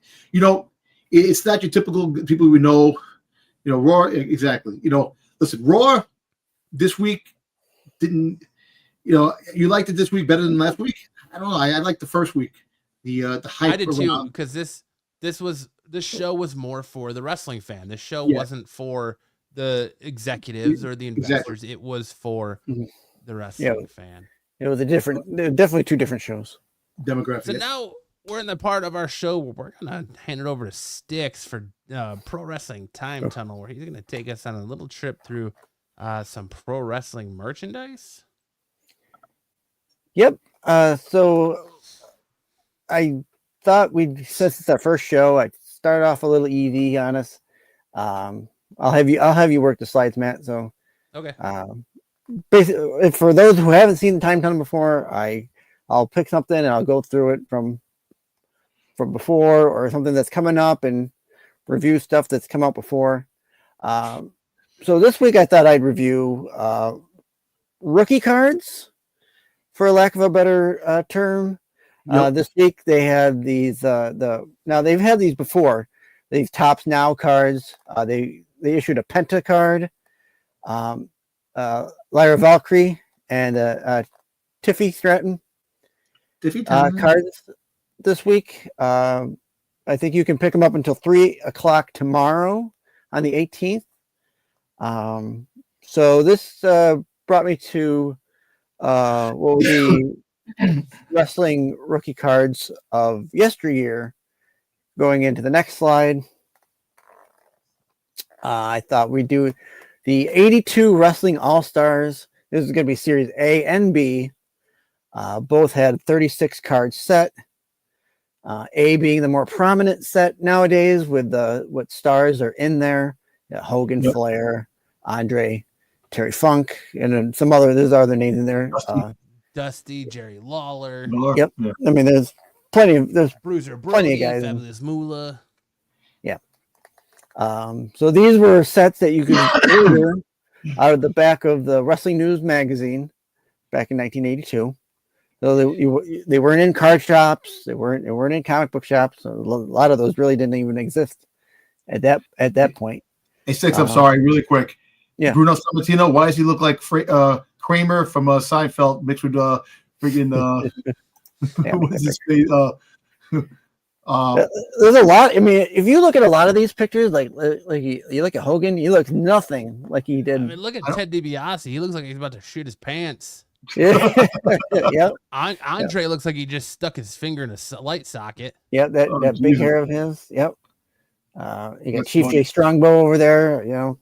Speaker 3: It's not your typical people we know. Raw, exactly. Listen, Raw this week didn't. You liked it this week better than last week. I don't know. I liked the first week. The hype.
Speaker 1: I did too, because this show was more for the wrestling fan. This show wasn't for the executives or the investors.
Speaker 3: Exactly.
Speaker 1: It was for
Speaker 2: Mhm.
Speaker 1: the wrestling fan.
Speaker 2: It was definitely two different shows.
Speaker 3: Demographic.
Speaker 1: So now we're in the part of our show where we're gonna hand it over to Sticks for Pro Wrestling Time Tunnel, where he's gonna take us on a little trip through some pro wrestling merchandise.
Speaker 2: Yep. So I thought since it's our first show, I'd start off a little easy on us. I'll have you work the slides, Matt. So
Speaker 1: Okay.
Speaker 2: basically, for those who haven't seen the Time Tunnel before, I'll pick something and I'll go through it from before or something that's coming up and review stuff that's come out before. So this week I thought I'd review rookie cards, for lack of a better term.
Speaker 3: Yep.
Speaker 2: This week they had these now they've had these before. These Tops Now cards. They issued a Penta card, Lyra Valkyrie and Tiffy Stratton cards this week. I think you can pick them up until 3:00 tomorrow on the 18th. So this brought me to what would be wrestling rookie cards of yesteryear. Going into the next slide, I thought we'd do the 82 Wrestling All-Stars. This is going to be Series A and B. Both had 36 cards set. A being the more prominent set nowadays with what stars are in there. Hogan,
Speaker 3: Yep.
Speaker 2: Flair, Andre, Terry Funk, and then some there's other names in there.
Speaker 1: Dusty, Jerry Lawler.
Speaker 2: Yep.
Speaker 3: Yeah.
Speaker 2: I mean, there's
Speaker 1: Bruiser
Speaker 2: plenty
Speaker 1: Brody,
Speaker 2: of guys.
Speaker 1: Fabulous Moolah.
Speaker 2: Yeah. So these were sets that you could order out of the back of the Wrestling News magazine back in 1982. So they weren't in card shops. They weren't in comic book shops. So a lot of those really didn't even exist at that point.
Speaker 3: Hey, Six, I'm sorry, really quick.
Speaker 2: Yeah.
Speaker 3: Bruno Sammartino, why does he look like Kramer from Seinfeld mixed with friggin' what's his face?
Speaker 2: There's a lot. I mean, if you look at a lot of these pictures, like you look at Hogan, he looks nothing like he did.
Speaker 1: I mean, look at Ted DiBiase. He looks like he's about to shoot his pants.
Speaker 2: Yeah. Yep.
Speaker 1: Andre looks like he just stuck his finger in a light socket.
Speaker 2: Yep. That big hair of his. Yep. You got Chief J Strongbow over there. You know.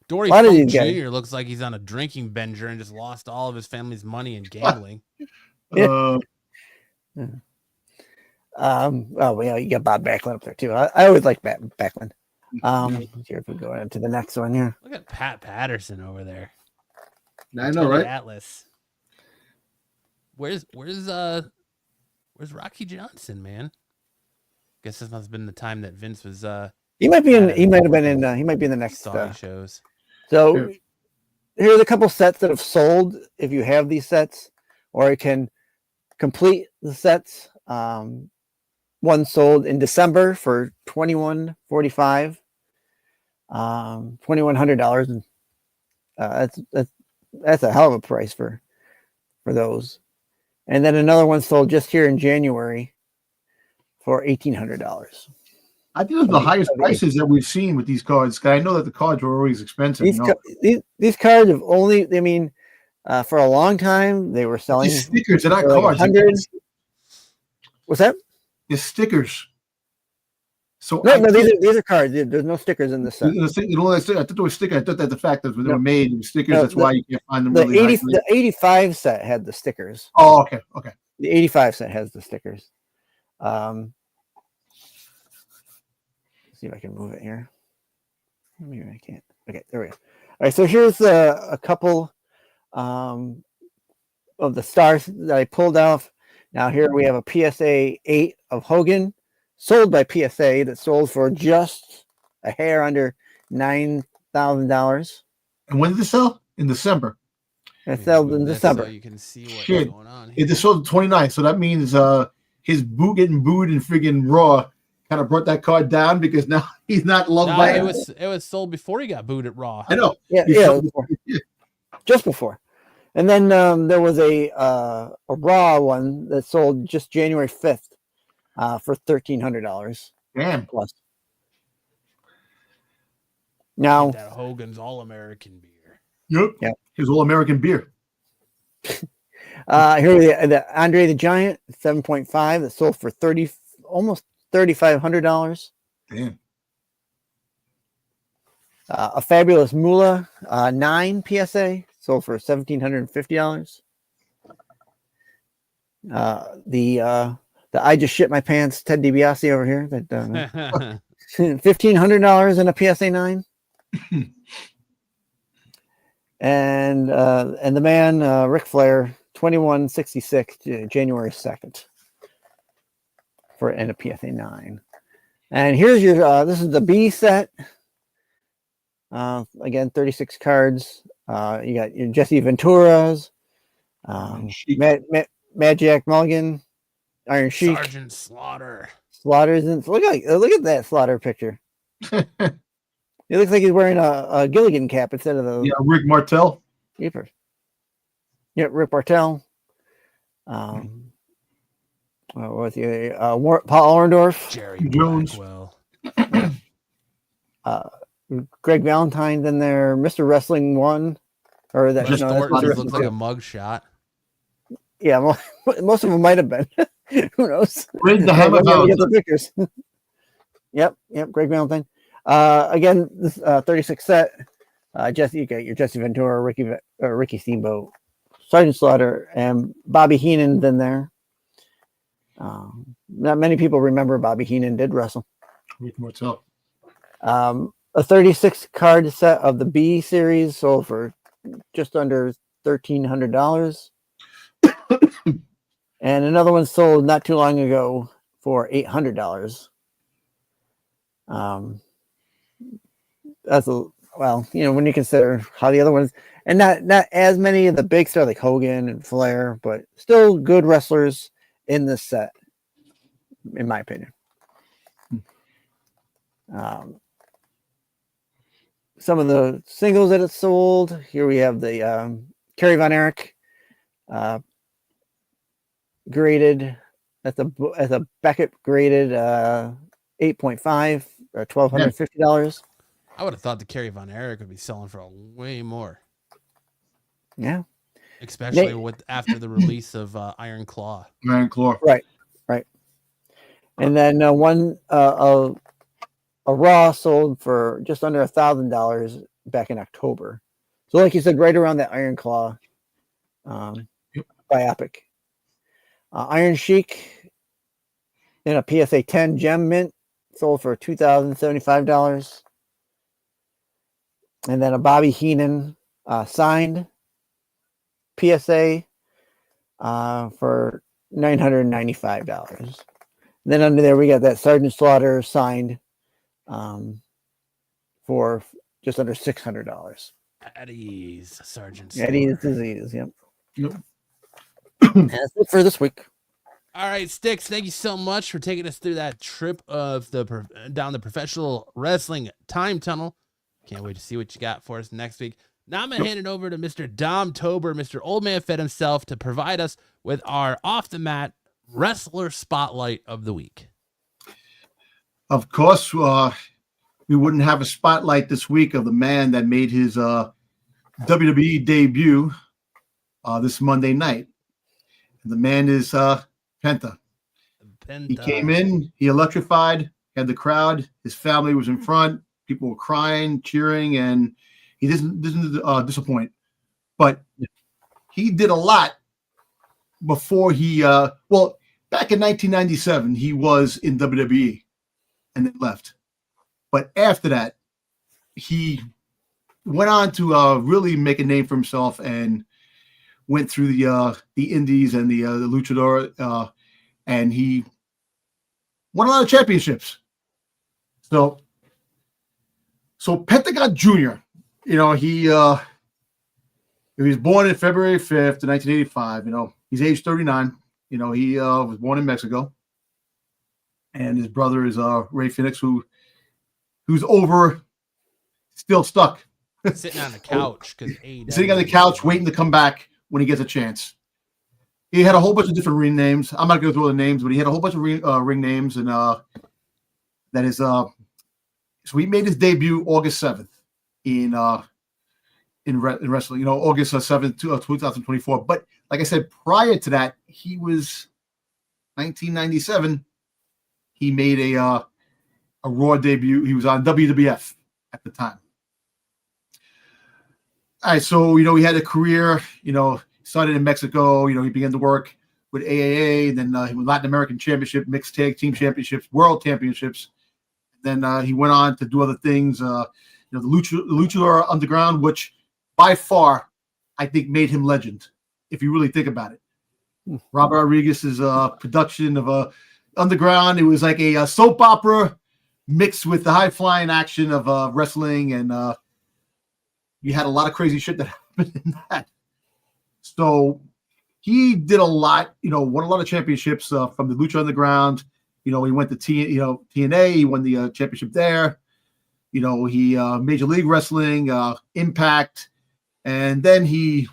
Speaker 1: Dory Funk Jr. looks like he's on a drinking bender and just lost all of his family's money in gambling.
Speaker 2: Oh, well, you got Bob Backlund up there too. I always like Backlund. Here if we go into the next one here.
Speaker 1: Look at Pat Patterson over there.
Speaker 3: I know, right?
Speaker 1: Atlas. Where's Rocky Johnson, man? Guess this must have been the time that Vince was
Speaker 2: he might be in the next
Speaker 1: shows.
Speaker 2: So here's a couple sets that have sold if you have these sets, or you can complete the sets. One sold in December for $2,145, $2,100, and that's a hell of a price for those. And then another one sold just here in January for $1,800.
Speaker 3: I think those are the highest prices that we've seen with these cards. I know that the cards were always expensive.
Speaker 2: These cards have only, I mean, for a long time they were selling
Speaker 3: these stickers. They're not cards.
Speaker 2: Hundreds. What's that?
Speaker 3: They're stickers. So
Speaker 2: no, these are cards. There's no stickers in this set.
Speaker 3: I thought they were stickers. I thought that the fact that when they were made, they were stickers. That's why you can't find them.
Speaker 2: The 85 set had the stickers.
Speaker 3: Oh, okay.
Speaker 2: The 85 set has the stickers. See if I can move it here. Maybe I can't. Okay, there we go. All right, so here's a couple of the stars that I pulled off. Now here we have a PSA 8 of Hogan, sold by PSA, that sold for just a hair under $9,000.
Speaker 3: And when did this sell? In December.
Speaker 2: It sold in December.
Speaker 1: So you can see what's going on
Speaker 3: It
Speaker 1: here.
Speaker 3: just sold the 29th, so that means his getting booed in friggin' Raw kind of brought that card down because now he's not loved by
Speaker 1: it was sold before he got booed at Raw.
Speaker 3: I know.
Speaker 2: Yeah, just before. And then there was a Raw one that sold just January 5th for $1,300.
Speaker 3: Damn.
Speaker 2: Plus. Now,
Speaker 1: Get that Hogan's All-American beer.
Speaker 3: Yep. His All-American beer.
Speaker 2: here the Andre the Giant 7.5 that sold for almost $3,500.
Speaker 3: Damn.
Speaker 2: A Fabulous Moolah 9 PSA sold for $1,750. The I just shit my pants Ted DiBiase over here that $1,500 in a PSA 9. And the man Ric Flair 2166 January 2nd for and a PSA 9. And here's your this is the B set. Again, 36 cards. You got your Jesse Ventura's, Mad Jack Mulligan, Iron Sheik,
Speaker 1: Sergeant Slaughter.
Speaker 2: Slaughter's in. Look at that Slaughter picture. It looks like he's wearing a Gilligan cap instead of the
Speaker 3: Rick Martel.
Speaker 2: keeper. Yeah, Rip Martel. What's the Paul Orndorff,
Speaker 1: Jerry
Speaker 3: Jones.
Speaker 1: Blackwell.
Speaker 2: Greg Valentine's in there, Mr. Wrestling 1, or that
Speaker 1: Just
Speaker 2: no, that's
Speaker 1: Thornton
Speaker 2: Mr.
Speaker 1: looks
Speaker 2: Wrestling
Speaker 1: like
Speaker 2: 2.
Speaker 1: a mug shot.
Speaker 2: Yeah, most of them might have been. Who knows?
Speaker 3: Great the Hammer
Speaker 2: Get the pictures. Yep, Greg Valentine. Again, this 36 set. Jesse, you got your Jesse Ventura, Ricky Steamboat, Sergeant Slaughter, and Bobby Heenan's in there. Not many people remember Bobby Heenan did wrestle.
Speaker 3: Rick Martel.
Speaker 2: A 36 card set of the B series sold for just under $1,300. And another one sold not too long ago for $800. That's when you consider how the other ones, and not as many of the big stars like Hogan and Flair, but still good wrestlers in this set, in my opinion. Some of the singles that it sold. Here we have the Kerry Von Erich graded at the Beckett graded 8.5 or $1,250.
Speaker 1: I would have thought the Kerry Von Erich would be selling for way more.
Speaker 2: Yeah,
Speaker 1: especially after the release of Iron Claw.
Speaker 3: Iron Claw.
Speaker 2: Right. And then one a Raw sold for just under $1,000 back in October. So, like you said, right around that Iron Claw biopic. Iron Sheik in a PSA 10 gem mint sold for $2,075. And then a Bobby Heenan signed PSA for $995. Then under there, we got that Sergeant Slaughter signed for just under $600.
Speaker 1: Eddie's Sergeant Slaughter.
Speaker 2: Eddie's disease. Yep.
Speaker 3: Yep.
Speaker 2: That's it for this week.
Speaker 1: All right, Sticks, thank you so much for taking us through that trip of down the professional wrestling time tunnel. Can't wait to see what you got for us next week. Now I'm going to hand it over to Mr. Dom Tober, Mr. Old Man Fed himself, to provide us with our off-the-mat wrestler spotlight of the week.
Speaker 3: Of course, we wouldn't have a spotlight this week of the man that made his WWE debut this Monday night. And the man is PENTA. He came in, he electrified, had the crowd. His family was in front. People were crying, cheering, and he didn't disappoint. But he did a lot before he back in 1997, he was in WWE and then left. But after that, he went on to really make a name for himself and went through the indies and the luchador, and he won a lot of championships. So Pentagon Jr., he was born on February 5th, 1985. He's age 39. He was born in Mexico. And his brother is Ray Phoenix, who's still stuck.
Speaker 1: Sitting on the couch.
Speaker 3: Sitting on the couch waiting to come back when he gets a chance. He had a whole bunch of different ring names. I'm not going to go through all the names, but he had a whole bunch of ring names. And that is, so he made his debut August 7th. in wrestling. August 7th, 2024. But like I said, prior to that, he was 1997. He made a Raw debut. He was on WWF at the time. All right, so he had a career. Started in Mexico. He began to work with AAA, and then he won Latin American Championship, Mixed Tag Team Championships, World Championships. Then he went on to do other things. The Luchador Underground, which by far I think made him legend, if you really think about it. Robert Rodriguez's production of Underground. It was like a soap opera mixed with the high flying action of wrestling, and you had a lot of crazy shit that happened in that. So he did a lot, won a lot of championships from the Lucha Underground. He went to TNA. He won the championship there. He Major League Wrestling, Impact, and then he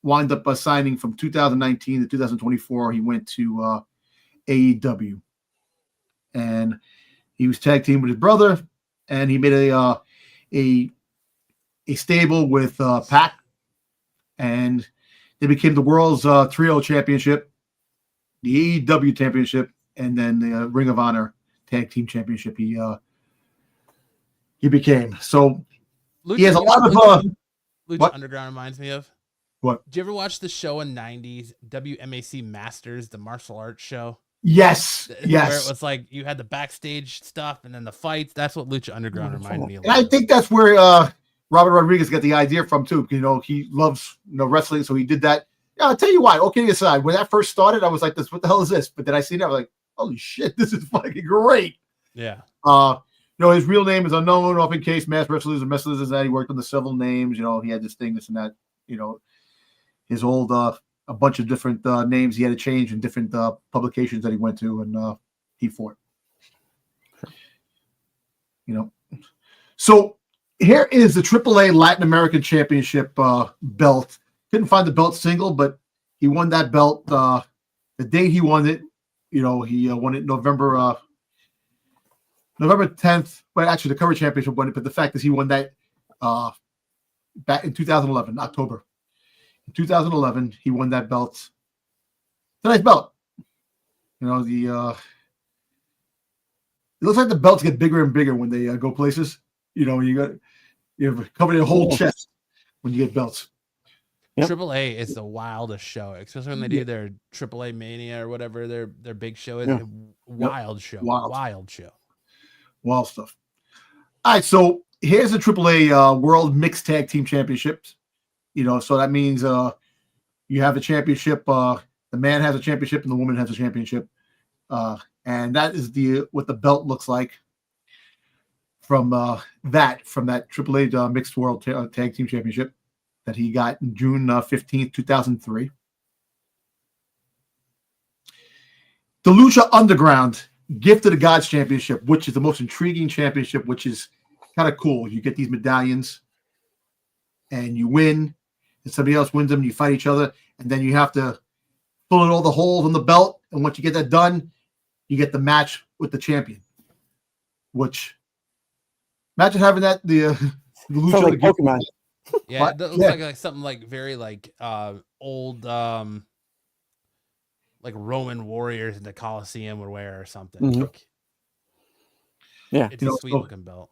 Speaker 3: wound up signing from 2019 to 2024. He went to AEW, and he was tag team with his brother, and he made a stable with Pac, and they became the world's trio championship, the AEW championship, and then the Ring of Honor tag team championship. He became. So
Speaker 1: Lucha,
Speaker 3: he has a lot of
Speaker 1: Lucha Underground reminds me of.
Speaker 3: What?
Speaker 1: Did you ever watch the show in '90s, WMAC Masters, the martial arts show?
Speaker 3: Yes.
Speaker 1: Where it was like you had the backstage stuff and then the fights. That's what Lucha Underground reminded me of.
Speaker 3: And I think that's where Robert Rodriguez got the idea from too. He loves wrestling, so he did that. Yeah, I'll tell you why. Okay, aside, when that first started, I was like, what the hell is this? But then I seen it, I was like, holy shit, this is fucking great.
Speaker 1: Yeah.
Speaker 3: His real name is unknown, often case, mass wrestlers and wrestlers is that. He worked on the several names, he had this thing, this and that, his old a bunch of different names he had to change in different publications that he went to, and he fought. So here is the AAA Latin American Championship belt. Couldn't find the belt single, but he won that belt. The date he won it, he won it November 10th. But actually, the cover championship won it. But the fact is, he won that back in 2011, October. In 2011, he won that belt. It's a nice belt. It looks like the belts get bigger and bigger when they go places. You cover your whole chest when you get belts.
Speaker 1: Yep. AAA is the wildest show, especially when they do their AAA Mania or whatever their big show is.
Speaker 3: Yeah.
Speaker 1: Wild show. Wild show.
Speaker 3: Wild stuff. All right, so here's the AAA World Mixed Tag Team Championships. So that means you have a championship. The man has a championship and the woman has a championship, and that is what the belt looks like from that AAA Mixed World Tag Team Championship that he got in June 15th, 2003. The Lucha Underground Gift of the Gods Championship, which is the most intriguing championship, which is kind of cool. You get these medallions and you win, and somebody else wins them, and you fight each other, and then you have to fill in all the holes on the belt. And once you get that done, you get the match with the champion. Which, imagine having that the Lucha
Speaker 2: like Pokemon.
Speaker 1: Yeah, it looks like something like very old like Roman warriors in the Colosseum would wear or something.
Speaker 2: Mm-hmm.
Speaker 1: It's a sweet looking belt.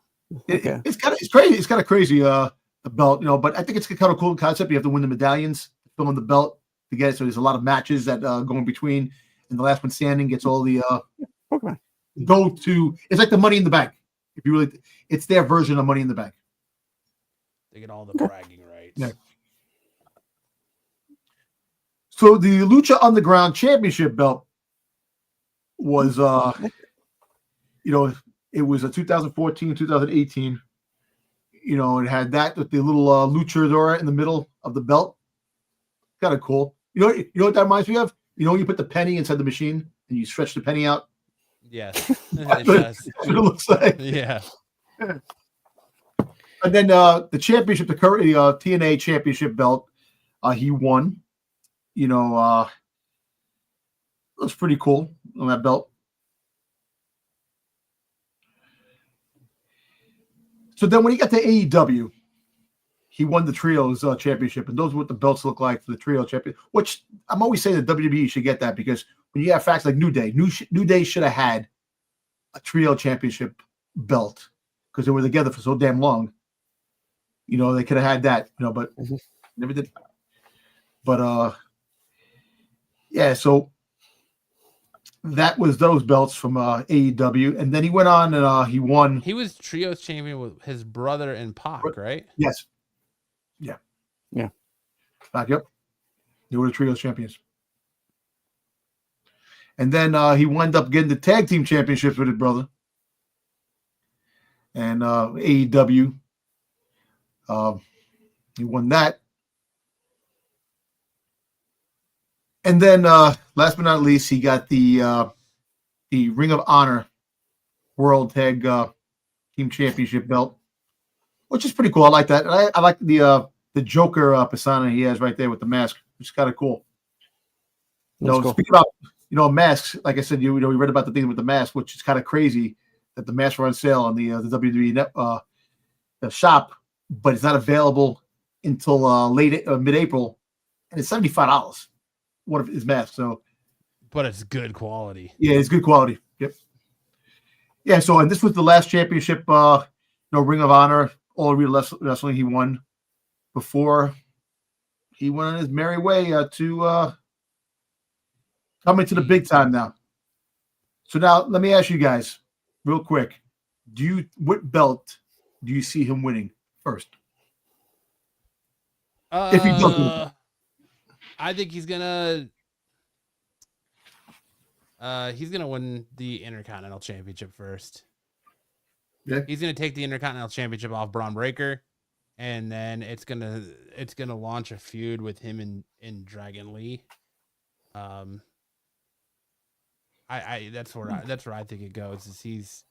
Speaker 3: It's crazy. It's kind of crazy the belt, but I think it's kind of cool concept. You have to win the medallions, fill in the belt to get it. So there's a lot of matches that go in between, and the last one standing gets all the
Speaker 2: Pokemon.
Speaker 3: It's like the Money in the Bank. If you really, it's their version of Money in the Bank.
Speaker 1: They get all the bragging rights.
Speaker 3: Yeah. So the Lucha Underground Championship belt was, it was a 2014, 2018. It had that with the little luchador in the middle of the belt. Kind of cool. You know what that reminds me of? You put the penny inside the machine and you stretch the penny out.
Speaker 1: Yes, it does.
Speaker 3: That's what it looks like.
Speaker 1: Yeah.
Speaker 3: And then the championship, the current TNA championship belt, he won. It was pretty cool on that belt. So then when he got to AEW, he won the trios championship, and those are what the belts look like for the trio champion. Which I'm always saying that WWE should get that, because when you have facts like New Day, New Day should have had a trio championship belt because they were together for so damn long. You know, they could have had that, you know, but never did. But yeah, so that was those belts from AEW, and then he went on and he won.
Speaker 1: He was trios champion with his brother and Pac, right?
Speaker 3: Yes. Yeah. Yep. They were the trios champions. And then he wound up getting the tag team championships with his brother. And AEW, he won that. And then last but not least, he got the Ring of Honor World Tag Team Championship belt, which is pretty cool. I like that. I like the Joker persona he has right there with the mask, which is kind of cool.
Speaker 2: Cool.
Speaker 3: Speaking about masks, like I said, we read about the thing with the mask, which is kind of crazy that the masks were on sale on the WWE the shop, but it's not available until mid-April, and it's $75. One of his masks,
Speaker 1: but it's good quality.
Speaker 3: Yeah, it's good quality. Yep. Yeah. So, and this was the last championship, Ring of Honor, All Elite Wrestling he won before he went on his merry way to coming to the big time now. So now let me ask you guys real quick: what belt do you see him winning first? If he doesn't.
Speaker 1: I think he's gonna win the Intercontinental Championship first.
Speaker 3: Yeah.
Speaker 1: He's gonna take the Intercontinental Championship off Braun Breaker, and then it's gonna launch a feud with him and Dragon Lee. That's where I think it goes. Is he's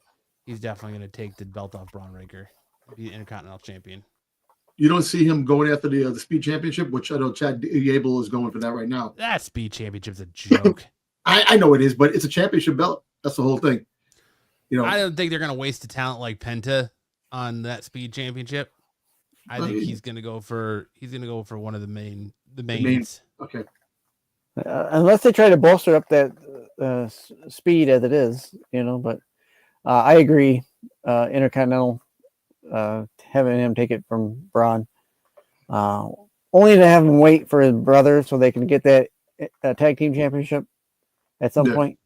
Speaker 1: definitely gonna take the belt off Braun Breaker, be the Intercontinental Champion.
Speaker 3: You don't see him going after the Speed Championship, which I know Chad Gable is going for that right now.
Speaker 1: That Speed Championship's a joke.
Speaker 3: I know it is, but it's a championship belt. That's the whole thing.
Speaker 1: I don't think they're going to waste a talent like Penta on that Speed Championship. I think he's going to go for one of the mains.
Speaker 3: Okay.
Speaker 2: Unless they try to bolster up that speed as it is, but I agree. Intercontinental, having him take it from Braun, only to have him wait for his brother so they can get that tag team championship at some point.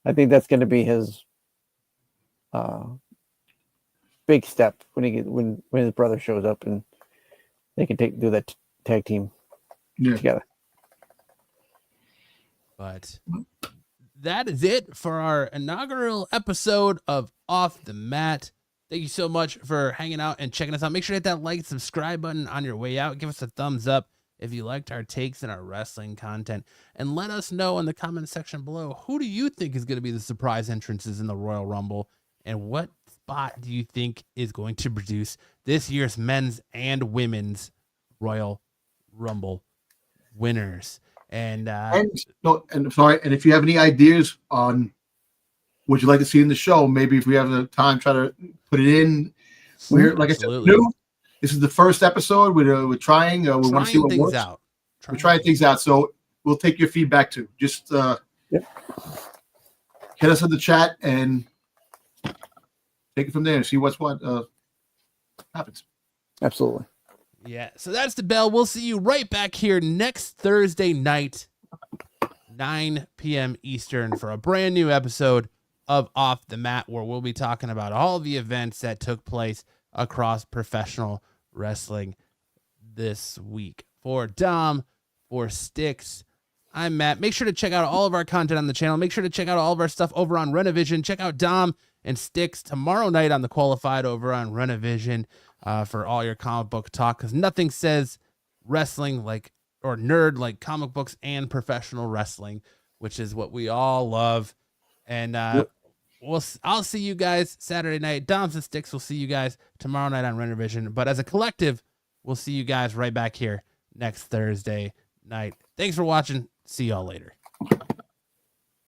Speaker 2: I think that's going to be his big step when his brother shows up and they can do that tag team together.
Speaker 1: But that is it for our inaugural episode of Off the Mat. Thank you so much for hanging out and checking us out. Make sure to hit that like, subscribe button on your way out. Give us a thumbs up if you liked our takes and our wrestling content. And let us know in the comment section below, who do you think is going to be the surprise entrances in the Royal Rumble? And what spot do you think is going to produce this year's men's and women's Royal Rumble winners? And
Speaker 3: if you have any ideas on what you'd like to see in the show, maybe if we have the time, try to put it in. We're like
Speaker 1: Absolutely.
Speaker 3: I said, new. This is the first episode. We're trying. We want to see what works. We're trying things out. So we'll take your feedback too. Just hit us in the chat and take it from there and see what happens.
Speaker 2: Absolutely.
Speaker 1: Yeah. So that's the bell. We'll see you right back here next Thursday night, 9 p.m. Eastern, for a brand new episode of Off the Mat, where we'll be talking about all the events that took place across professional wrestling this week. For Dom, for Styx, I'm Matt. Make sure to check out all of our content on the channel. Make sure to check out all of our stuff over on Renovision. Check out Dom and Styx tomorrow night on The Qualified over on Renovision for all your comic book talk, because nothing says wrestling or nerd like comic books and professional wrestling, which is what we all love. And I'll see you guys Saturday night. Doms and Styx will see you guys tomorrow night on Renovision. But as a collective, we'll see you guys right back here next Thursday night. Thanks for watching. See y'all later.